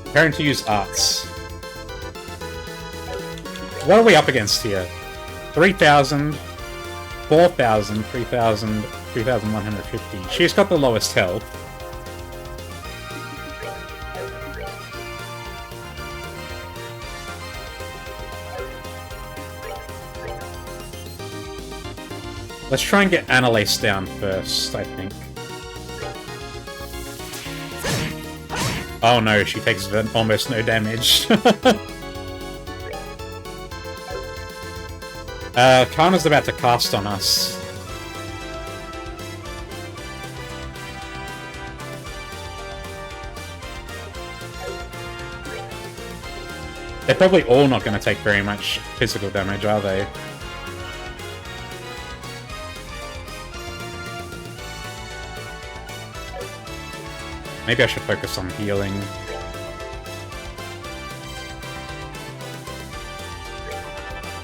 Preparing to use arts. What are we up against here? 3,000, 4,000, 3,000, 3,150. She's got the lowest health. Let's try and get Annalise down first, I think. Oh no, she takes almost no damage. Karna's about to cast on us. They're probably all not going to take very much physical damage, are they? Maybe I should focus on healing.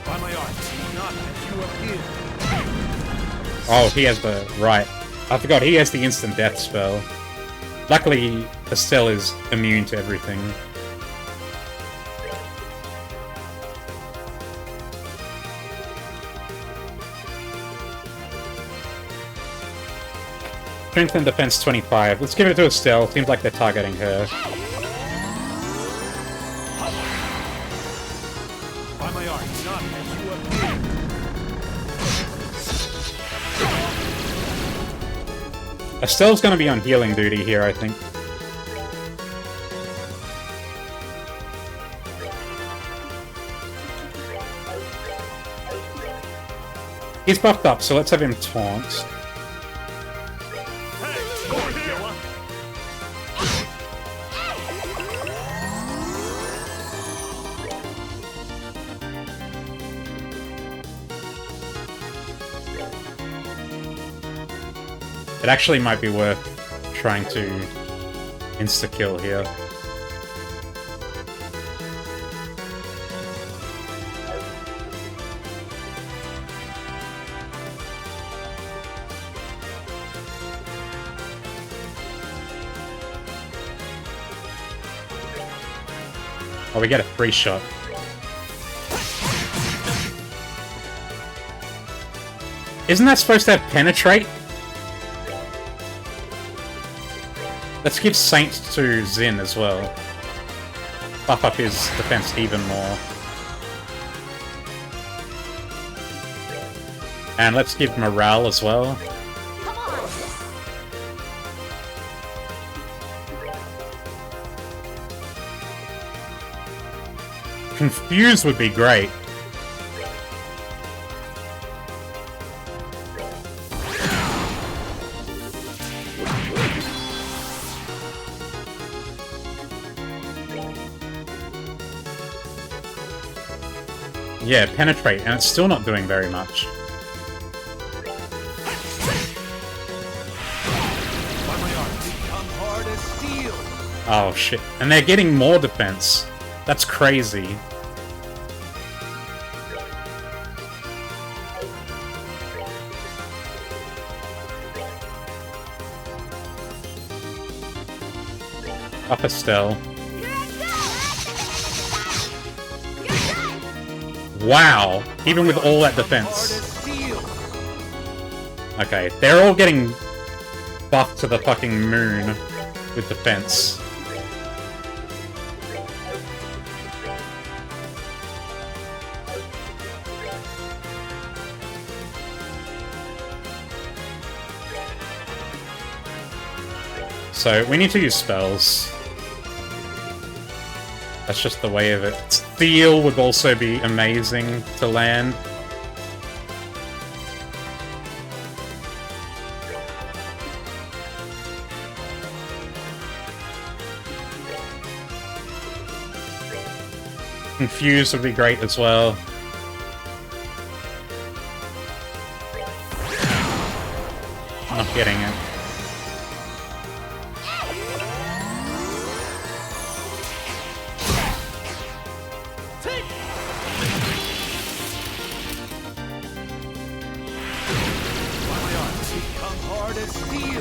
By my art, not as you appear. Oh, he has the... right. I forgot, he has the instant death spell. Luckily, Estelle is immune to everything. Strength and defense 25. Let's give it to Estelle. Seems like they're targeting her. By my art, not as you appear. Estelle's gonna be on healing duty here, I think. He's buffed up, so let's have him taunt. It actually might be worth trying to insta-kill here. Oh, we get a free shot. Isn't that supposed to have penetrate? Let's give Saint to Zin as well. Buff up his defense even more. And let's give morale as well. Come on. Confuse would be great. Yeah, penetrate, and it's still not doing very much. Oh shit. And they're getting more defense. That's crazy. Up Estelle. Wow! Even with all that defense. Okay, they're all getting buffed to the fucking moon with defense. So, we need to use spells. That's just the way of it. Steel would also be amazing to land. Confuse would be great as well. Not getting it.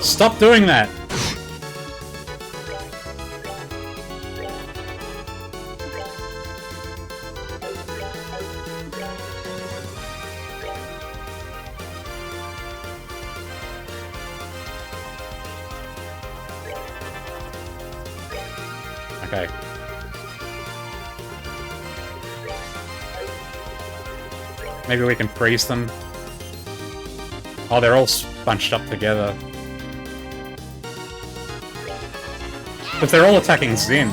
Stop doing that! Okay. Maybe we can freeze them. Oh, they're all bunched up together. But they're all attacking Zin.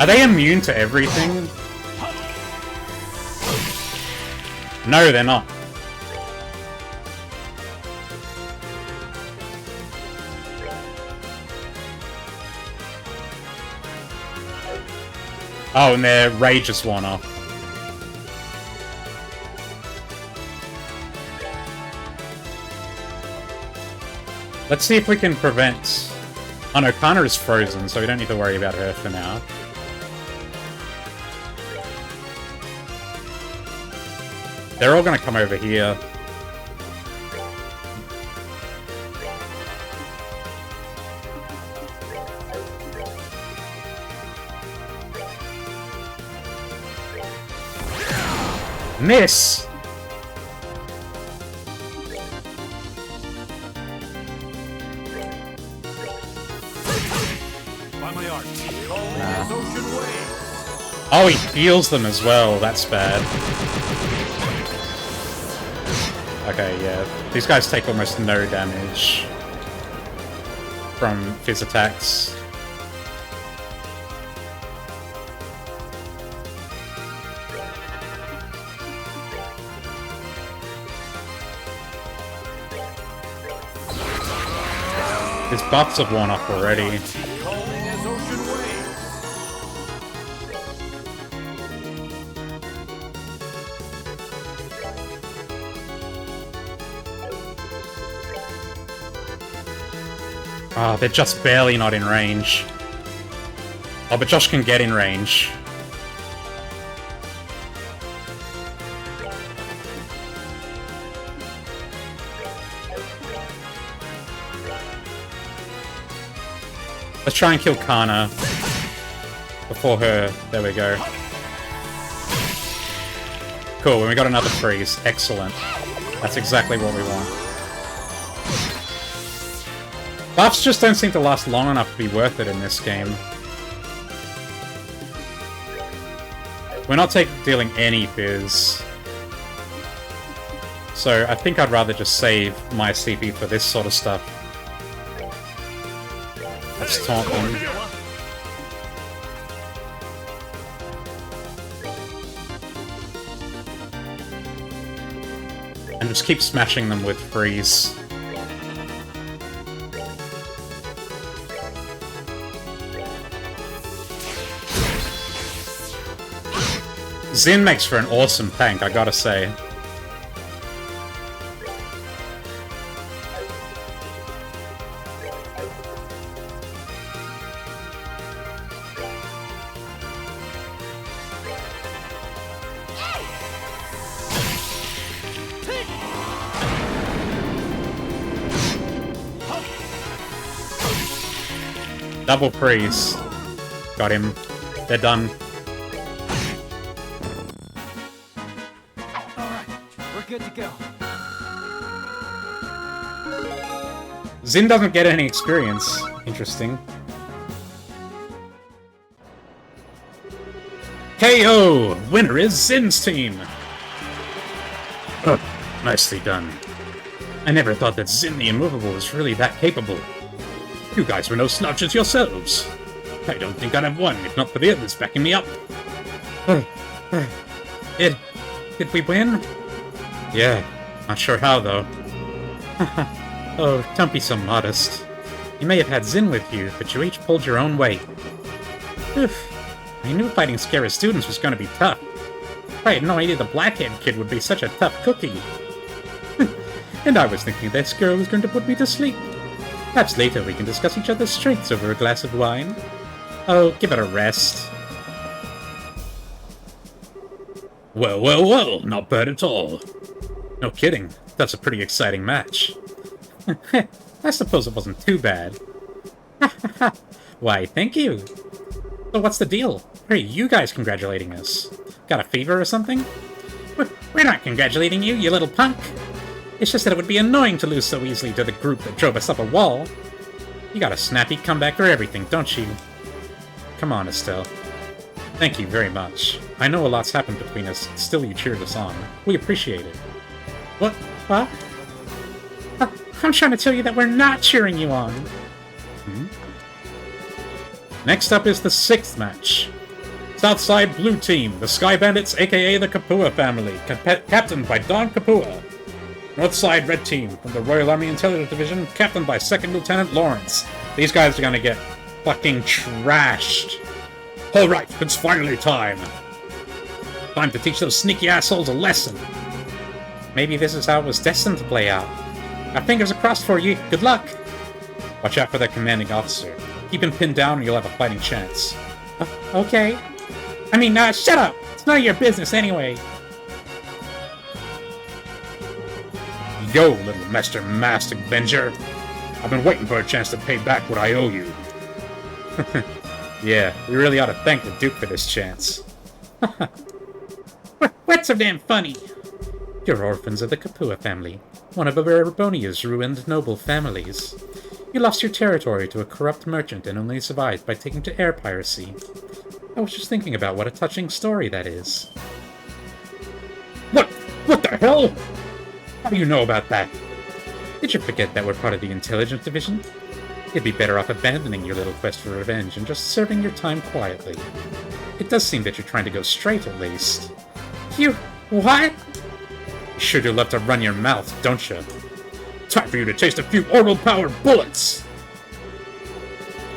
Are they immune to everything? No, they're not. Oh, and their rage is worn off. Let's see if we can prevent... Oh no, Kana is frozen, so we don't need to worry about her for now. They're all gonna come over here. Miss! Oh, he heals them as well. That's bad. Okay, yeah. These guys take almost no damage from his attacks. His buffs have worn off already. Ah, they're just barely not in range. Oh, but Josh can get in range. Let's try and kill Kana before her. There we go. Cool, and we got another freeze. Excellent. That's exactly what we want. Buffs just don't seem to last long enough to be worth it in this game. We're not dealing any fizz. So I think I'd rather just save my CP for this sort of stuff. Let's taunt them. And just keep smashing them with freeze. Xin makes for an awesome tank, I gotta say. Double freeze. Got him. They're done. Alright, we're good to go. Xin doesn't get any experience. Interesting. KO! Winner is Zin's team! Oh, nicely done. I never thought that Xin the Immovable was really that capable. You guys were no slouches yourselves. I don't think I'd have won if not for the others backing me up. Did we win? Yeah, not sure how though. Oh, don't be so modest. You may have had Xin with you, but you each pulled your own weight. I knew fighting scary students was going to be tough. I had no idea the blackhead kid would be such a tough cookie. And I was thinking this girl was going to put me to sleep. Perhaps later we can discuss each other's strengths over a glass of wine. Oh, give it a rest. Well, well, well, not bad at all. No kidding, that's a pretty exciting match. I suppose it wasn't too bad. Why, thank you. So what's the deal? Why are you guys congratulating us? Got a fever or something? We're not congratulating you, you little punk. It's just that it would be annoying to lose so easily to the group that drove us up a wall. You got a snappy comeback for everything, don't you? Come on, Estelle. Thank you very much. I know a lot's happened between us, still you cheered us on. We appreciate it. What? What? I'm trying to tell you that we're not cheering you on. Next up is the 6th match. Southside Blue Team, the Sky Bandits, aka the Kapua family, captained by Don Kapua. Northside Red Team, from the Royal Army Intelligence Division, captained by 2nd Lieutenant Lawrence. These guys are gonna get fucking trashed. Alright, it's finally time. Time to teach those sneaky assholes a lesson. Maybe this is how it was destined to play out. Our fingers are crossed for you. Good luck. Watch out for that commanding officer. Keep him pinned down and you'll have a fighting chance. Okay. I mean, shut up! It's none of your business anyway. Yo, little Master Avenger. I've been waiting for a chance to pay back what I owe you. Yeah, we really ought to thank the Duke for this chance. What's so damn funny? You're orphans of the Kapua family, one of Erebonia's ruined noble families. You lost your territory to a corrupt merchant and only survived by taking to air piracy. I was just thinking about what a touching story that is. What the hell? How do you know about that? Did you forget that we're part of the Intelligence Division? You'd be better off abandoning your little quest for revenge and just serving your time quietly. It does seem that you're trying to go straight, at least. You... what? You sure do love to run your mouth, don't you? Time for you to taste a few oral-powered bullets!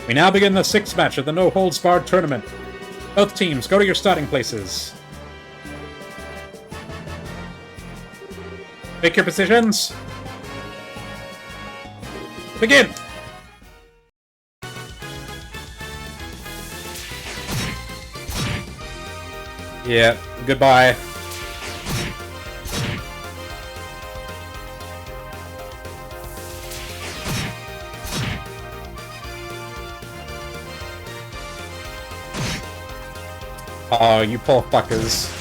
We now begin the 6th match of the No-Holds-Barred tournament. Both teams, go to your starting places. Take your positions. Begin! Yeah, goodbye. Oh, you poor fuckers.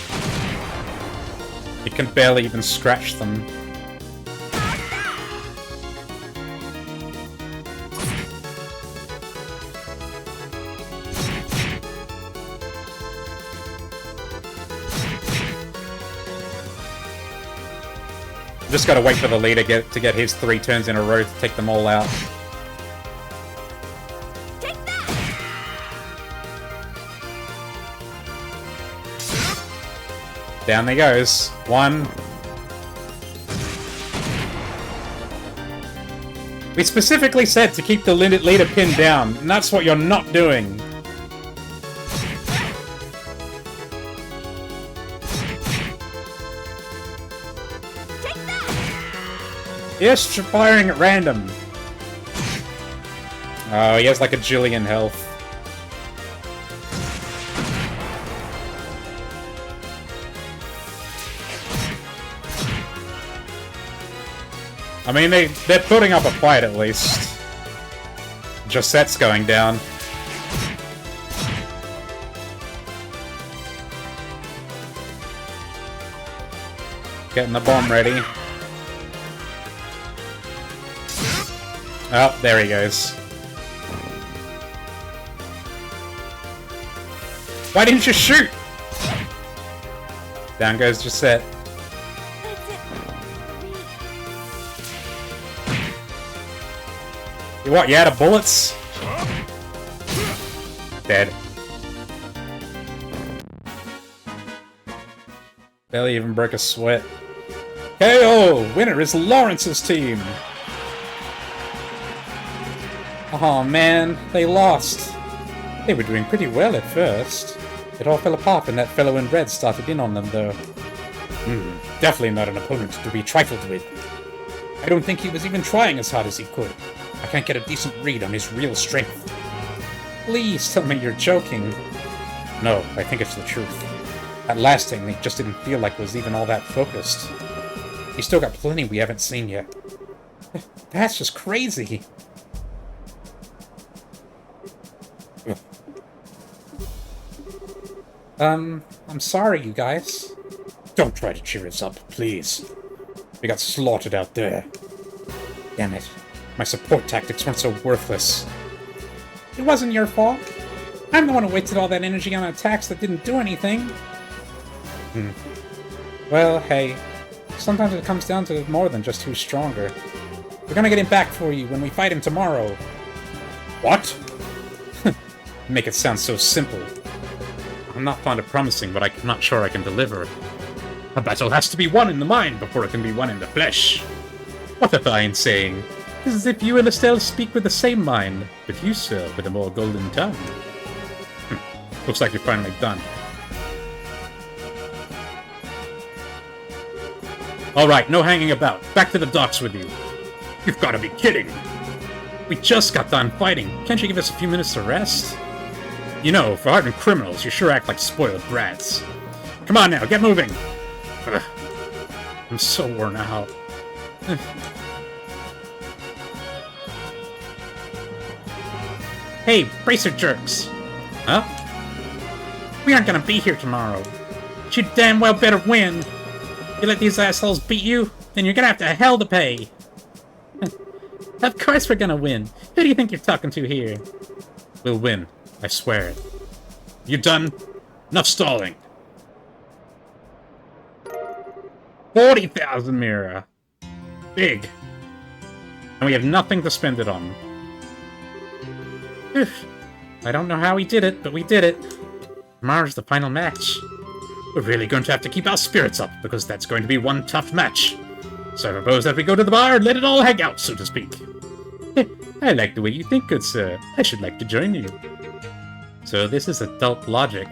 You can barely even scratch them. Just gotta wait for the leader to get his 3 turns in a row to take them all out. Take that! Down there goes. 1. We specifically said to keep the leader pinned down, and that's what you're not doing. Yes, you're firing at random. Oh, he has like a jillion health. I mean, they're putting up a fight at least. Josette's going down. Getting the bomb ready. Oh, there he goes. Why didn't you shoot? Down goes Josette. That's it. You what, you out of bullets? Dead. Barely even broke a sweat. KO! Winner is Lawrence's team! Oh man, they lost. They were doing pretty well at first. It all fell apart when that fellow in red started in on them, though. Definitely not an opponent to be trifled with. I don't think he was even trying as hard as he could. I can't get a decent read on his real strength. Please tell me you're joking. No, I think it's the truth. That last technique just didn't feel like it was even all that focused. He's still got plenty we haven't seen yet. That's just crazy. I'm sorry, you guys. Don't try to cheer us up, please. We got slaughtered out there. Damn it. My support tactics weren't so worthless. It wasn't your fault. I'm the one who wasted all that energy on attacks that didn't do anything. Well, hey. Sometimes it comes down to more than just who's stronger. We're gonna get him back for you when we fight him tomorrow. What? Make it sound so simple. I'm not fond of promising, but I'm not sure I can deliver. A battle has to be won in the mind before it can be won in the flesh. What a fine saying. It's as if you and Estelle speak with the same mind, but you, sir, with a more golden tongue. Looks like you're finally done. Alright, no hanging about. Back to the docks with you. You've got to be kidding. We just got done fighting. Can't you give us a few minutes to rest? You know, for hardened criminals, you sure act like spoiled brats. Come on now, get moving! Ugh. I'm so worn out. Hey, bracer jerks! Huh? We aren't gonna be here tomorrow. But you damn well better win! You let these assholes beat you, then you're gonna have to hell to pay! Of course we're gonna win! Who do you think you're talking to here? We'll win. I swear it. You done? Enough stalling. 40,000 Mira. Big. And we have nothing to spend it on. Phew. I don't know how we did it, but we did it. Tomorrow's the final match. We're really going to have to keep our spirits up, because that's going to be one tough match. So I propose that we go to the bar and let it all hang out, so to speak. I like the way you think, good sir. I should like to join you. So this is adult logic.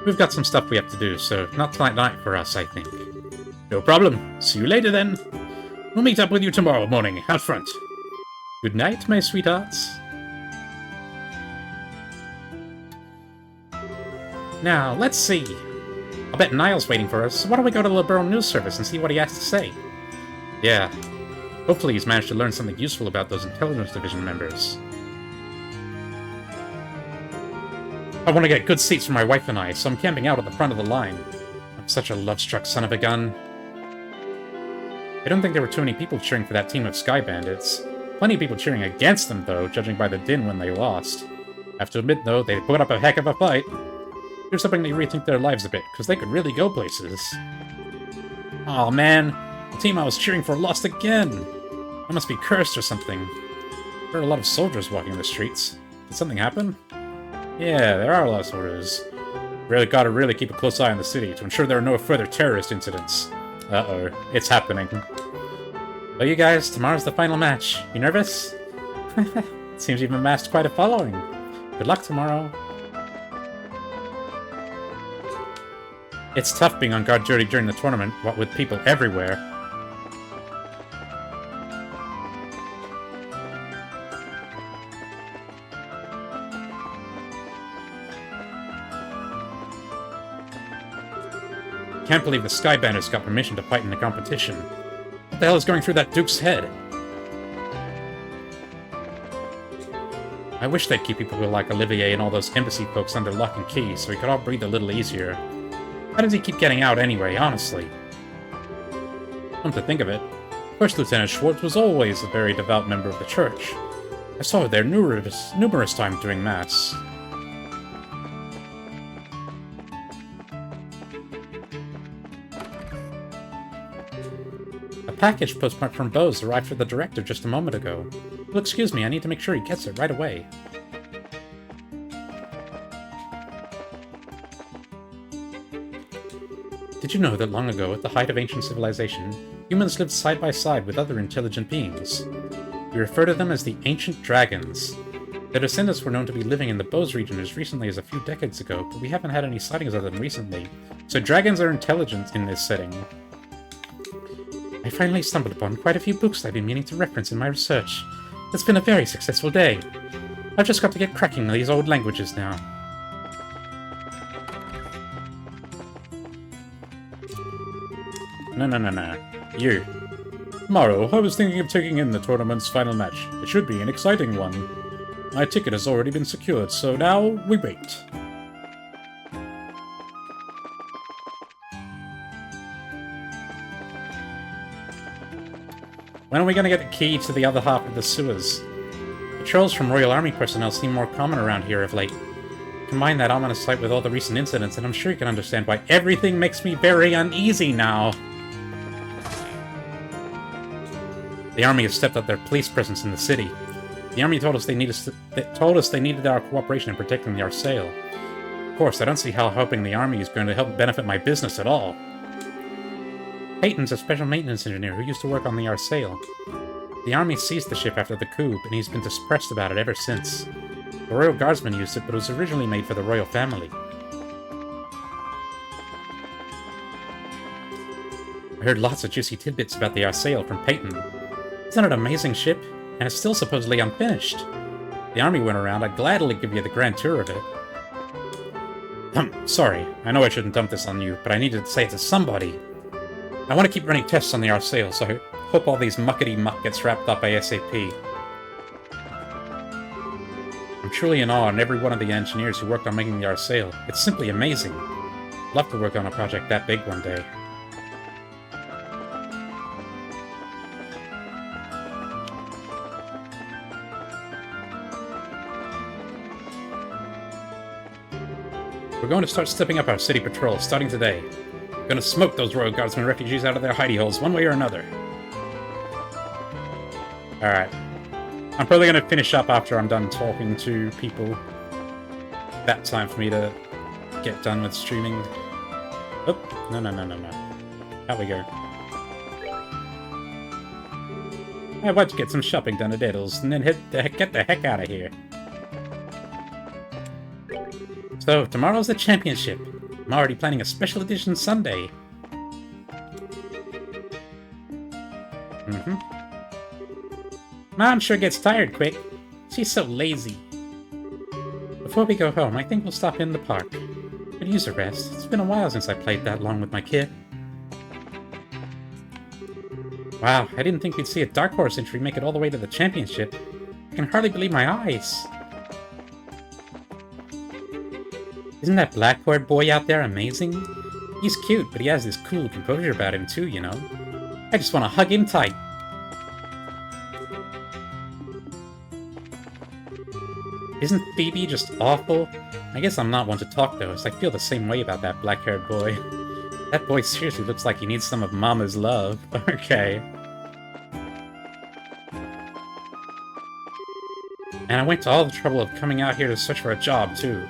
We've got some stuff we have to do, so not tonight for us, I think. No problem. See you later, then. We'll meet up with you tomorrow morning, out front. Good night, my sweethearts. Now, let's see. I'll bet Niall's waiting for us, so why don't we go to the Liberal News Service and see what he has to say? Yeah. Hopefully he's managed to learn something useful about those Intelligence Division members. I want to get good seats for my wife and I, so I'm camping out at the front of the line. I'm such a love-struck son of a gun. I don't think there were too many people cheering for that team of Sky Bandits. Plenty of people cheering against them, though, judging by the din when they lost. I have to admit, though, they put up a heck of a fight. Here's something they rethink their lives a bit, because they could really go places. Aw, man. The team I was cheering for lost again. I must be cursed or something. There are a lot of soldiers walking the streets. Did something happen? Yeah, there are a lot of soldiers. Really gotta keep a close eye on the city to ensure there are no further terrorist incidents. Uh-oh, it's happening. Well, you guys, tomorrow's the final match. You nervous? Seems you've amassed quite a following. Good luck tomorrow. It's tough being on guard duty during the tournament, what with people everywhere. Can't believe the Sky Bandits got permission to fight in the competition. What the hell is going through that Duke's head? I wish they'd keep people like Olivier and all those embassy folks under lock and key so we could all breathe a little easier. How does he keep getting out anyway, honestly? Come to think of it, First Lieutenant Schwartz was always a very devout member of the church. I saw her there numerous times during Mass. A package postmarked from Bose arrived for the director just a moment ago. Well, excuse me, I need to make sure he gets it right away. Did you know that long ago, at the height of ancient civilization, humans lived side by side with other intelligent beings? We refer to them as the Ancient Dragons. Their descendants were known to be living in the Bose region as recently as a few decades ago, but we haven't had any sightings of them recently. So dragons are intelligent in this setting. I finally stumbled upon quite a few books I've been meaning to reference in my research. It's been a very successful day. I've just got to get cracking these old languages now. No. You. Tomorrow, I was thinking of taking in the tournament's final match. It should be an exciting one. My ticket has already been secured, so now we wait. When are we going to get the key to the other half of the sewers? Patrols from Royal Army personnel seem more common around here of late. Combine that ominous sight with all the recent incidents, and I'm sure you can understand why everything makes me very uneasy now. The army has stepped up their police presence in the city. The army told us they needed our cooperation in protecting the Arsail. Of course, I don't see how helping the army is going to help benefit my business at all. Peyton's a special maintenance engineer who used to work on the Arsail. The army seized the ship after the coup, and he's been depressed about it ever since. The Royal Guardsmen used it, but it was originally made for the royal family. I heard lots of juicy tidbits about the Arsail from Peyton. Isn't it an amazing ship? And it's still supposedly unfinished. The army went around, I'd gladly give you the grand tour of it. Sorry, I know I shouldn't dump this on you, but I needed to say it to somebody. I want to keep running tests on the Arsail, so I hope all these muckety-muck gets wrapped up ASAP. I'm truly in awe of every one of the engineers who worked on making the Arsail. It's simply amazing. I'd love to work on a project that big one day. We're going to start stepping up our city patrol, starting today. We're going to smoke those Royal Guardsmen refugees out of their hidey holes, one way or another. Alright. I'm probably going to finish up after I'm done talking to people. That's time for me to get done with streaming. Oh, no. Out we go. I want to get some shopping done at Eddles, and then get the heck out of here. So, tomorrow's the championship. I'm already planning a special edition Sunday. Mom sure gets tired quick. She's so lazy. Before we go home, I think we'll stop in the park. Could use a rest. It's been a while since I played that long with my kid. Wow, I didn't think we'd see a Dark Horse entry make it all the way to the championship. I can hardly believe my eyes. Isn't that black-haired boy out there amazing? He's cute, but he has this cool composure about him too, you know? I just want to hug him tight. Isn't Phoebe just awful? I guess I'm not one to talk though, as I feel the same way about that black-haired boy. That boy seriously looks like he needs some of Mama's love. Okay. And I went to all the trouble of coming out here to search for a job, too.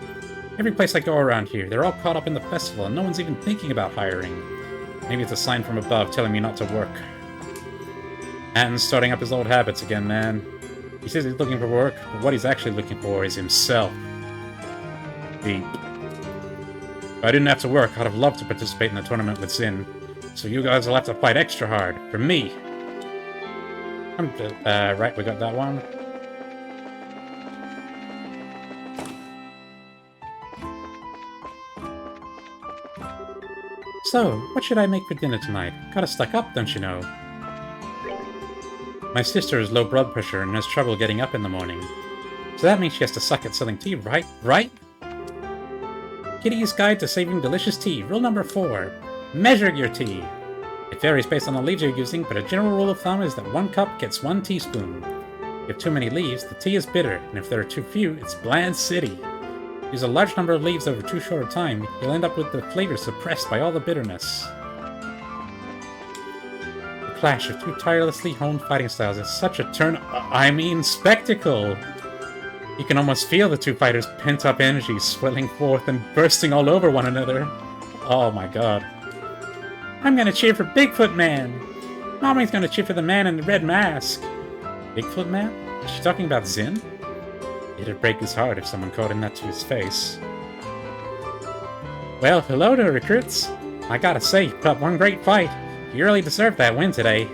Every place I go around here, they're all caught up in the festival, and no one's even thinking about hiring. Maybe it's a sign from above telling me not to work. Hatton's starting up his old habits again, man. He says he's looking for work, but what he's actually looking for is himself. Deep. If I didn't have to work, I'd have loved to participate in the tournament with Zin. So you guys will have to fight extra hard. For me. Right, we got that one. So, what should I make for dinner tonight? Gotta stock up, don't you know? My sister has low blood pressure and has trouble getting up in the morning. So that means she has to suck at selling tea, right? Right? Kitty's Guide to Saving Delicious Tea. Rule number 4. Measure your tea. It varies based on the leaves you're using, but a general rule of thumb is that 1 cup gets 1 teaspoon. If you have too many leaves, the tea is bitter, and if there are too few, it's bland city. Use a large number of leaves over too short a time, you'll end up with the flavor suppressed by all the bitterness. The clash of 2 tirelessly honed fighting styles is such a spectacle! You can almost feel the 2 fighters' pent-up energy swelling forth and bursting all over one another. Oh my god. I'm gonna cheer for Bigfoot Man! Mommy's gonna cheer for the man in the red mask! Bigfoot Man? Is she talking about Zin? It'd break his heart if someone called him that to his face. Well, hello there, recruits. I gotta say, you put up one great fight. You really deserved that win today.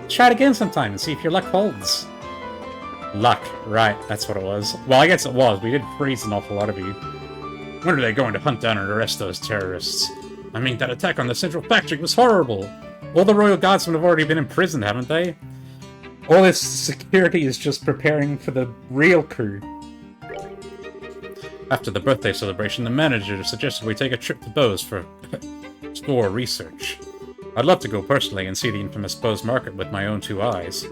Try it again sometime and see if your luck holds. Luck, right, that's what it was. Well, I guess it was. We did freeze an awful lot of you. When are they going to hunt down and arrest those terrorists? I mean, that attack on the central factory was horrible. All the Royal Guardsmen have already been imprisoned, haven't they? All this security is just preparing for the real coup. After the birthday celebration, the manager suggested we take a trip to Bose for store research. I'd love to go personally and see the infamous Bose market with my own 2 eyes.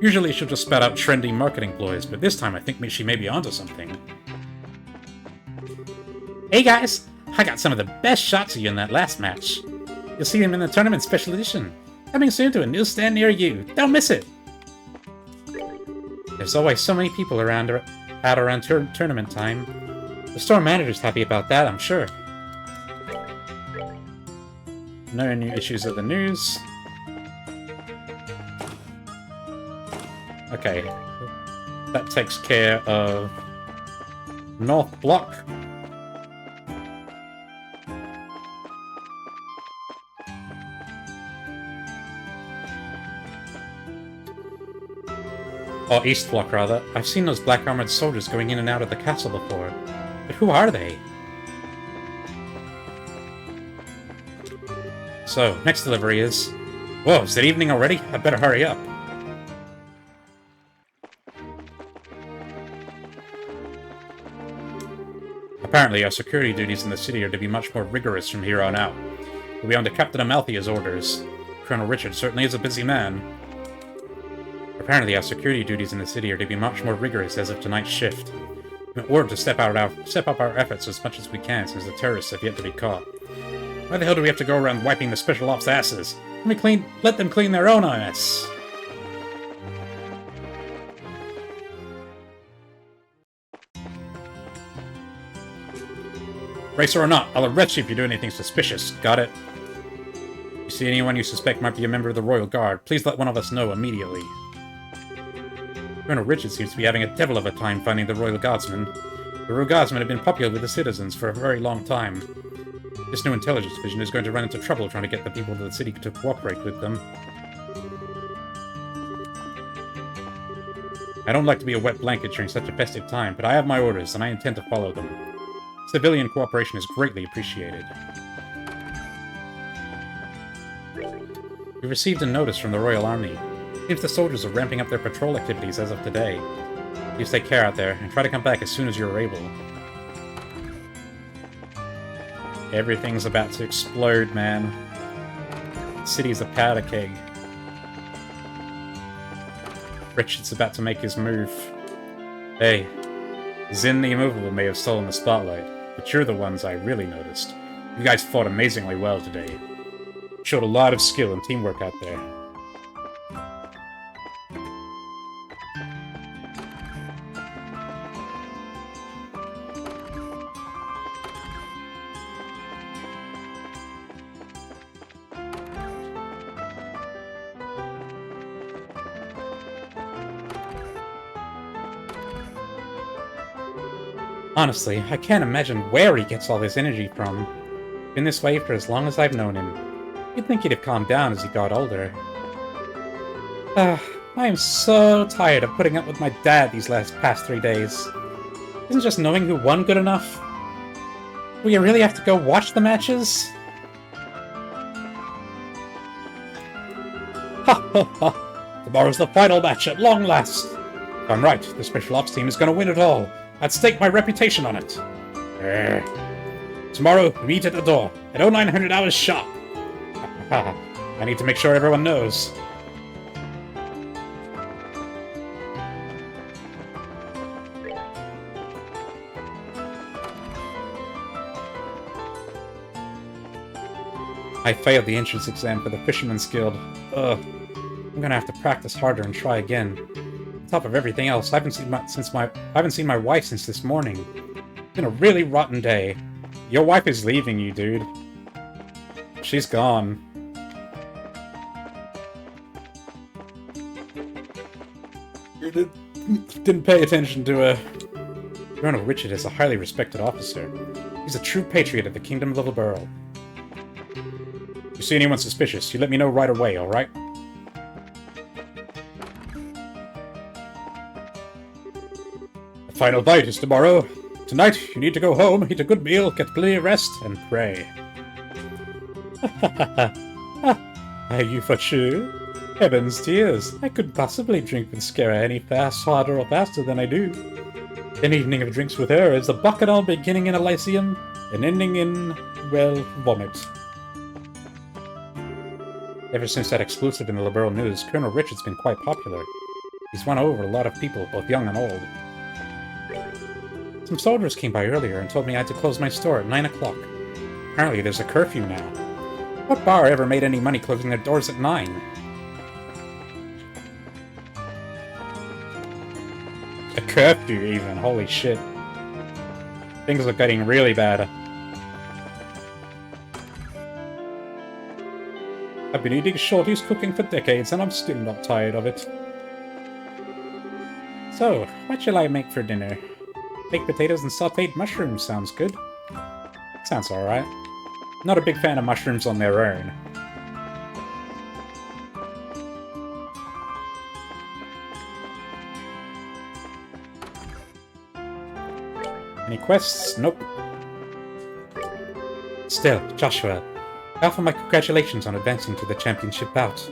Usually she'll just spat out trendy marketing ploys, but this time I think she may be onto something. Hey guys! I got some of the best shots of you in that last match. You'll see them in the tournament special edition. Coming soon to a newsstand near you. Don't miss it! There's always so many people around tournament time. The store manager's happy about that, I'm sure. No new issues of the news. Okay. That takes care of North Block. Or East Block, rather. I've seen those black-armored soldiers going in and out of the castle before. But who are they? So, next delivery is... Whoa, is it evening already? I better hurry up. Apparently, our security duties in the city are to be much more rigorous from here on out. We'll be under Captain Amalthea's orders. Colonel Richard certainly is a busy man. Apparently, our security duties in the city are to be much more rigorous as of tonight's shift. In order to step up our efforts as much as we can, since the terrorists have yet to be caught. Why the hell do we have to go around wiping the special ops' asses? Let them clean their own ass. Racer or not, I'll arrest you if you do anything suspicious. Got it? If you see anyone you suspect might be a member of the Royal Guard, please let one of us know immediately. Colonel Richard seems to be having a devil of a time finding the Royal Guardsmen. The Royal Guardsmen have been popular with the citizens for a very long time. This new intelligence division is going to run into trouble trying to get the people of the city to cooperate with them. I don't like to be a wet blanket during such a festive time, but I have my orders, and I intend to follow them. Civilian cooperation is greatly appreciated. We received a notice from the Royal Army. Seems the soldiers are ramping up their patrol activities as of today. Please take care out there, and try to come back as soon as you're able. Everything's about to explode, man. The city's a powder keg. Richard's about to make his move. Hey, Zin the Immovable may have stolen the spotlight, but you're the ones I really noticed. You guys fought amazingly well today. Showed a lot of skill and teamwork out there. Honestly, I can't imagine where he gets all this energy from. Been this way for as long as I've known him. You'd think he'd have calmed down as he got older. I am so tired of putting up with my dad these past 3 days. Isn't just knowing who won good enough? Will you really have to go watch the matches? Ha ha ha! Tomorrow's the final match at long last! If I'm right, the Special Ops team is gonna win it all. I'd stake my reputation on it. Tomorrow, meet at the door, at 0900 hours sharp. I need to make sure everyone knows. I failed the entrance exam for the Fisherman's Guild. Ugh. I'm gonna have to practice harder and try again. On top of everything else, I haven't seen my wife since this morning. It's been a really rotten day. Your wife is leaving you, dude. She's gone. You didn't pay attention to her. Colonel Richard is a highly respected officer. He's a true patriot of the Kingdom of Little Burl. If you see anyone suspicious, you let me know right away, alright? The final fight is tomorrow. Tonight, you need to go home, eat a good meal, get plenty of rest, and pray. Are you for sure? Heaven's tears. I couldn't possibly drink with Skara any harder or faster than I do. An evening of drinks with her is a bacchanal beginning in Elysium and ending in, well, vomit. Ever since that exclusive in the Liberal News, Colonel Richard's been quite popular. He's won over a lot of people, both young and old. Some soldiers came by earlier and told me I had to close my store at 9 o'clock. Apparently there's a curfew now. What bar ever made any money closing their doors at 9? A curfew, even. Holy shit. Things are getting really bad. I've been eating Shorty's cooking for decades, and I'm still not tired of it. So, what shall I make for dinner? Baked potatoes and sautéed mushrooms sounds good. Sounds alright. Not a big fan of mushrooms on their own. Any quests? Nope. Still, Joshua, I offer my congratulations on advancing to the championship bout.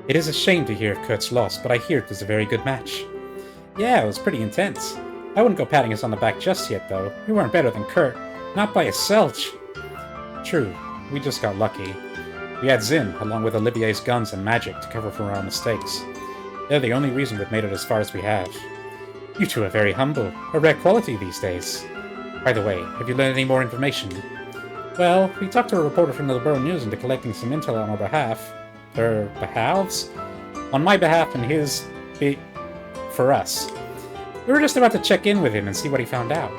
It is a shame to hear of Kurt's loss, but I hear it was a very good match. Yeah, it was pretty intense. I wouldn't go patting us on the back just yet, though. We weren't better than Kurt. Not by a selch. True, we just got lucky. We had Zin, along with Olivier's guns and magic, to cover for our mistakes. They're the only reason we've made it as far as we have. You two are very humble, a rare quality these days. By the way, have you learned any more information? Well, we talked to a reporter from the Liberal News into collecting some intel on our behalf. Their behalves? On my behalf and his... for us. We were just about to check in with him and see what he found out.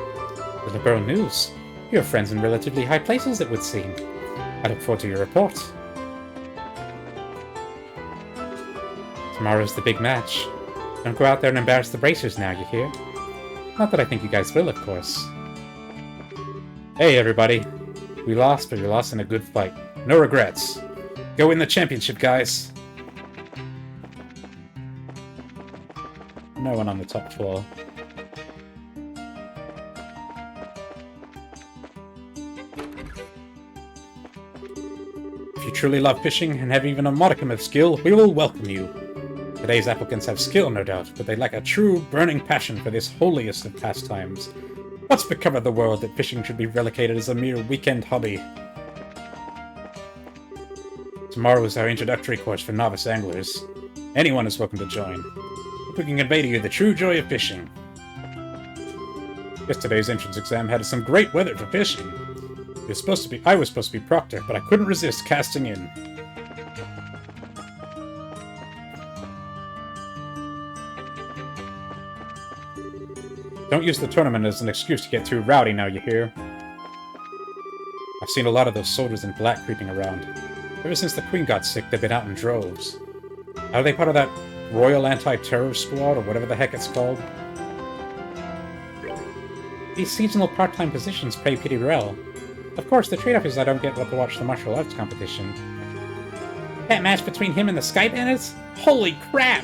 The Liberal News? You have friends in relatively high places, it would seem. I look forward to your report. Tomorrow's the big match. Don't go out there and embarrass the Bracers now, you hear? Not that I think you guys will, of course. Hey, everybody. We lost, but we lost in a good fight. No regrets. Go win the championship, guys. No one on the top floor. If you truly love fishing and have even a modicum of skill, we will welcome you. Today's applicants have skill, no doubt, but they lack a true, burning passion for this holiest of pastimes. What's become of the world that fishing should be relegated as a mere weekend hobby? Tomorrow is our introductory course for novice anglers. Anyone is welcome to join. If we can convey to you the true joy of fishing. Yesterday's entrance exam had some great weather for fishing. I was supposed to be proctor, but I couldn't resist casting in. Don't use the tournament as an excuse to get too rowdy now, you hear? I've seen a lot of those soldiers in black creeping around. Ever since the Queen got sick, they've been out in droves. Are they part of that Royal Anti-Terror Squad, or whatever the heck it's called? These seasonal part-time positions pay pretty well. Of course, the trade-off is I don't get to watch the martial arts competition. That match between him and the Sky Bandits? Holy crap!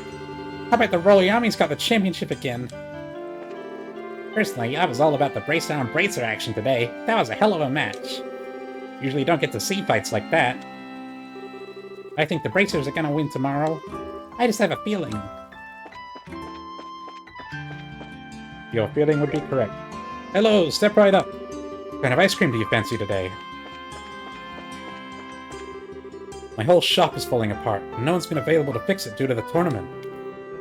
How about the Royal Army's got the championship again? Personally, I was all about the bracer-on-bracer action today. That was a hell of a match. Usually don't get to see fights like that. I think the bracers are gonna win tomorrow. I just have a feeling. Your feeling would be correct. Hello, step right up. What kind of ice cream do you fancy today? My whole shop is falling apart, and no one's been available to fix it due to the tournament.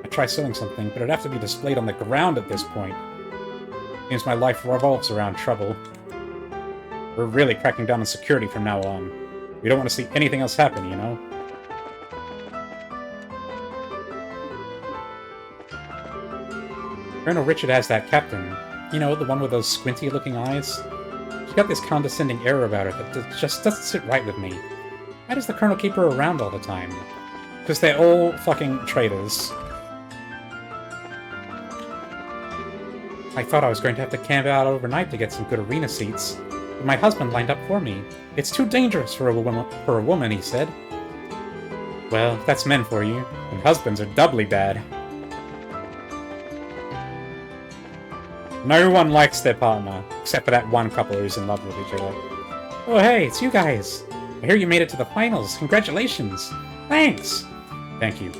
I try selling something, but it'd have to be displayed on the ground at this point. Seems my life revolves around trouble. We're really cracking down on security from now on. We don't want to see anything else happen, you know? Colonel Richard has that captain. You know, the one with those squinty-looking eyes? She's got this condescending air about her that just doesn't sit right with me. Why does the Colonel keep her around all the time? Because they're all fucking traitors. I thought I was going to have to camp out overnight to get some good arena seats, but my husband lined up for me. It's too dangerous for a woman, he said. Well, that's men for you, and husbands are doubly bad. No one likes their partner, except for that one couple who's in love with each other. Oh hey, it's you guys! I hear you made it to the finals. Congratulations! Thanks! Thank you.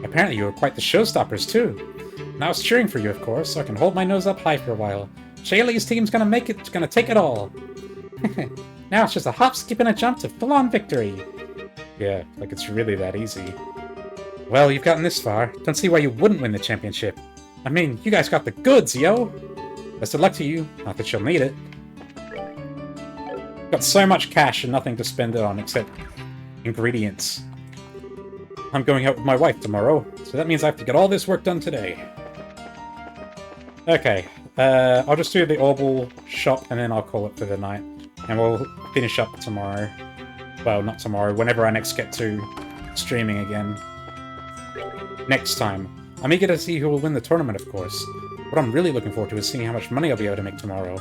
Apparently you were quite the showstoppers, too. And I was cheering for you, of course, so I can hold my nose up high for a while. Shaylee's team's gonna take it all. Now it's just a hop, skip, and a jump to full-on victory. Yeah, like it's really that easy. Well, you've gotten this far. Don't see why you wouldn't win the championship. I mean, you guys got the goods, yo! Best of luck to you. Not that you'll need it. Got so much cash and nothing to spend it on except ingredients. I'm going out with my wife tomorrow, so that means I have to get all this work done today. Okay, I'll just do the Orbital shop and then I'll call it for the night. And we'll finish up tomorrow. Well, not tomorrow, whenever I next get to streaming again. Next time. I'm eager to see who will win the tournament, of course. What I'm really looking forward to is seeing how much money I'll be able to make tomorrow.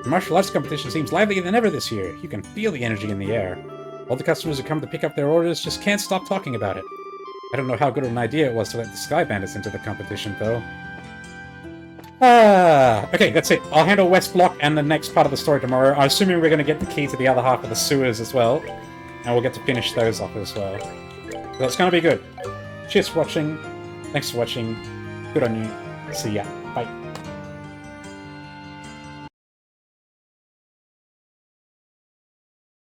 The martial arts competition seems livelier than ever this year. You can feel the energy in the air. All the customers who come to pick up their orders just can't stop talking about it. I don't know how good of an idea it was to let the Sky Bandits into the competition, though. Okay, that's it. I'll handle West Block and the next part of the story tomorrow. I'm assuming we're going to get the key to the other half of the sewers as well. And we'll get to finish those off as well. So it's going to be good. Cheers for watching. Thanks for watching. Good on you. See ya. Bye.